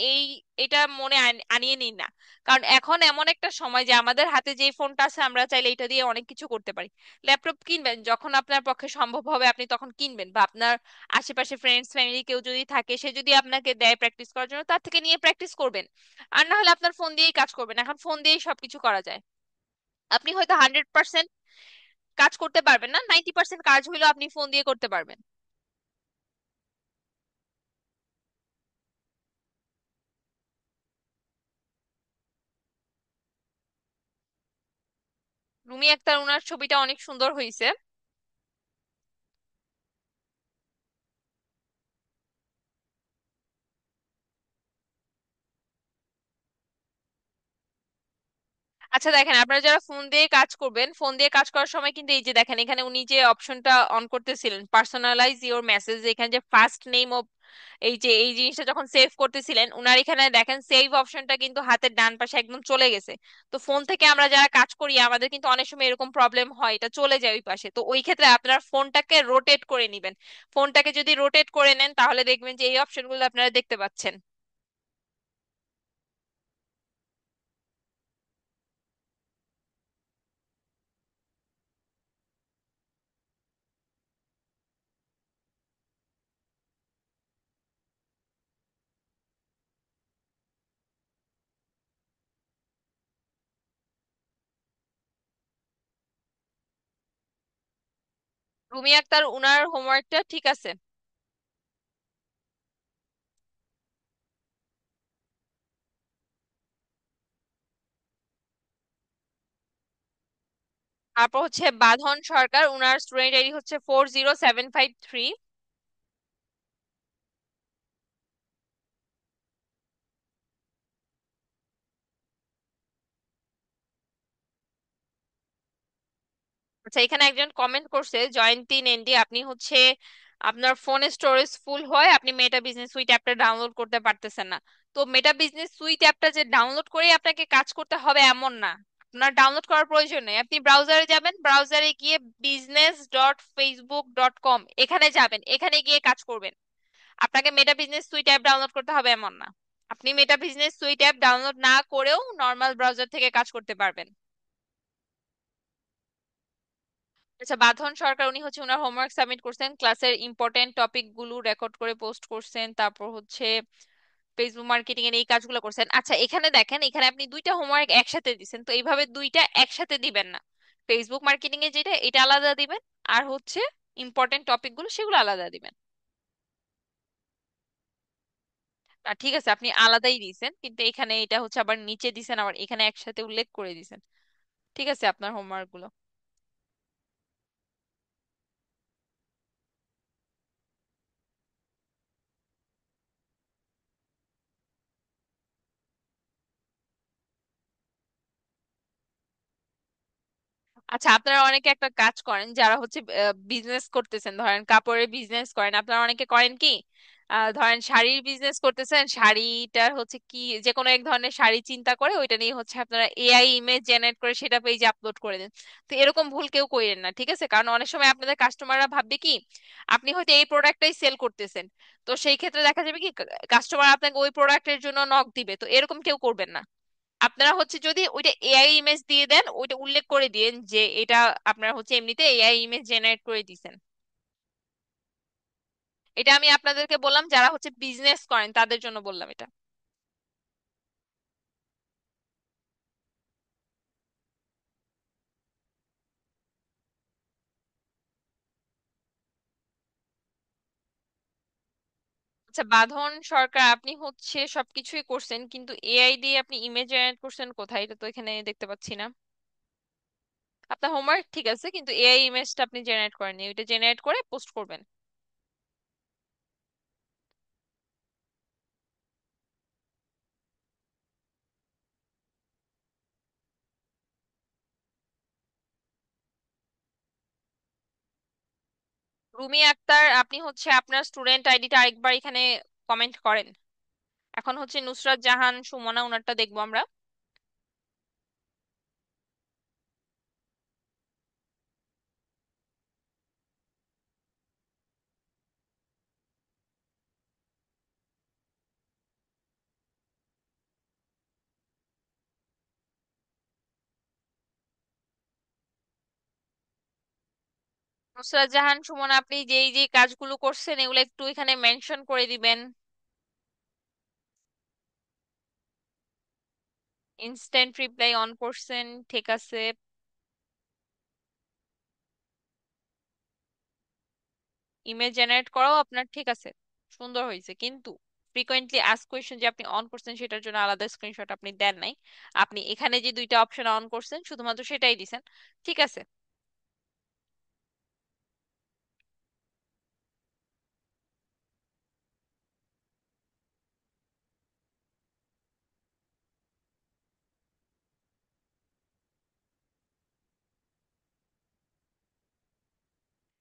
এটা মনে আনিয়ে নিন না। কারণ এখন এমন একটা সময় যে আমাদের হাতে যে ফোনটা আছে আমরা চাইলে এটা দিয়ে অনেক কিছু করতে পারি। ল্যাপটপ কিনবেন যখন আপনার পক্ষে সম্ভব হবে আপনি তখন কিনবেন, বা আপনার আশেপাশে ফ্রেন্ডস ফ্যামিলি কেউ যদি থাকে সে যদি আপনাকে দেয় প্র্যাকটিস করার জন্য, তার থেকে নিয়ে প্র্যাকটিস করবেন। আর না হলে আপনার ফোন দিয়েই কাজ করবেন, এখন ফোন দিয়েই সবকিছু করা যায়। আপনি হয়তো 100% কাজ করতে পারবেন না, 90% কাজ হইলেও আপনি ফোন দিয়ে করতে পারবেন। রুমি আক্তার ওনার ছবিটা অনেক সুন্দর হয়েছে। আচ্ছা দেখেন, আপনারা যারা ফোন দিয়ে কাজ করবেন, ফোন দিয়ে কাজ করার সময় কিন্তু এই যে দেখেন এখানে উনি যে অপশনটা অন করতেছিলেন পার্সোনালাইজ ইওর মেসেজ, এখানে যে ফার্স্ট নেম অফ, এই যে এই জিনিসটা যখন সেভ করতেছিলেন উনার এখানে দেখেন সেভ অপশনটা কিন্তু হাতের ডান পাশে একদম চলে গেছে। তো ফোন থেকে আমরা যারা কাজ করি আমাদের কিন্তু অনেক সময় এরকম প্রবলেম হয়, এটা চলে যায় ওই পাশে। তো ওই ক্ষেত্রে আপনারা ফোনটাকে রোটেট করে নিবেন। ফোনটাকে যদি রোটেট করে নেন তাহলে দেখবেন যে এই অপশনগুলো আপনারা দেখতে পাচ্ছেন। রুমি আক্তার উনার হোমওয়ার্কটা ঠিক আছে। তারপর হচ্ছে বাঁধন সরকার, উনার স্টুডেন্ট আইডি হচ্ছে 40753। আচ্ছা এখানে একজন কমেন্ট করছে, জয়ন্তী নেন্ডি, আপনি হচ্ছে আপনার ফোনে স্টোরেজ ফুল হয় আপনি মেটা বিজনেস সুইট অ্যাপটা ডাউনলোড করতে পারতেছেন না। তো মেটা বিজনেস সুইট অ্যাপটা যে ডাউনলোড করে আপনাকে কাজ করতে হবে এমন না, আপনার ডাউনলোড করার প্রয়োজন নেই। আপনি ব্রাউজারে যাবেন, ব্রাউজারে গিয়ে business.facebook.com এখানে যাবেন, এখানে গিয়ে কাজ করবেন। আপনাকে মেটা বিজনেস সুইট অ্যাপ ডাউনলোড করতে হবে এমন না। আপনি মেটা বিজনেস সুইট অ্যাপ ডাউনলোড না করেও নর্মাল ব্রাউজার থেকে কাজ করতে পারবেন। আচ্ছা বাঁধন সরকার উনি হচ্ছে ওনার হোমওয়ার্ক সাবমিট করছেন, ক্লাসের ইম্পর্টেন্ট টপিক গুলো রেকর্ড করে পোস্ট করছেন, তারপর হচ্ছে ফেসবুক মার্কেটিং এর এই কাজগুলো করছেন। আচ্ছা এখানে দেখেন, এখানে আপনি দুইটা হোমওয়ার্ক একসাথে দিছেন, তো এইভাবে দুইটা একসাথে দিবেন না। ফেসবুক মার্কেটিং এ যেটা এটা আলাদা দিবেন, আর হচ্ছে ইম্পর্টেন্ট টপিক গুলো সেগুলো আলাদা দিবেন। না ঠিক আছে, আপনি আলাদাই দিছেন, কিন্তু এখানে এটা হচ্ছে আবার নিচে দিছেন, আবার এখানে একসাথে উল্লেখ করে দিছেন। ঠিক আছে আপনার হোমওয়ার্ক গুলো। আচ্ছা আপনারা অনেকে একটা কাজ করেন যারা হচ্ছে বিজনেস করতেছেন, ধরেন কাপড়ের বিজনেস করেন, আপনারা অনেকে করেন কি ধরেন শাড়ির বিজনেস করতেছেন, শাড়িটার হচ্ছে কি, যে কোনো এক ধরনের শাড়ি চিন্তা করে ওইটা নিয়ে হচ্ছে আপনারা এআই ইমেজ জেনারেট করে সেটা পেজে আপলোড করে দেন। তো এরকম ভুল কেউ করেন না, ঠিক আছে? কারণ অনেক সময় আপনাদের কাস্টমাররা ভাববে কি আপনি হয়তো এই প্রোডাক্টটাই সেল করতেছেন, তো সেই ক্ষেত্রে দেখা যাবে কি কাস্টমার আপনাকে ওই প্রোডাক্টের জন্য নক দিবে। তো এরকম কেউ করবেন না। আপনারা হচ্ছে যদি ওইটা এআই ইমেজ দিয়ে দেন, ওইটা উল্লেখ করে দিন যে এটা আপনারা হচ্ছে এমনিতে এআই ইমেজ জেনারেট করে দিছেন। এটা আমি আপনাদেরকে বললাম যারা হচ্ছে বিজনেস করেন তাদের জন্য বললাম এটা। আচ্ছা বাঁধন সরকার, আপনি হচ্ছে সবকিছুই করছেন কিন্তু এআই দিয়ে আপনি ইমেজ জেনারেট করছেন কোথায়? এটা তো এখানে দেখতে পাচ্ছি না। আপনার হোমওয়ার্ক ঠিক আছে কিন্তু এআই ইমেজটা আপনি জেনারেট করেননি, ওইটা জেনারেট করে পোস্ট করবেন। রুমি আক্তার, আপনি হচ্ছে আপনার স্টুডেন্ট আইডিটা আরেকবার এখানে কমেন্ট করেন। এখন হচ্ছে নুসরাত জাহান সুমনা, ওনারটা দেখবো আমরা। নুসরাত জাহান সুমনা, আপনি যেই যে কাজগুলো করছেন এগুলো একটু এখানে মেনশন করে দিবেন। ইনস্ট্যান্ট রিপ্লাই অন করছেন, ঠিক আছে। ইমেজ জেনারেট করাও আপনার ঠিক আছে, সুন্দর হয়েছে, কিন্তু ফ্রিকোয়েন্টলি আস্ক কোয়েশ্চেন যে আপনি অন করছেন সেটার জন্য আলাদা স্ক্রিনশট আপনি দেন নাই। আপনি এখানে যে দুইটা অপশন অন করছেন শুধুমাত্র সেটাই দিছেন, ঠিক আছে।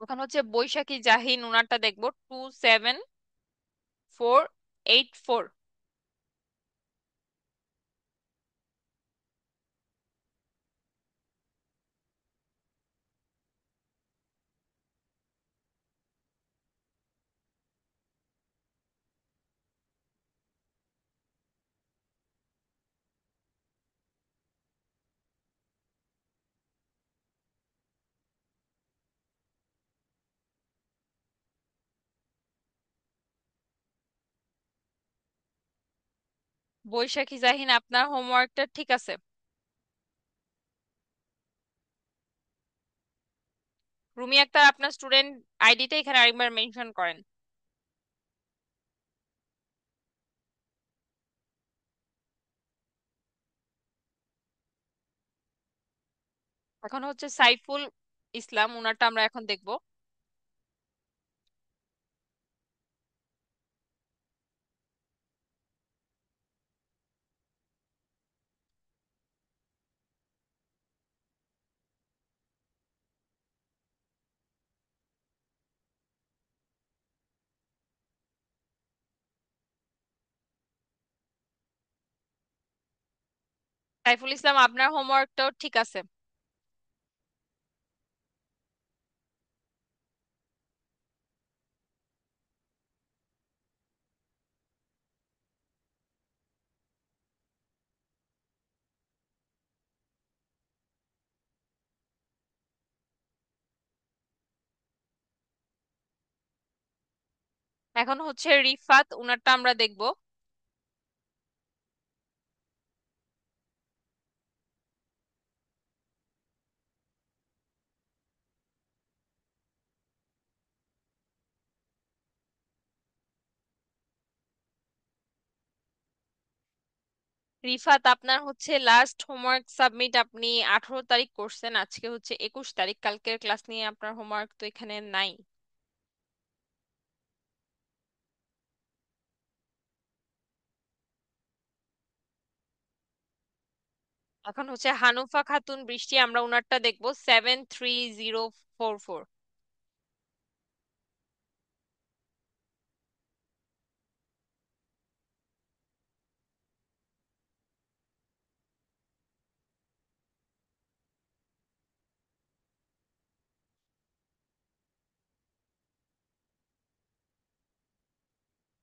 ওখানে হচ্ছে বৈশাখী জাহিন, ওনারটা দেখবো 27484। বৈশাখী জাহিন, আপনার হোমওয়ার্কটা ঠিক আছে। রুমি আক্তার, আপনার স্টুডেন্ট আইডিটা এখানে আরেকবার মেনশন করেন। এখন হচ্ছে সাইফুল ইসলাম, ওনারটা আমরা এখন দেখবো। সাইফুল ইসলাম, আপনার হোমওয়ার্কটাও ঠিক আছে। এখন হচ্ছে রিফাত, উনারটা আমরা দেখবো। রিফাত, আপনার হচ্ছে লাস্ট হোমওয়ার্ক সাবমিট আপনি 18 তারিখ করছেন, আজকে হচ্ছে 21 তারিখ, কালকের ক্লাস নিয়ে আপনার হোমওয়ার্ক তো এখানে নাই। এখন হচ্ছে হানুফা খাতুন বৃষ্টি, আমরা উনারটা দেখবো 73044।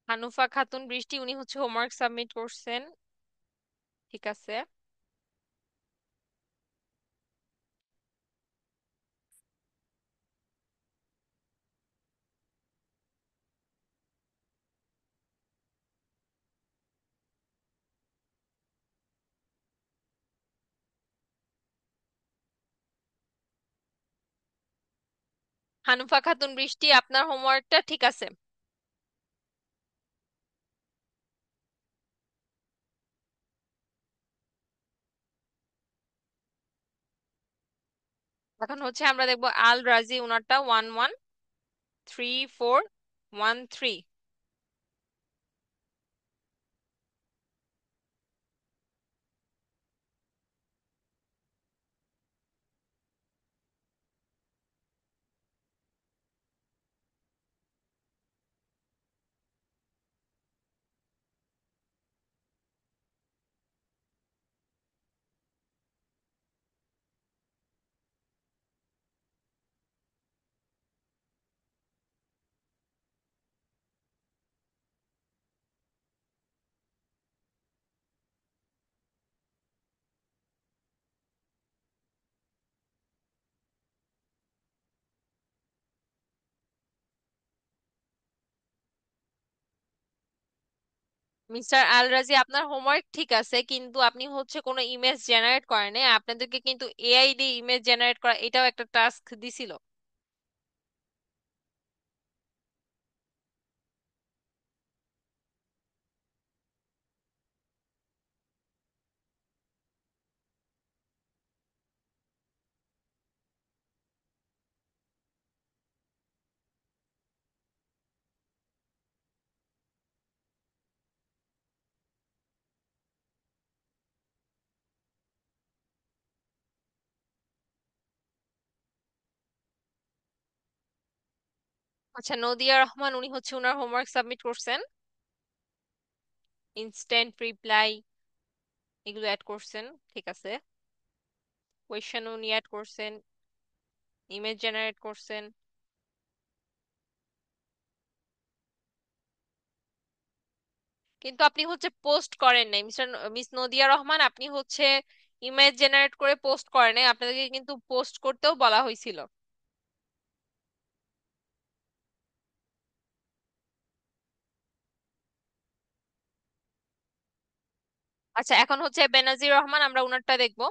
হানুফা খাতুন বৃষ্টি উনি হচ্ছে হোমওয়ার্ক সাবমিট করছেন। ঠিক আছে। হানুফা খাতুন বৃষ্টি আপনার হোমওয়ার্কটা ঠিক আছে। এখন হচ্ছে আমরা দেখবো আল রাজি উনারটা 113413। মিস্টার আল রাজি আপনার হোমওয়ার্ক ঠিক আছে, কিন্তু আপনি হচ্ছে কোনো ইমেজ জেনারেট করেন নাই। আপনাদেরকে কিন্তু এআই দিয়ে ইমেজ জেনারেট করা এটাও একটা টাস্ক দিছিল। আচ্ছা, নদিয়া রহমান উনি হচ্ছে ওনার হোমওয়ার্ক সাবমিট করছেন। ইনস্ট্যান্ট রিপ্লাই এগুলো অ্যাড করছেন। ঠিক আছে। কোয়েশ্চেন উনি অ্যাড করছেন। ইমেজ জেনারেট করছেন। কিন্তু আপনি হচ্ছে পোস্ট করেন নাই মিস নদিয়া রহমান, আপনি হচ্ছে ইমেজ জেনারেট করে পোস্ট করেন নাই। আপনাদেরকে কিন্তু পোস্ট করতেও বলা হয়েছিল। আচ্ছা, এখন হচ্ছে বেনাজির রহমান, আমরা উনারটা দেখবো।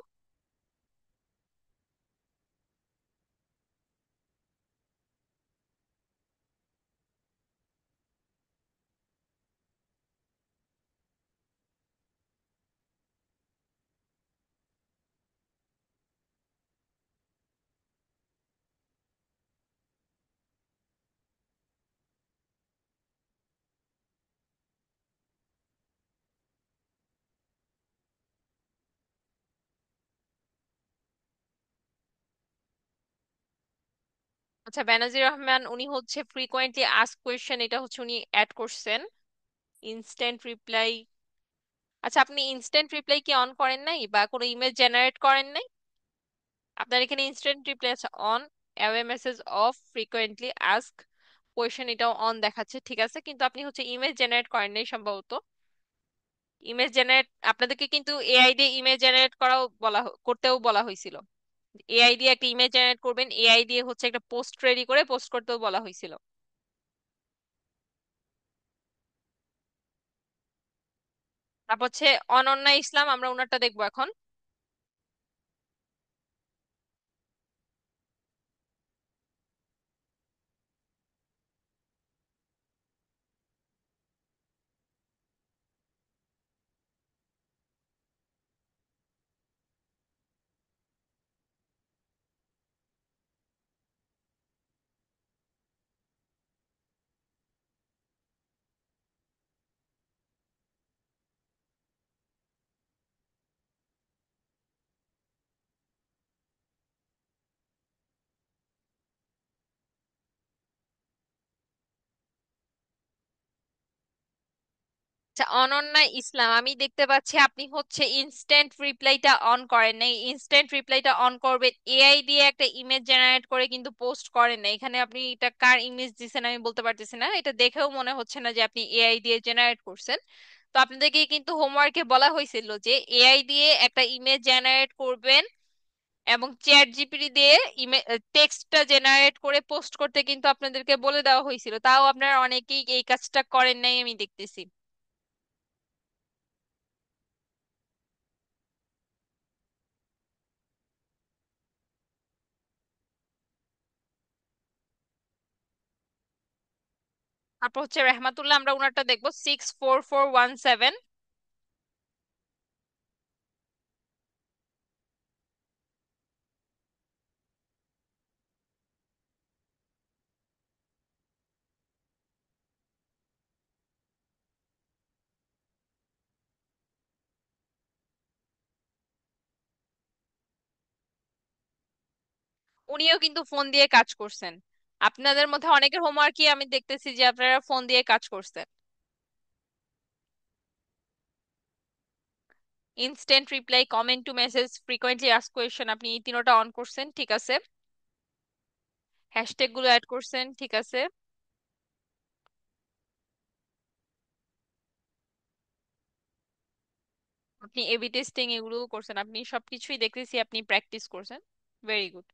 আচ্ছা, বেনাজির রহমান উনি হচ্ছে ফ্রিকোয়েন্টলি আস্ক কোয়েশ্চেন এটা হচ্ছে উনি অ্যাড করছেন। Instant reply. আচ্ছা, আপনি ইনস্ট্যান্ট রিপ্লাই কি অন করেন নাই বা কোনো ইমেজ জেনারেট করেন নাই? আপনার এখানে ইনস্ট্যান্ট রিপ্লাই আছে on, away message of, frequently ask question এটাও অন দেখাচ্ছে। ঠিক আছে, কিন্তু আপনি হচ্ছে ইমেজ জেনারেট করেন নাই সম্ভবত। ইমেজ জেনারেট আপনাদেরকে কিন্তু এআই দিয়ে ইমেজ জেনারেট করাও করতেও বলা হয়েছিল। এআই দিয়ে একটা ইমেজ জেনারেট করবেন, এআই দিয়ে হচ্ছে একটা পোস্ট রেডি করে পোস্ট করতেও বলা হয়েছিল। তারপর হচ্ছে অনন্যা ইসলাম, আমরা ওনারটা দেখবো এখন। আচ্ছা, অনন্যা ইসলাম, আমি দেখতে পাচ্ছি আপনি হচ্ছে ইনস্ট্যান্ট রিপ্লাইটা অন করেন নাই। ইনস্ট্যান্ট রিপ্লাইটা অন করবেন, এআই দিয়ে একটা ইমেজ জেনারেট করে কিন্তু পোস্ট করেন না। এখানে আপনি এটা কার ইমেজ দিছেন আমি বলতে পারতেছি না, এটা দেখেও মনে হচ্ছে না যে আপনি এআই দিয়ে জেনারেট করছেন। তো আপনাদেরকে কিন্তু হোমওয়ার্কে বলা হয়েছিল যে এআই দিয়ে একটা ইমেজ জেনারেট করবেন এবং চ্যাট জিপিটি দিয়ে টেক্সটটা জেনারেট করে পোস্ট করতে কিন্তু আপনাদেরকে বলে দেওয়া হয়েছিল, তাও আপনারা অনেকেই এই কাজটা করেন নাই আমি দেখতেছি। তারপর হচ্ছে রেহমাতুল্লাহ, আমরা উনারটা দেখবো 64417। উনিও কিন্তু ফোন দিয়ে কাজ করছেন। আপনাদের মধ্যে অনেকের হোমওয়ার্কই আমি দেখতেছি যে আপনারা ফোন দিয়ে কাজ করছেন। Instant reply, comment to message, frequently ask question, আপনি এই তিনোটা অন করছেন, ঠিক আছে। হ্যাশট্যাগ গুলো অ্যাড করছেন, ঠিক আছে। আপনি এবি টেস্টিং এগুলো করছেন, আপনি সবকিছুই দেখতেছি আপনি প্র্যাকটিস করছেন। Very good.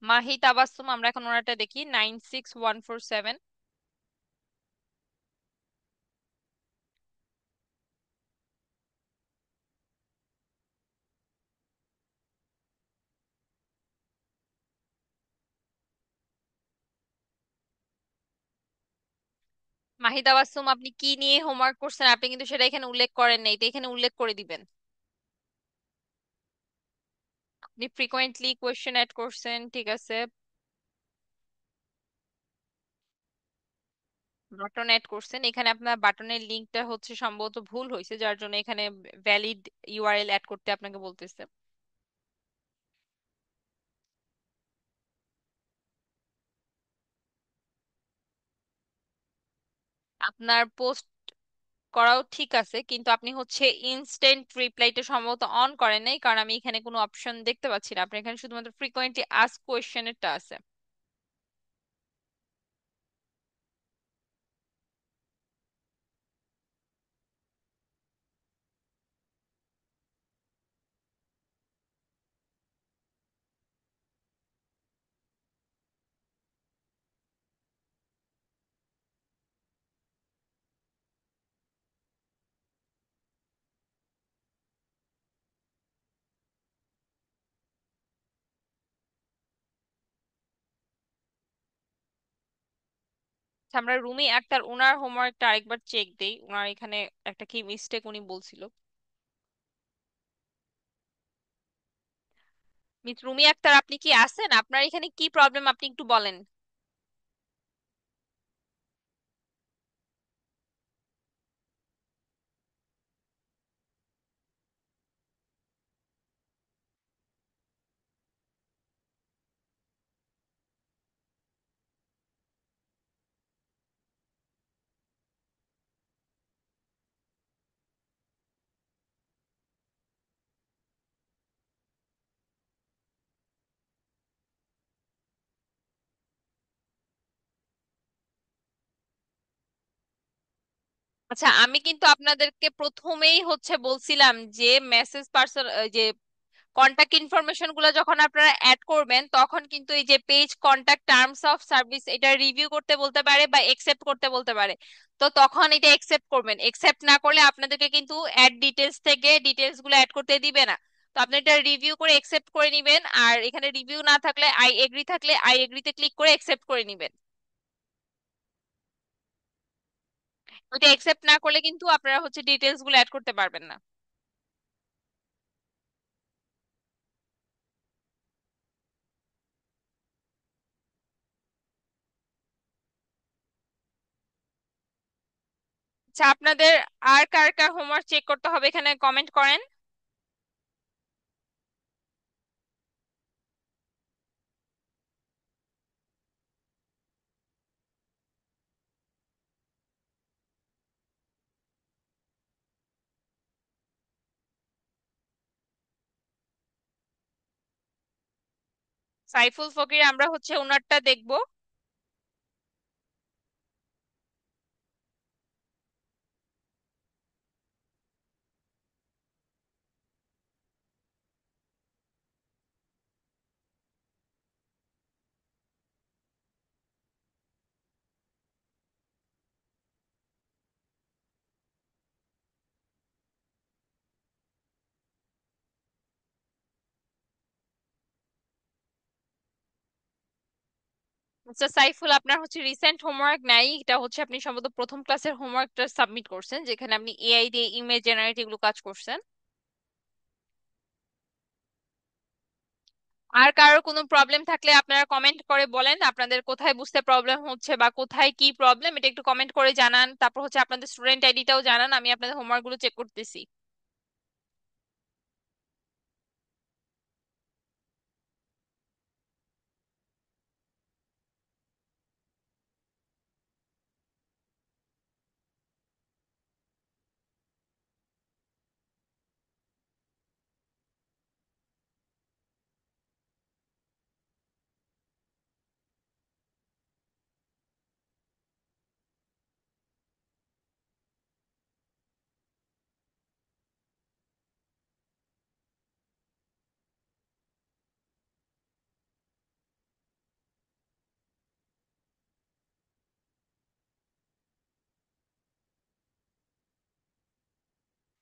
মাহি তাবাসসুম, আমরা এখন ওনারটা দেখি 96147। মাহি তাবাসসুম, আপনি কি নিয়ে হোমওয়ার্ক করছেন আপনি কিন্তু সেটা এখানে উল্লেখ করেন নাই, তো এখানে উল্লেখ করে দিবেন। আপনি ফ্রিকোয়েন্টলি কোয়েশ্চেন অ্যাড করছেন, ঠিক আছে। বাটন অ্যাড করছেন, এখানে আপনার বাটনের লিংকটা হচ্ছে সম্ভবত ভুল হয়েছে, যার জন্য এখানে ভ্যালিড ইউআরএল অ্যাড করতে আপনাকে বলতেছে। আপনার পোস্ট করাও ঠিক আছে, কিন্তু আপনি হচ্ছে ইনস্ট্যান্ট রিপ্লাইটা সম্ভবত অন করেন নাই, কারণ আমি এখানে কোনো অপশন দেখতে পাচ্ছি না। আপনার এখানে শুধুমাত্র ফ্রিকোয়েন্টলি আস্ক কোয়েশ্চেনেরটা আছে। আচ্ছা, আমরা রুমি আক্তার ওনার হোমওয়ার্কটা আরেকবার চেক দেই, ওনার এখানে একটা কি মিস্টেক উনি বলছিল। মিস রুমি আক্তার, আপনি কি আছেন? আপনার এখানে কি প্রবলেম আপনি একটু বলেন। আচ্ছা, আমি কিন্তু আপনাদেরকে প্রথমেই হচ্ছে বলছিলাম যে মেসেজ পার্সন, যে কন্টাক্ট ইনফরমেশন গুলো যখন আপনারা অ্যাড করবেন তখন কিন্তু এই যে page contact terms of service এটা রিভিউ করতে বলতে পারে বা একসেপ্ট করতে বলতে পারে। তো তখন এটা একসেপ্ট করবেন, একসেপ্ট না করলে আপনাদেরকে কিন্তু অ্যাড ডিটেলস থেকে ডিটেলস গুলো অ্যাড করতে দিবে না। তো আপনি এটা রিভিউ করে একসেপ্ট করে নিবেন, আর এখানে রিভিউ না থাকলে আই এগ্রি, থাকলে আই এগ্রিতে ক্লিক করে একসেপ্ট করে নিবেন। ওইটা একসেপ্ট না করলে কিন্তু আপনারা হচ্ছে ডিটেলস গুলো অ্যাড করতে পারবেন না। আচ্ছা, আপনাদের আর কার কার হোমওয়ার্ক চেক করতে হবে এখানে কমেন্ট করেন। সাইফুল ফকির, আমরা হচ্ছে ওনারটা দেখবো। আচ্ছা সাইফুল, আপনার হচ্ছে রিসেন্ট হোমওয়ার্ক নাই, এটা হচ্ছে আপনি সম্ভবত প্রথম ক্লাসের হোমওয়ার্কটা সাবমিট করছেন, যেখানে আপনি এআই দিয়ে ইমেজ জেনারেট এগুলো কাজ করছেন। আর কারো কোনো প্রবলেম থাকলে আপনারা কমেন্ট করে বলেন, আপনাদের কোথায় বুঝতে প্রবলেম হচ্ছে বা কোথায় কি প্রবলেম, এটা একটু কমেন্ট করে জানান। তারপর হচ্ছে আপনাদের স্টুডেন্ট আইডিটাও জানান, আমি আপনাদের হোমওয়ার্ক গুলো চেক করতেছি।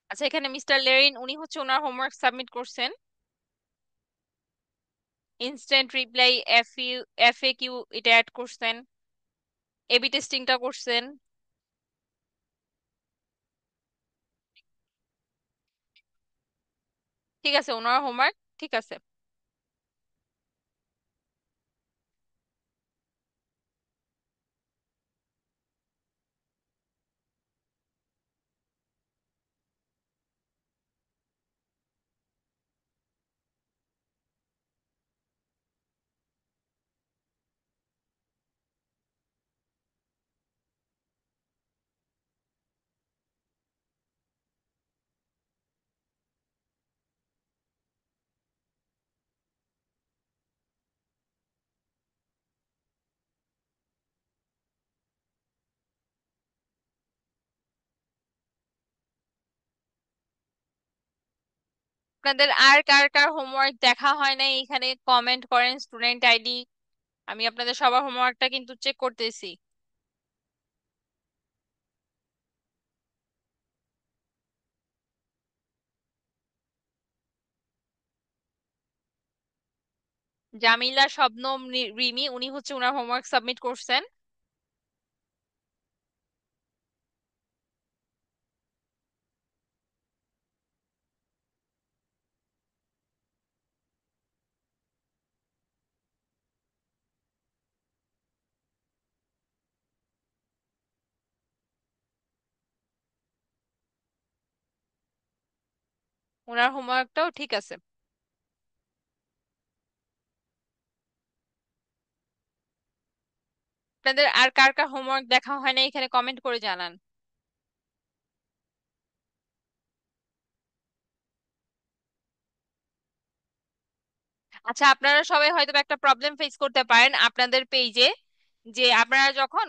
আচ্ছা, এখানে মিস্টার লেরিন উনি হচ্ছে ওনার হোমওয়ার্ক সাবমিট করছেন। ইনস্ট্যান্ট রিপ্লাই, এফএকিউ এটা অ্যাড করছেন, এবি টেস্টিংটা করছেন। ঠিক আছে, ওনার হোমওয়ার্ক ঠিক আছে। আপনাদের আর কার কার হোমওয়ার্ক দেখা হয় নাই এখানে কমেন্ট করেন, স্টুডেন্ট আইডি। আমি আপনাদের সবার হোমওয়ার্কটা কিন্তু চেক করতেছি। জামিলা, শবনম, রিমি উনি হচ্ছে ওনার হোমওয়ার্ক সাবমিট করছেন। ওনার হোমওয়ার্কটাও ঠিক আছে। আপনাদের আর কার কার হোমওয়ার্ক দেখা হয় না এখানে কমেন্ট করে জানান। আচ্ছা, আপনারা সবাই হয়তো বা একটা প্রবলেম ফেস করতে পারেন আপনাদের পেজে, যে আপনারা যখন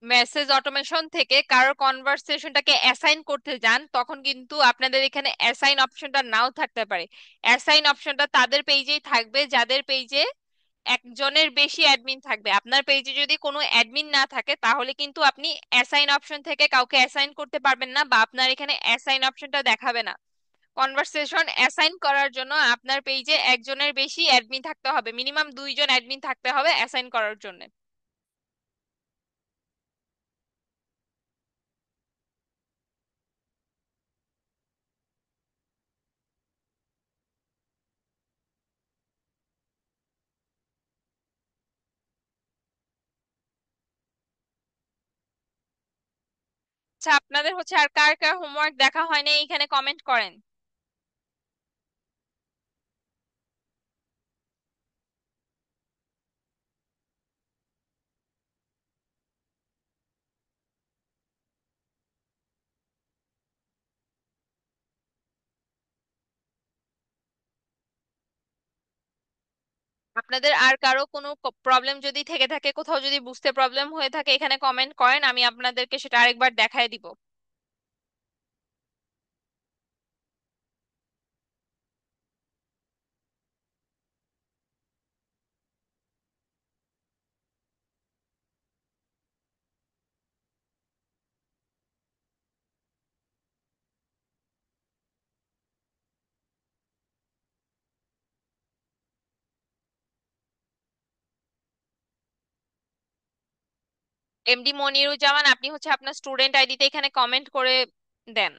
মেসেজ অটোমেশন থেকে কারোর কনভারসেশনটাকে অ্যাসাইন করতে যান, তখন কিন্তু আপনাদের এখানে অ্যাসাইন অপশনটা নাও থাকতে পারে। অ্যাসাইন অপশনটা তাদের পেজেই থাকবে যাদের পেজে একজনের বেশি অ্যাডমিন থাকবে। আপনার পেজে যদি কোনো অ্যাডমিন না থাকে তাহলে কিন্তু আপনি অ্যাসাইন অপশন থেকে কাউকে অ্যাসাইন করতে পারবেন না, বা আপনার এখানে অ্যাসাইন অপশনটা দেখাবে না। কনভারসেশন অ্যাসাইন করার জন্য আপনার পেজে একজনের বেশি অ্যাডমিন থাকতে হবে, মিনিমাম দুইজন অ্যাডমিন থাকতে হবে অ্যাসাইন করার জন্য। আচ্ছা, আপনাদের হচ্ছে আর কার কার হোমওয়ার্ক দেখা হয় না এইখানে কমেন্ট করেন। আপনাদের আর কারো কোনো প্রবলেম যদি থেকে থাকে, কোথাও যদি বুঝতে প্রবলেম হয়ে থাকে, এখানে কমেন্ট করেন, আমি আপনাদেরকে সেটা আরেকবার দেখায় দিব। এমডি মনিরুজ্জামান, আপনি হচ্ছে আপনার স্টুডেন্ট আইডিতে এখানে কমেন্ট করে দেন।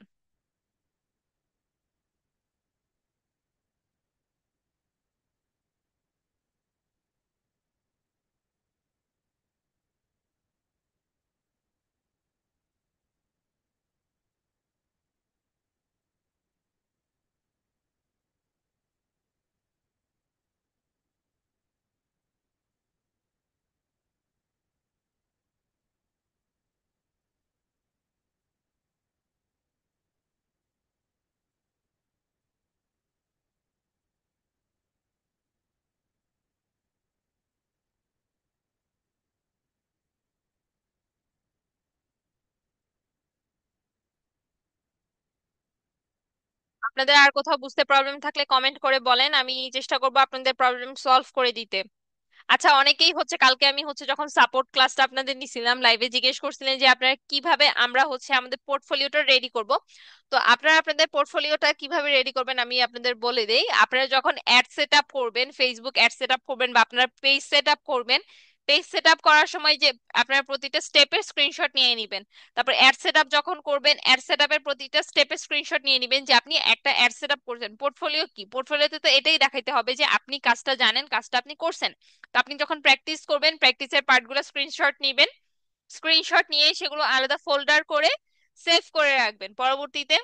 আপনাদের আর কোথাও বুঝতে প্রবলেম থাকলে কমেন্ট করে বলেন, আমি চেষ্টা করবো আপনাদের প্রবলেম সলভ করে দিতে। আচ্ছা, অনেকেই হচ্ছে কালকে আমি হচ্ছে যখন সাপোর্ট ক্লাসটা আপনাদের নিছিলাম লাইভে, জিজ্ঞেস করছিলেন যে আপনারা কিভাবে আমরা হচ্ছে আমাদের পোর্টফোলিওটা রেডি করব। তো আপনারা আপনাদের পোর্টফোলিওটা কিভাবে রেডি করবেন আমি আপনাদের বলে দেই। আপনারা যখন অ্যাড সেট আপ করবেন, ফেসবুক অ্যাড সেট আপ করবেন বা আপনারা পেজ সেট আপ করবেন, পেজ সেট আপ করার সময় যে আপনারা প্রতিটা স্টেপের স্ক্রিনশট নিয়ে নেবেন। তারপর অ্যাড সেট আপ যখন করবেন, অ্যাড সেট আপের প্রতিটা স্টেপের স্ক্রিনশট নিয়ে নেবেন যে আপনি একটা অ্যাড সেট আপ করছেন। পোর্টফোলিও কি? পোর্টফোলিওতে তো এটাই দেখাইতে হবে যে আপনি কাজটা জানেন, কাজটা আপনি করছেন। তো আপনি যখন প্র্যাকটিস করবেন, প্র্যাকটিসের পার্টগুলো স্ক্রিনশট নেবেন। স্ক্রিনশট নিয়ে সেগুলো আলাদা ফোল্ডার করে সেভ করে রাখবেন। পরবর্তীতে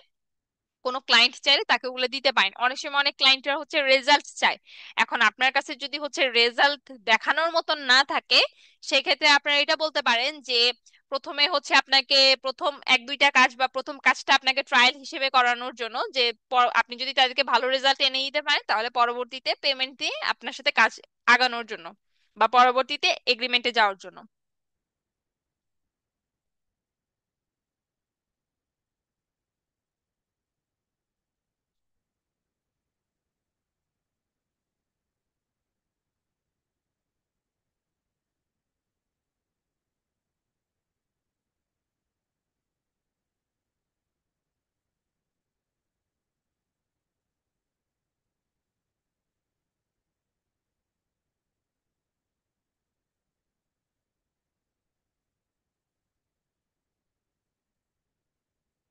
কোনো ক্লায়েন্ট চাইলে তাকে ওগুলো দিতে পারেন। অনেক সময় অনেক ক্লায়েন্টরা হচ্ছে রেজাল্ট চায়। এখন আপনার কাছে যদি হচ্ছে রেজাল্ট দেখানোর মতন না থাকে, সেক্ষেত্রে আপনারা এটা বলতে পারেন যে প্রথমে হচ্ছে আপনাকে প্রথম এক দুইটা কাজ বা প্রথম কাজটা আপনাকে ট্রায়াল হিসেবে করানোর জন্য, যে আপনি যদি তাদেরকে ভালো রেজাল্ট এনে দিতে পারেন তাহলে পরবর্তীতে পেমেন্ট দিয়ে আপনার সাথে কাজ আগানোর জন্য বা পরবর্তীতে এগ্রিমেন্টে যাওয়ার জন্য।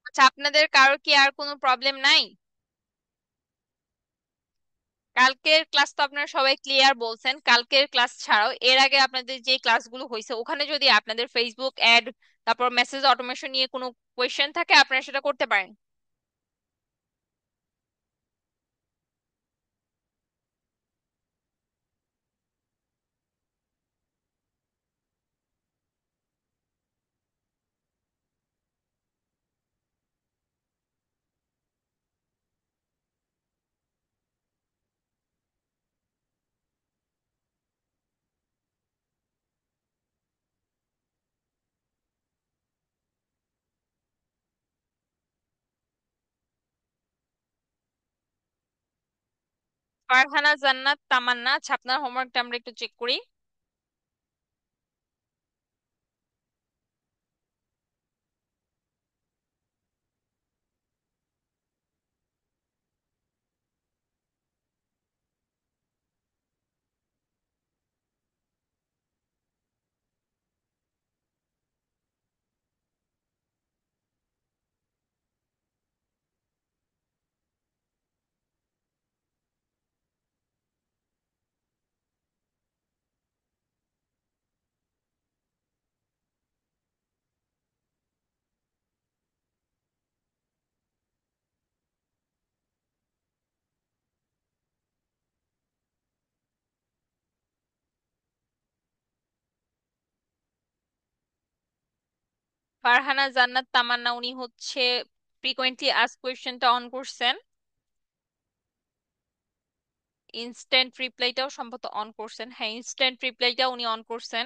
আচ্ছা, আপনাদের কারো কি আর কোনো প্রবলেম নাই? কালকের ক্লাস তো আপনারা সবাই ক্লিয়ার বলছেন। কালকের ক্লাস ছাড়াও এর আগে আপনাদের যে ক্লাসগুলো হয়েছে ওখানে যদি আপনাদের ফেসবুক অ্যাড, তারপর মেসেজ অটোমেশন নিয়ে কোনো কোয়েশ্চেন থাকে আপনারা সেটা করতে পারেন। ফারহানা জান্নাত তামান্না, আচ্ছা আপনার হোমওয়ার্কটা আমরা একটু চেক করি। ফারহানা জান্নাত তামান্না উনি হচ্ছে ফ্রিকোয়েন্টলি আস্ক কোয়েশ্চেনটা অন করছেন, ইনস্ট্যান্ট রিপ্লাইটাও সম্ভবত অন করছেন। হ্যাঁ, ইনস্ট্যান্ট রিপ্লাইটা উনি অন করছেন।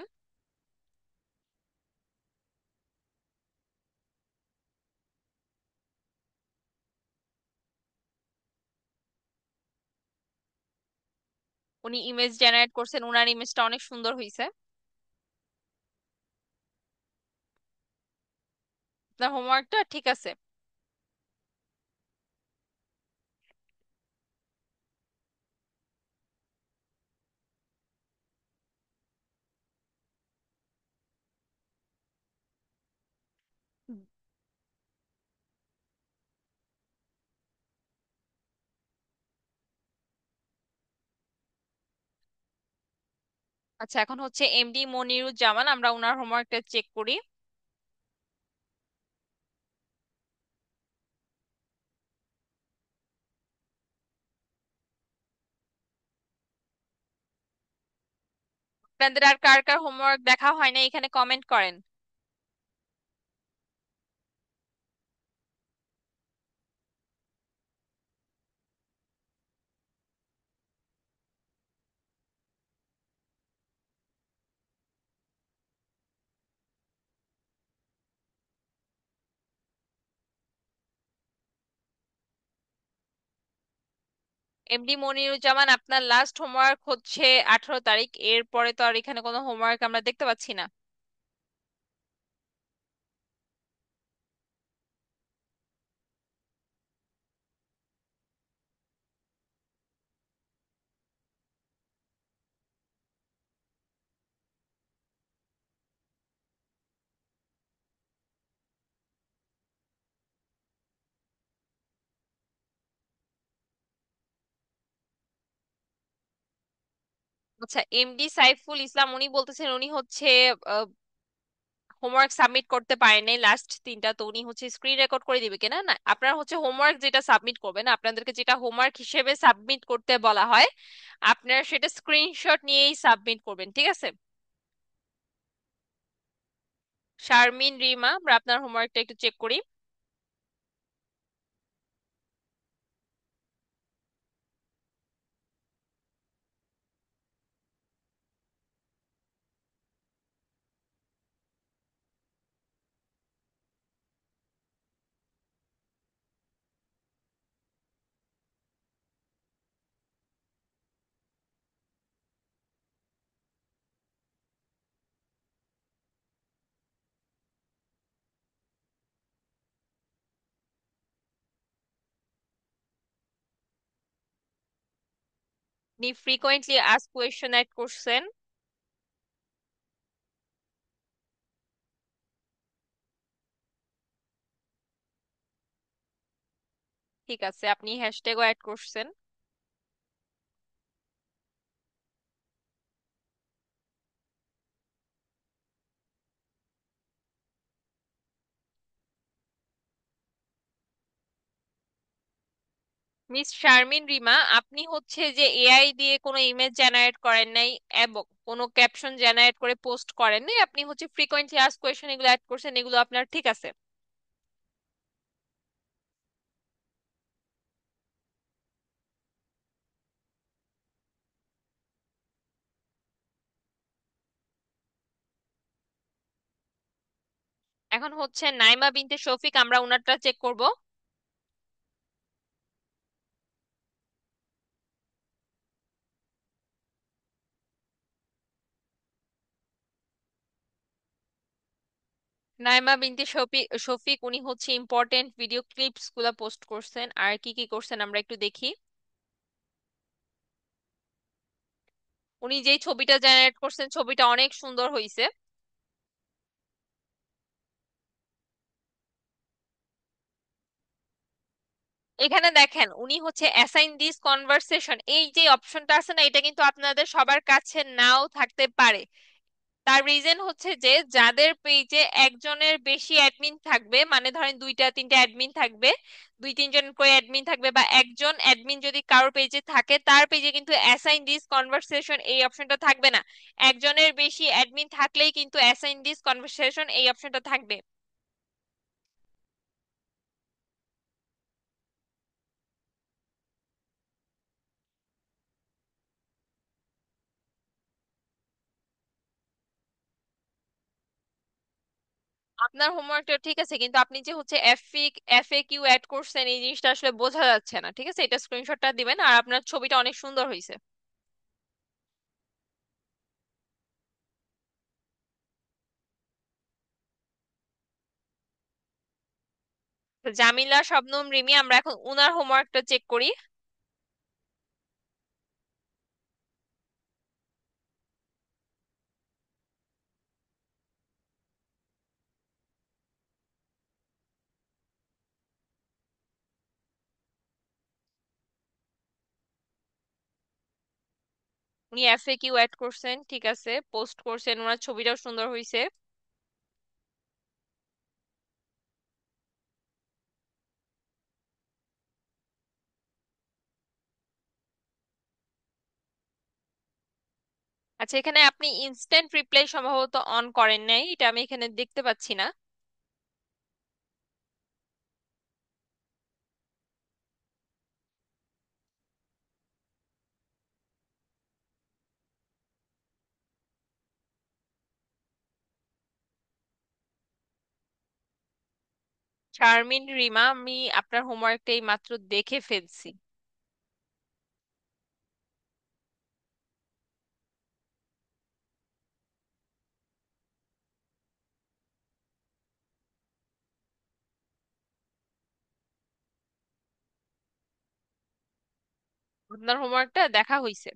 উনি ইমেজ জেনারেট করছেন, উনার ইমেজটা অনেক সুন্দর হয়েছে। আপনার হোমওয়ার্কটা ঠিক আছে। আচ্ছা, এখন হচ্ছে এমডি মনিরুজ্জামান, আমরা ওনার হোমওয়ার্কটা চেক করি। আপনাদের আর কার কার হোমওয়ার্ক দেখা হয় না এখানে কমেন্ট করেন। এমডি মনিরুজ্জামান, আপনার লাস্ট হোমওয়ার্ক হচ্ছে 18 তারিখ, এর পরে তো আর এখানে কোনো হোমওয়ার্ক আমরা দেখতে পাচ্ছি না। আচ্ছা, এমডি সাইফুল ইসলাম উনি বলতেছেন উনি হচ্ছে হোমওয়ার্ক সাবমিট করতে পারেন নাই লাস্ট তিনটা, তো উনি হচ্ছে স্ক্রিন রেকর্ড করে দিবে কিনা। না, আপনারা হচ্ছে হোমওয়ার্ক যেটা সাবমিট করবেন, আপনাদেরকে যেটা হোমওয়ার্ক হিসেবে সাবমিট করতে বলা হয়, আপনারা সেটা স্ক্রিনশট নিয়েই সাবমিট করবেন, ঠিক আছে? শারমিন রিমা, আমরা আপনার হোমওয়ার্কটা একটু চেক করি। আপনি ফ্রিকোয়েন্টলি আস্ক কোয়েশ্চেন অ্যাড করছেন। ঠিক আছে, আপনি হ্যাশট্যাগও অ্যাড করছেন। মিস শারমিন রিমা, আপনি হচ্ছে যে এআই দিয়ে কোনো ইমেজ জেনারেট করেন নাই এবং কোনো ক্যাপশন জেনারেট করে পোস্ট করেন নাই, আপনি হচ্ছে ফ্রিকোয়েন্টলি আস্ক কোয়েশ্চেন এগুলো অ্যাড করছেন, এগুলো আপনার ঠিক আছে। এখন হচ্ছে নাইমা বিনতে শফিক, আমরা উনারটা চেক করব। নাইমা বিনতে শফিক শফিক উনি হচ্ছে ইম্পর্টেন্ট ভিডিও ক্লিপস গুলা পোস্ট করছেন, আর কি কি করছেন আমরা একটু দেখি। উনি যেই ছবিটা জেনারেট করছেন ছবিটা অনেক সুন্দর হয়েছে। এখানে দেখেন উনি হচ্ছে অ্যাসাইন দিস কনভারসেশন, এই যে অপশনটা আছে না, এটা কিন্তু আপনাদের সবার কাছে নাও থাকতে পারে। তার রিজন হচ্ছে যে যাদের পেজে একজনের বেশি অ্যাডমিন থাকবে, মানে ধরেন দুইটা তিনটা অ্যাডমিন থাকবে, দুই তিনজন করে অ্যাডমিন থাকবে, বা একজন অ্যাডমিন যদি কারোর পেজে থাকে তার পেজে কিন্তু অ্যাসাইন দিস কনভারসেশন এই অপশনটা থাকবে না। একজনের বেশি অ্যাডমিন থাকলেই কিন্তু অ্যাসাইন দিস কনভারসেশন এই অপশনটা থাকবে। আপনার হোমওয়ার্কটা ঠিক আছে, কিন্তু আপনি যে হচ্ছে এফএকিউ অ্যাড করছেন এই জিনিসটা আসলে বোঝা যাচ্ছে না। ঠিক আছে, এটা স্ক্রিনশটটা দিবেন। আর আপনার ছবিটা অনেক সুন্দর হয়েছে। তো জামিলা, শবনম, রিমি, আমরা এখন উনার হোমওয়ার্কটা চেক করি। উনি এফএকিউ অ্যাড করছেন, ঠিক আছে, পোস্ট করছেন, ওনার ছবিটাও সুন্দর হয়েছে। আচ্ছা, এখানে আপনি ইনস্ট্যান্ট রিপ্লাই সম্ভবত অন করেন নাই, এটা আমি এখানে দেখতে পাচ্ছি না। শারমিন, রিমা, আমি আপনার হোমওয়ার্কটা এই মাত্র দেখে ফেলছি। আপনার হোমওয়ার্কটা দেখা হয়েছে।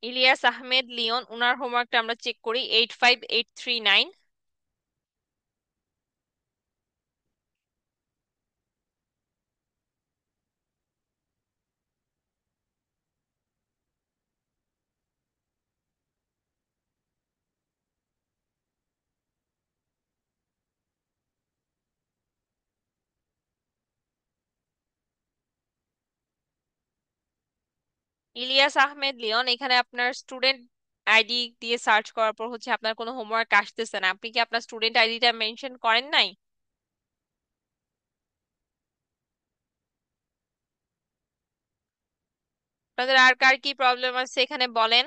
ইলিয়াস আহমেদ লিওন, উনার হোমওয়ার্কটা আমরা চেক করি, 85839। ইলিয়াস আহমেদ লিওন, এখানে আপনার স্টুডেন্ট আইডি দিয়ে সার্চ করার পর হচ্ছে আপনার কোনো হোমওয়ার্ক আসতেছে না। আপনি কি আপনার স্টুডেন্ট আইডিটা মেনশন করেন নাই? আপনাদের আর কার কি প্রবলেম আছে এখানে বলেন।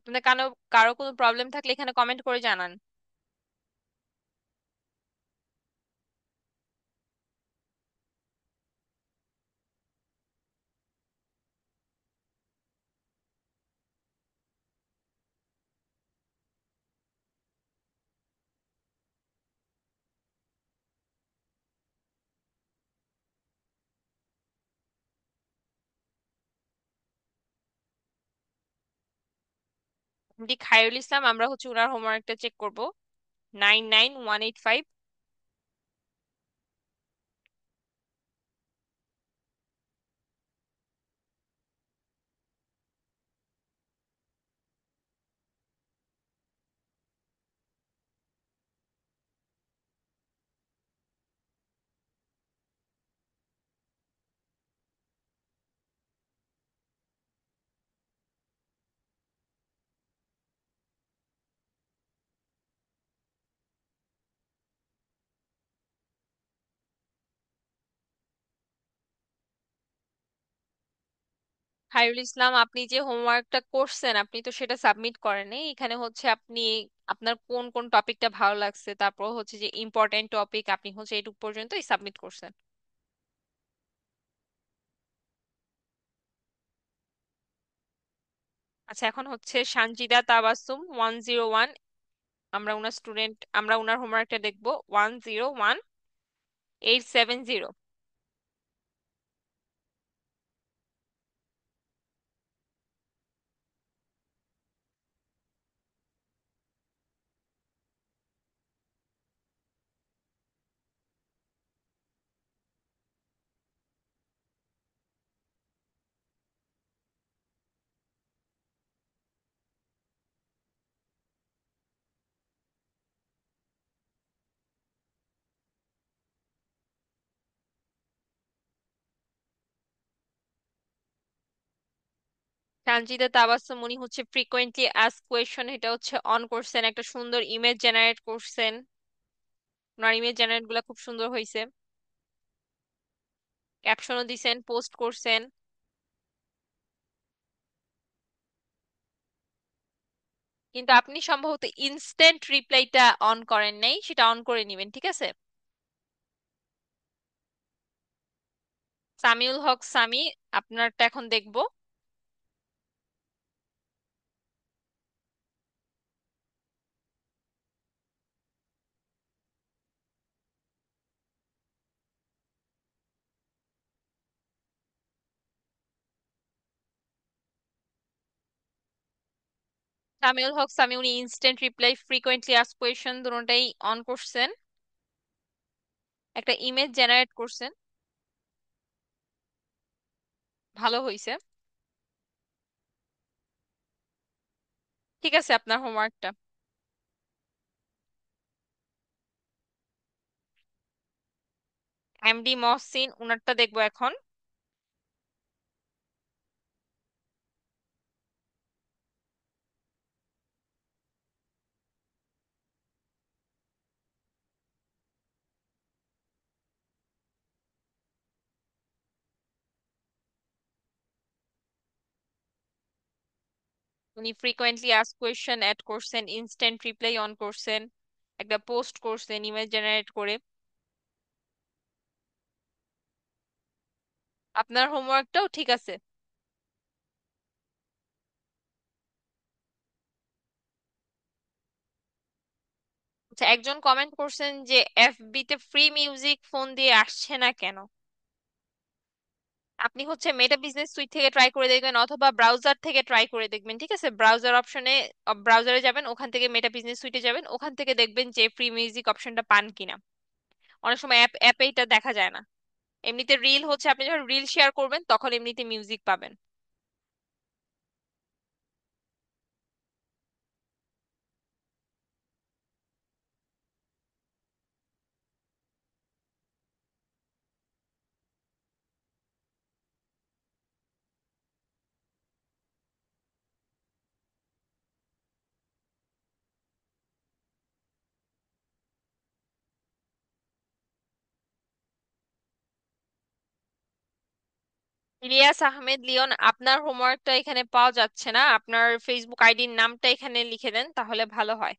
আপনাদের কারো কারো কোনো প্রবলেম থাকলে এখানে কমেন্ট করে জানান। এমডি খায়রুল ইসলাম, আমরা হচ্ছে ওনার হোমওয়ার্কটা চেক করব, 99185। খায়রুল ইসলাম, আপনি যে হোমওয়ার্কটা করছেন আপনি তো সেটা সাবমিট করেন নাই। এখানে হচ্ছে আপনি আপনার কোন কোন টপিকটা ভালো লাগছে, তারপর হচ্ছে যে ইম্পর্টেন্ট টপিক, আপনি হচ্ছে এটুকু পর্যন্তই সাবমিট করছেন। আচ্ছা, এখন হচ্ছে সানজিদা তাবাসসুম 101, আমরা উনার হোমওয়ার্কটা দেখবো, 101870। সানজিদা তাবাসসুম উনি হচ্ছে ফ্রিকোয়েন্টলি আস্ক কোয়েশ্চন, এটা হচ্ছে অন করছেন, একটা সুন্দর ইমেজ জেনারেট করছেন। ওনার ইমেজ জেনারেট গুলা খুব সুন্দর হয়েছে। ক্যাপশনও দিছেন, পোস্ট করছেন। কিন্তু আপনি সম্ভবত ইনস্ট্যান্ট রিপ্লাইটা অন করেন নাই, সেটা অন করে নিবেন, ঠিক আছে? সামিউল হক সামি, আপনারটা এখন দেখবো। সামিউল হক সামি উনি instant reply frequently ask question দুটোটাই অন করছেন, একটা ইমেজ জেনারেট করছেন। ভালো হয়েছে। ঠিক আছে, আপনার হোমওয়ার্কটা। এমডি মহসিন, উনারটা দেখবো এখন। উনি ফ্রিকোয়েন্টলি আস্ক কোয়েশ্চেন অ্যাড করছেন, ইনস্ট্যান্ট রিপ্লাই অন করছেন, একটা পোস্ট করছেন ইমেজ জেনারেট করে। আপনার হোমওয়ার্কটাও ঠিক আছে। আচ্ছা, একজন কমেন্ট করছেন যে এফবি তে ফ্রি মিউজিক ফোন দিয়ে আসছে না কেন। আপনি হচ্ছে মেটা বিজনেস সুইট থেকে ট্রাই করে দেখবেন অথবা ব্রাউজার থেকে ট্রাই করে দেখবেন, ঠিক আছে? ব্রাউজার অপশনে, ব্রাউজারে যাবেন, ওখান থেকে মেটা বিজনেস সুইটে যাবেন, ওখান থেকে দেখবেন যে ফ্রি মিউজিক অপশনটা পান কিনা। অনেক সময় অ্যাপে এটা দেখা যায় না। এমনিতে রিল হচ্ছে, আপনি যখন রিল শেয়ার করবেন তখন এমনিতে মিউজিক পাবেন। ইলিয়াস আহমেদ লিওন, আপনার হোমওয়ার্কটা এখানে পাওয়া যাচ্ছে না, আপনার ফেসবুক আইডির নামটা এখানে লিখে দেন তাহলে ভালো হয়।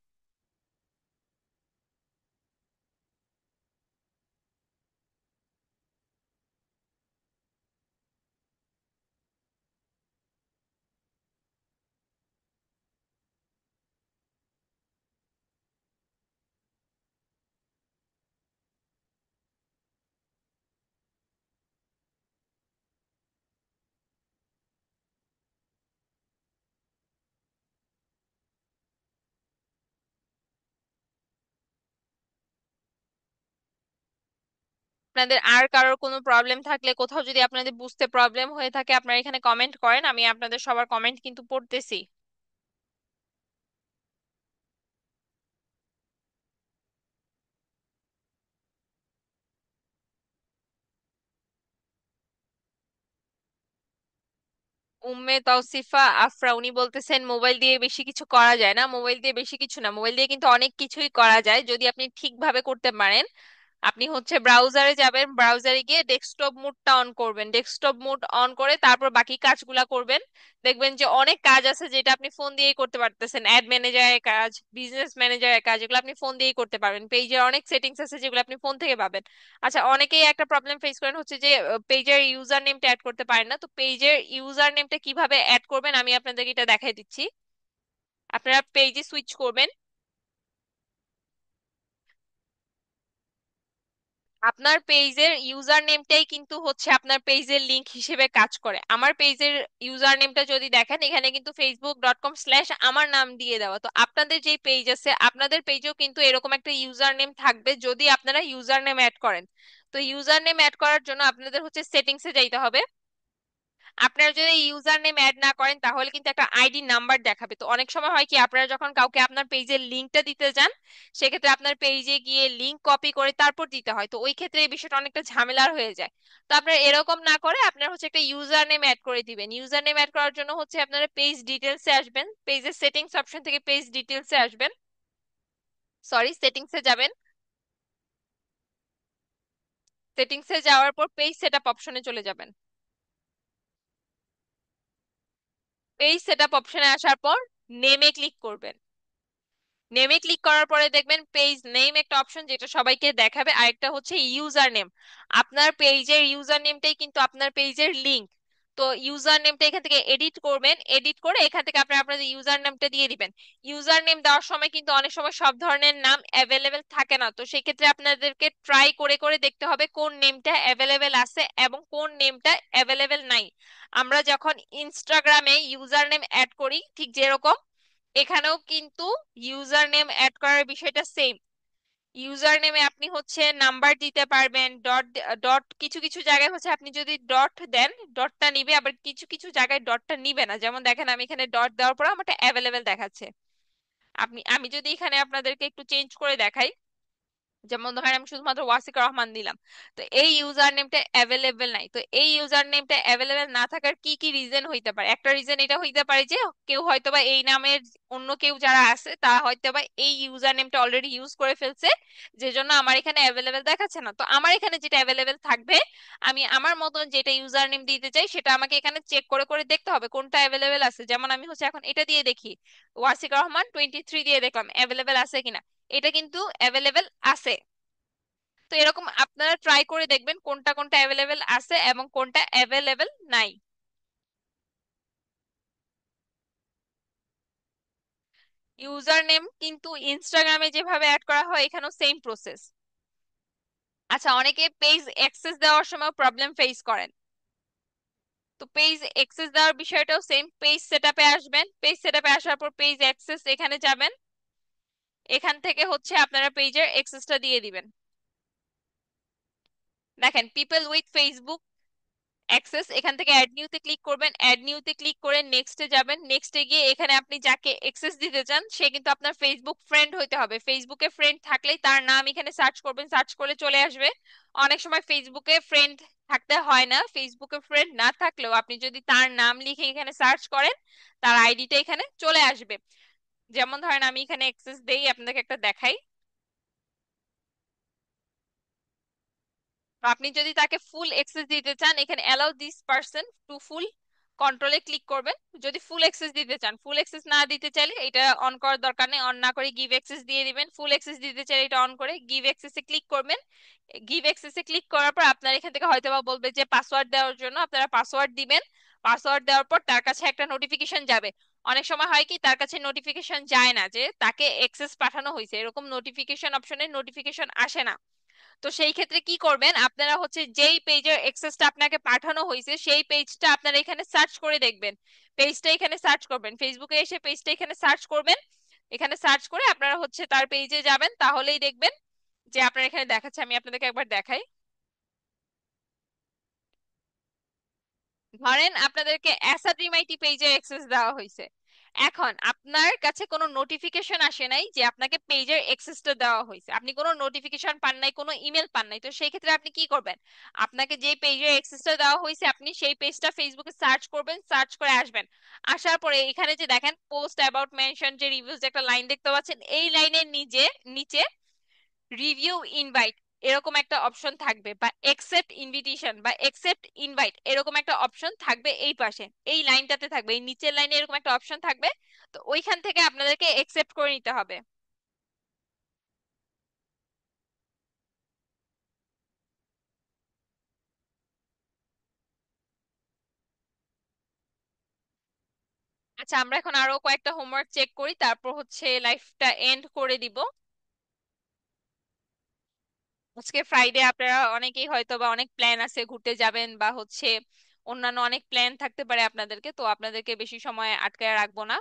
আপনাদের আর কারোর কোনো প্রবলেম থাকলে, কোথাও যদি আপনাদের বুঝতে প্রবলেম হয়ে থাকে, আপনারা এখানে কমেন্ট করেন, আমি আপনাদের সবার কমেন্ট কিন্তু পড়তেছি। উম্মে তৌসিফা আফরা উনি বলতেছেন মোবাইল দিয়ে বেশি কিছু করা যায় না। মোবাইল দিয়ে বেশি কিছু না, মোবাইল দিয়ে কিন্তু অনেক কিছুই করা যায় যদি আপনি ঠিকভাবে করতে পারেন। আপনি হচ্ছে ব্রাউজারে যাবেন, ব্রাউজারে গিয়ে ডেস্কটপ মোডটা অন করবেন, ডেস্কটপ মোড অন করে তারপর বাকি কাজগুলা করবেন। দেখবেন যে অনেক কাজ আছে যেটা আপনি ফোন দিয়েই করতে পারতেছেন, অ্যাড ম্যানেজারের কাজ, বিজনেস ম্যানেজারের কাজ, এগুলো আপনি ফোন দিয়েই করতে পারবেন। পেজের অনেক সেটিংস আছে যেগুলো আপনি ফোন থেকে পাবেন। আচ্ছা, অনেকেই একটা প্রবলেম ফেস করেন হচ্ছে যে পেজের ইউজার নেমটা অ্যাড করতে পারেন না। তো পেজের ইউজার নেমটা কিভাবে অ্যাড করবেন আমি আপনাদেরকে এটা দেখাই দিচ্ছি। আপনারা পেজে সুইচ করবেন। আপনার পেজের ইউজার নেমটাই কিন্তু হচ্ছে আপনার পেজের লিংক হিসেবে কাজ করে। আমার পেজের ইউজার নেমটা যদি দেখেন, এখানে কিন্তু facebook.com/ আমার নাম দিয়ে দেওয়া। তো আপনাদের যে পেজ আছে, আপনাদের পেজেও কিন্তু এরকম একটা ইউজার নেম থাকবে যদি আপনারা ইউজার নেম অ্যাড করেন। তো ইউজার নেম অ্যাড করার জন্য আপনাদের হচ্ছে সেটিংসে যাইতে হবে। আপনারা যদি ইউজার নেম অ্যাড না করেন তাহলে কিন্তু একটা আইডি নাম্বার দেখাবে। তো অনেক সময় হয় কি, আপনারা যখন কাউকে আপনার পেজের লিঙ্কটা দিতে যান, সেক্ষেত্রে আপনার পেজে গিয়ে লিঙ্ক কপি করে তারপর দিতে হয়, তো ওই ক্ষেত্রে এই বিষয়টা অনেকটা ঝামেলার হয়ে যায়। তো আপনারা এরকম না করে আপনারা হচ্ছে একটা ইউজার নেম অ্যাড করে দিবেন। ইউজার নেম অ্যাড করার জন্য হচ্ছে আপনারা পেজ ডিটেলসে আসবেন, পেজের সেটিংস অপশন থেকে পেজ ডিটেলসে আসবেন, সরি সেটিংসে যাবেন। সেটিংসে যাওয়ার পর পেজ সেটআপ অপশনে চলে যাবেন। পেজ সেটআপ অপশনে আসার পর নেমে ক্লিক করবেন। নেমে ক্লিক করার পরে দেখবেন পেজ নেম একটা অপশন যেটা সবাইকে দেখাবে, আরেকটা হচ্ছে ইউজার নেম। আপনার পেজের ইউজার নেমটাই কিন্তু আপনার পেজের লিংক। তো ইউজার নেমটা এখান থেকে এডিট করবেন, এডিট করে এখান থেকে আপনারা আপনাদের ইউজার নেমটা দিয়ে দিবেন। ইউজার নেম দেওয়ার সময় কিন্তু অনেক সময় সব ধরনের নাম অ্যাভেলেবেল থাকে না, তো সেই ক্ষেত্রে আপনাদেরকে ট্রাই করে করে দেখতে হবে কোন নেমটা অ্যাভেলেবেল আছে এবং কোন নেমটা অ্যাভেলেবেল নাই। আমরা যখন ইনস্টাগ্রামে ইউজার নেম অ্যাড করি ঠিক যেরকম, এখানেও কিন্তু ইউজার নেম অ্যাড করার বিষয়টা সেম। ইউজার নেমে আপনি হচ্ছে নাম্বার দিতে পারবেন, ডট ডট কিছু কিছু জায়গায় হচ্ছে আপনি যদি ডট দেন ডটটা নিবে, আবার কিছু কিছু জায়গায় ডটটা নিবে না। যেমন দেখেন আমি এখানে ডট দেওয়ার পর আমারটা অ্যাভেলেবেল দেখাচ্ছে। আমি যদি এখানে আপনাদেরকে একটু চেঞ্জ করে দেখাই, যেমন ধরেন আমি শুধুমাত্র ওয়াসিকা রহমান দিলাম, তো এই ইউজার নেমটা অ্যাভেলেবেল নাই। তো এই ইউজার নেমটা অ্যাভেলেবেল না থাকার কি কি রিজন হইতে পারে? একটা রিজন এটা হইতে পারে যে কেউ হয়তোবা এই নামের অন্য কেউ যারা আছে তারা হয়তোবা এই ইউজার নেমটা অলরেডি ইউজ করে ফেলছে, যে জন্য আমার এখানে অ্যাভেলেবেল দেখাচ্ছে না। তো আমার এখানে যেটা অ্যাভেলেবেল থাকবে, আমি আমার মতন যেটা ইউজার নেম দিতে চাই সেটা আমাকে এখানে চেক করে করে দেখতে হবে কোনটা অ্যাভেলেবেল আছে। যেমন আমি হচ্ছে এখন এটা দিয়ে দেখি, ওয়াসিকা রহমান 23 দিয়ে দেখলাম অ্যাভেলেবেল আছে কিনা। এটা কিন্তু অ্যাভেলেবেল আছে। তো এরকম আপনারা ট্রাই করে দেখবেন কোনটা কোনটা অ্যাভেলেবেল আছে এবং কোনটা অ্যাভেলেবেল নাই। ইউজার নেম কিন্তু ইনস্টাগ্রামে যেভাবে অ্যাড করা হয় এখানেও সেম প্রসেস। আচ্ছা, অনেকে পেজ অ্যাক্সেস দেওয়ার সময় প্রবলেম ফেস করেন। তো পেজ অ্যাক্সেস দেওয়ার বিষয়টাও সেম, পেজ সেটআপে আসবেন, পেজ সেটআপে আসার পর পেজ অ্যাক্সেস এখানে যাবেন, এখান থেকে হচ্ছে আপনারা পেজের অ্যাক্সেসটা দিয়ে দিবেন। দেখেন পিপল উইথ ফেসবুক অ্যাক্সেস, এখান থেকে অ্যাড নিউতে ক্লিক করবেন, অ্যাড নিউতে ক্লিক করে নেক্সটে যাবেন, নেক্সটে গিয়ে এখানে আপনি যাকে অ্যাক্সেস দিতে চান সে কিন্তু আপনার ফেসবুক ফ্রেন্ড হইতে হবে। ফেসবুকে ফ্রেন্ড থাকলেই তার নাম এখানে সার্চ করবেন, সার্চ করলে চলে আসবে। অনেক সময় ফেসবুকে ফ্রেন্ড থাকতে হয় না, ফেসবুকে ফ্রেন্ড না থাকলেও আপনি যদি তার নাম লিখে এখানে সার্চ করেন তার আইডিটা এখানে চলে আসবে। যেমন ধরেন আমি এখানে অ্যাক্সেস দেই, আপনাকে একটা দেখাই। তো আপনি যদি তাকে ফুল অ্যাক্সেস দিতে চান এখানে অ্যালাউ দিস পারসন টু ফুল কন্ট্রোলে ক্লিক করবেন। যদি ফুল অ্যাক্সেস দিতে চান, ফুল অ্যাক্সেস না দিতে চাইলে এটা অন করার দরকার নেই, অন না করে গিভ অ্যাক্সেস দিয়ে দিবেন। ফুল অ্যাক্সেস দিতে চাইলে এটা অন করে গিভ অ্যাক্সেসে ক্লিক করবেন। গিভ অ্যাক্সেসে ক্লিক করার পর আপনার এখান থেকে হয়তোবা বলবে যে পাসওয়ার্ড দেওয়ার জন্য, আপনারা পাসওয়ার্ড দিবেন। পাসওয়ার্ড দেওয়ার পর তার কাছে একটা নোটিফিকেশন যাবে। অনেক সময় হয় কি তার কাছে নোটিফিকেশন যায় না যে তাকে অ্যাক্সেস পাঠানো হয়েছে, এরকম নোটিফিকেশন অপশনে নোটিফিকেশন আসে না। তো সেই ক্ষেত্রে কি করবেন, আপনারা হচ্ছে যেই পেজের অ্যাক্সেসটা আপনাকে পাঠানো হয়েছে সেই পেজটা আপনারা এখানে সার্চ করে দেখবেন। পেজটা এখানে সার্চ করবেন, ফেসবুকে এসে পেজটা এখানে সার্চ করবেন। এখানে সার্চ করে আপনারা হচ্ছে তার পেজে যাবেন, তাহলেই দেখবেন যে আপনার এখানে দেখাচ্ছে। আমি আপনাদেরকে একবার দেখাই। ধরেন আপনাদেরকে অ্যাসাড রিমাইটি পেজে অ্যাক্সেস দেওয়া হয়েছে, এখন আপনার কাছে কোনো নোটিফিকেশন আসে নাই যে আপনাকে পেজের অ্যাক্সেসটা দেওয়া হয়েছে, আপনি কোনো নোটিফিকেশন পান নাই, কোনো ইমেল পান নাই। তো সেই ক্ষেত্রে আপনি কি করবেন, আপনাকে যে পেজের অ্যাক্সেসটা দেওয়া হয়েছে আপনি সেই পেজটা ফেসবুকে সার্চ করবেন, সার্চ করে আসবেন। আসার পরে এখানে যে দেখেন পোস্ট অ্যাবাউট মেনশন যে রিভিউজ একটা লাইন দেখতে পাচ্ছেন, এই লাইনের নিচে রিভিউ ইনভাইট এরকম একটা অপশন থাকবে, বা একসেপ্ট ইনভিটেশন বা একসেপ্ট ইনভাইট এরকম একটা অপশন থাকবে এই পাশে, এই লাইনটাতে থাকবে, এই নিচের লাইনে এরকম একটা অপশন থাকবে। তো ওইখান থেকে আপনাদেরকে একসেপ্ট করে নিতে হবে। আচ্ছা, আমরা এখন আরো কয়েকটা হোমওয়ার্ক চেক করি, তারপর হচ্ছে লাইফটা এন্ড করে দিব। আজকে ফ্রাইডে, আপনারা অনেকেই হয়তো বা অনেক প্ল্যান আছে, ঘুরতে যাবেন বা হচ্ছে অন্যান্য অনেক প্ল্যান থাকতে পারে আপনাদেরকে, তো আপনাদেরকে বেশি সময় আটকায় রাখবো না।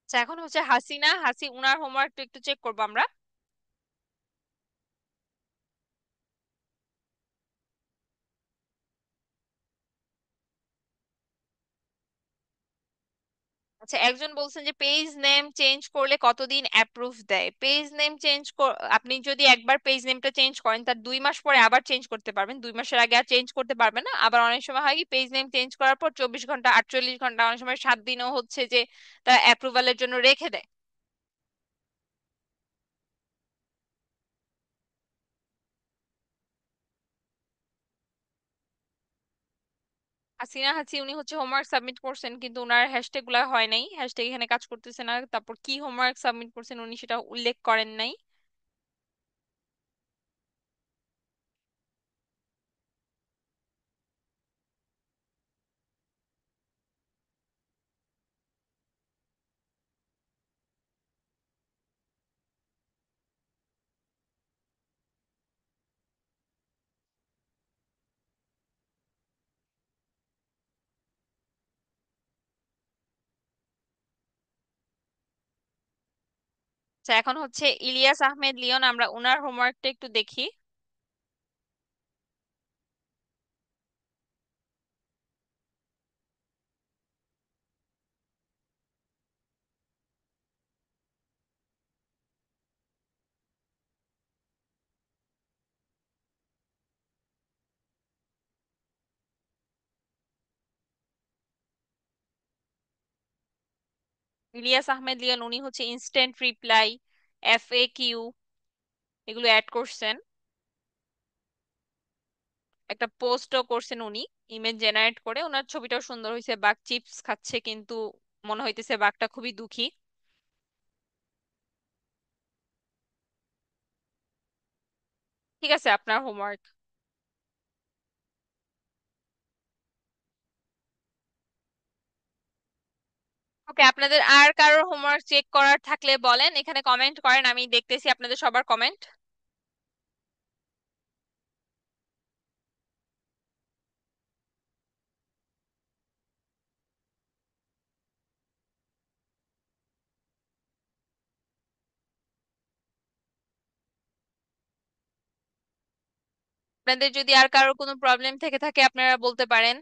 আচ্ছা, এখন হচ্ছে হাসিনা, উনার হোমওয়ার্কটা একটু চেক করবো আমরা। আচ্ছা, একজন বলছেন যে পেজ নেম চেঞ্জ করলে কতদিন অ্যাপ্রুভ দেয়। পেজ নেম চেঞ্জ, আপনি যদি একবার পেজ নেমটা চেঞ্জ করেন, তার 2 মাস পরে আবার চেঞ্জ করতে পারবেন, 2 মাসের আগে আর চেঞ্জ করতে পারবেন না। আবার অনেক সময় হয় কি, পেজ নেম চেঞ্জ করার পর 24 ঘন্টা, 48 ঘন্টা, অনেক সময় 7 দিনও হচ্ছে যে তারা অ্যাপ্রুভালের জন্য রেখে দেয়। উনি হচ্ছে হোমওয়ার্ক সাবমিট করছেন, কিন্তু ওনার হ্যাশট্যাগ গুলা হয় নাই, হ্যাশট্যাগ এখানে কাজ করতেছে না। তারপর কি হোমওয়ার্ক সাবমিট করছেন উনি সেটা উল্লেখ করেন নাই। আচ্ছা, এখন হচ্ছে ইলিয়াস আহমেদ লিওন, আমরা ওনার হোমওয়ার্কটা একটু দেখি। ইলিয়াস আহমেদ লিওন উনি হচ্ছে ইনস্ট্যান্ট রিপ্লাই, FAQ, এগুলো অ্যাড করছেন। একটা পোস্টও করছেন উনি, ইমেজ জেনারেট করে। ওনার ছবিটাও সুন্দর হয়েছে, বাঘ চিপস খাচ্ছে, কিন্তু মনে হইতেছে বাঘটা খুবই দুঃখী। ঠিক আছে, আপনার হোমওয়ার্ক। ওকে, আপনাদের আর কারোর হোমওয়ার্ক চেক করার থাকলে বলেন, এখানে কমেন্ট করেন, আমি দেখতেছি আপনাদের সবার কমেন্ট। আপনাদের যদি আর কারোর কোনো প্রবলেম থেকে থাকে আপনারা বলতে পারেন।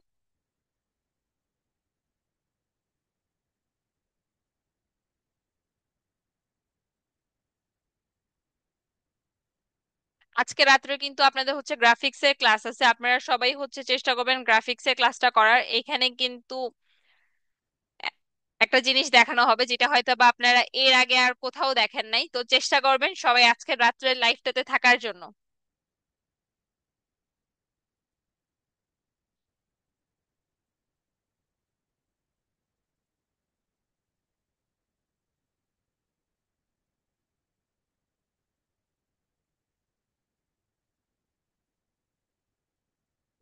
আজকে রাত্রে কিন্তু আপনাদের হচ্ছে গ্রাফিক্স এর ক্লাস আছে, আপনারা সবাই হচ্ছে চেষ্টা করবেন গ্রাফিক্স এর ক্লাসটা করার। এখানে কিন্তু এ- একটা জিনিস দেখানো হবে যেটা হয়তো বা আপনারা এর আগে আর কোথাও দেখেন নাই, তো চেষ্টা করবেন সবাই আজকে রাত্রের লাইভটাতে থাকার জন্য।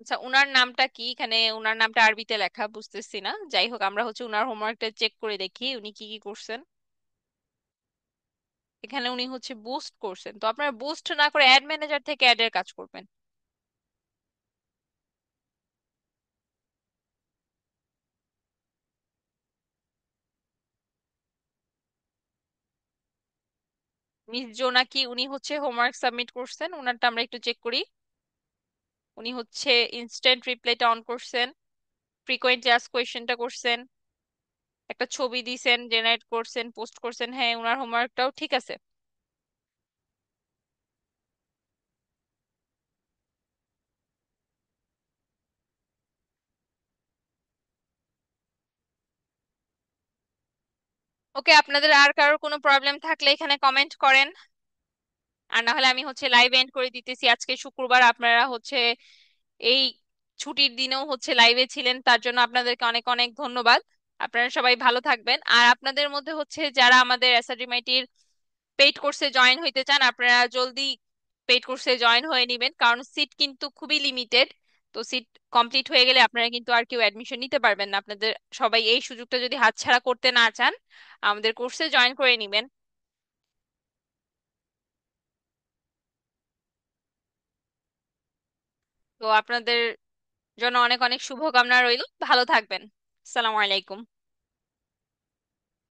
আচ্ছা, উনার নামটা কি? এখানে উনার নামটা আরবিতে লেখা, বুঝতেছি না। যাই হোক, আমরা হচ্ছে উনার হোমওয়ার্কটা চেক করে দেখি উনি কি কি করছেন। এখানে উনি হচ্ছে বুস্ট করছেন, তো আপনারা বুস্ট না করে অ্যাড ম্যানেজার থেকে অ্যাড এর কাজ করবেন। মিস জোনাকি উনি হচ্ছে হোমওয়ার্ক সাবমিট করছেন, উনারটা আমরা একটু চেক করি। উনি হচ্ছে ইনস্ট্যান্ট রিপ্লাইটা অন করছেন, ফ্রিকোয়েন্টলি আস্ক কোয়েশ্চেনটা করছেন, একটা ছবি দিছেন, জেনারেট করছেন, পোস্ট করছেন। হ্যাঁ, উনার হোমওয়ার্কটাও ঠিক আছে। ওকে, আপনাদের আর কারোর কোনো প্রবলেম থাকলে এখানে কমেন্ট করেন, আর না হলে আমি হচ্ছে লাইভ এন্ড করে দিতেছি। আজকে শুক্রবার, আপনারা হচ্ছে এই ছুটির দিনেও হচ্ছে লাইভে ছিলেন, তার জন্য আপনাদেরকে অনেক অনেক ধন্যবাদ। আপনারা সবাই ভালো থাকবেন। আর আপনাদের মধ্যে হচ্ছে যারা আমাদের এসআরটিমাইটির পেইড কোর্সে জয়েন হইতে চান, আপনারা জলদি পেইড কোর্সে জয়েন হয়ে নেবেন, কারণ সিট কিন্তু খুবই লিমিটেড। তো সিট কমপ্লিট হয়ে গেলে আপনারা কিন্তু আর কেউ অ্যাডমিশন নিতে পারবেন না। আপনাদের সবাই এই সুযোগটা যদি হাতছাড়া করতে না চান, আমাদের কোর্সে জয়েন করে নেবেন। তো আপনাদের জন্য অনেক অনেক শুভকামনা রইল, ভালো থাকবেন। আসসালামু আলাইকুম।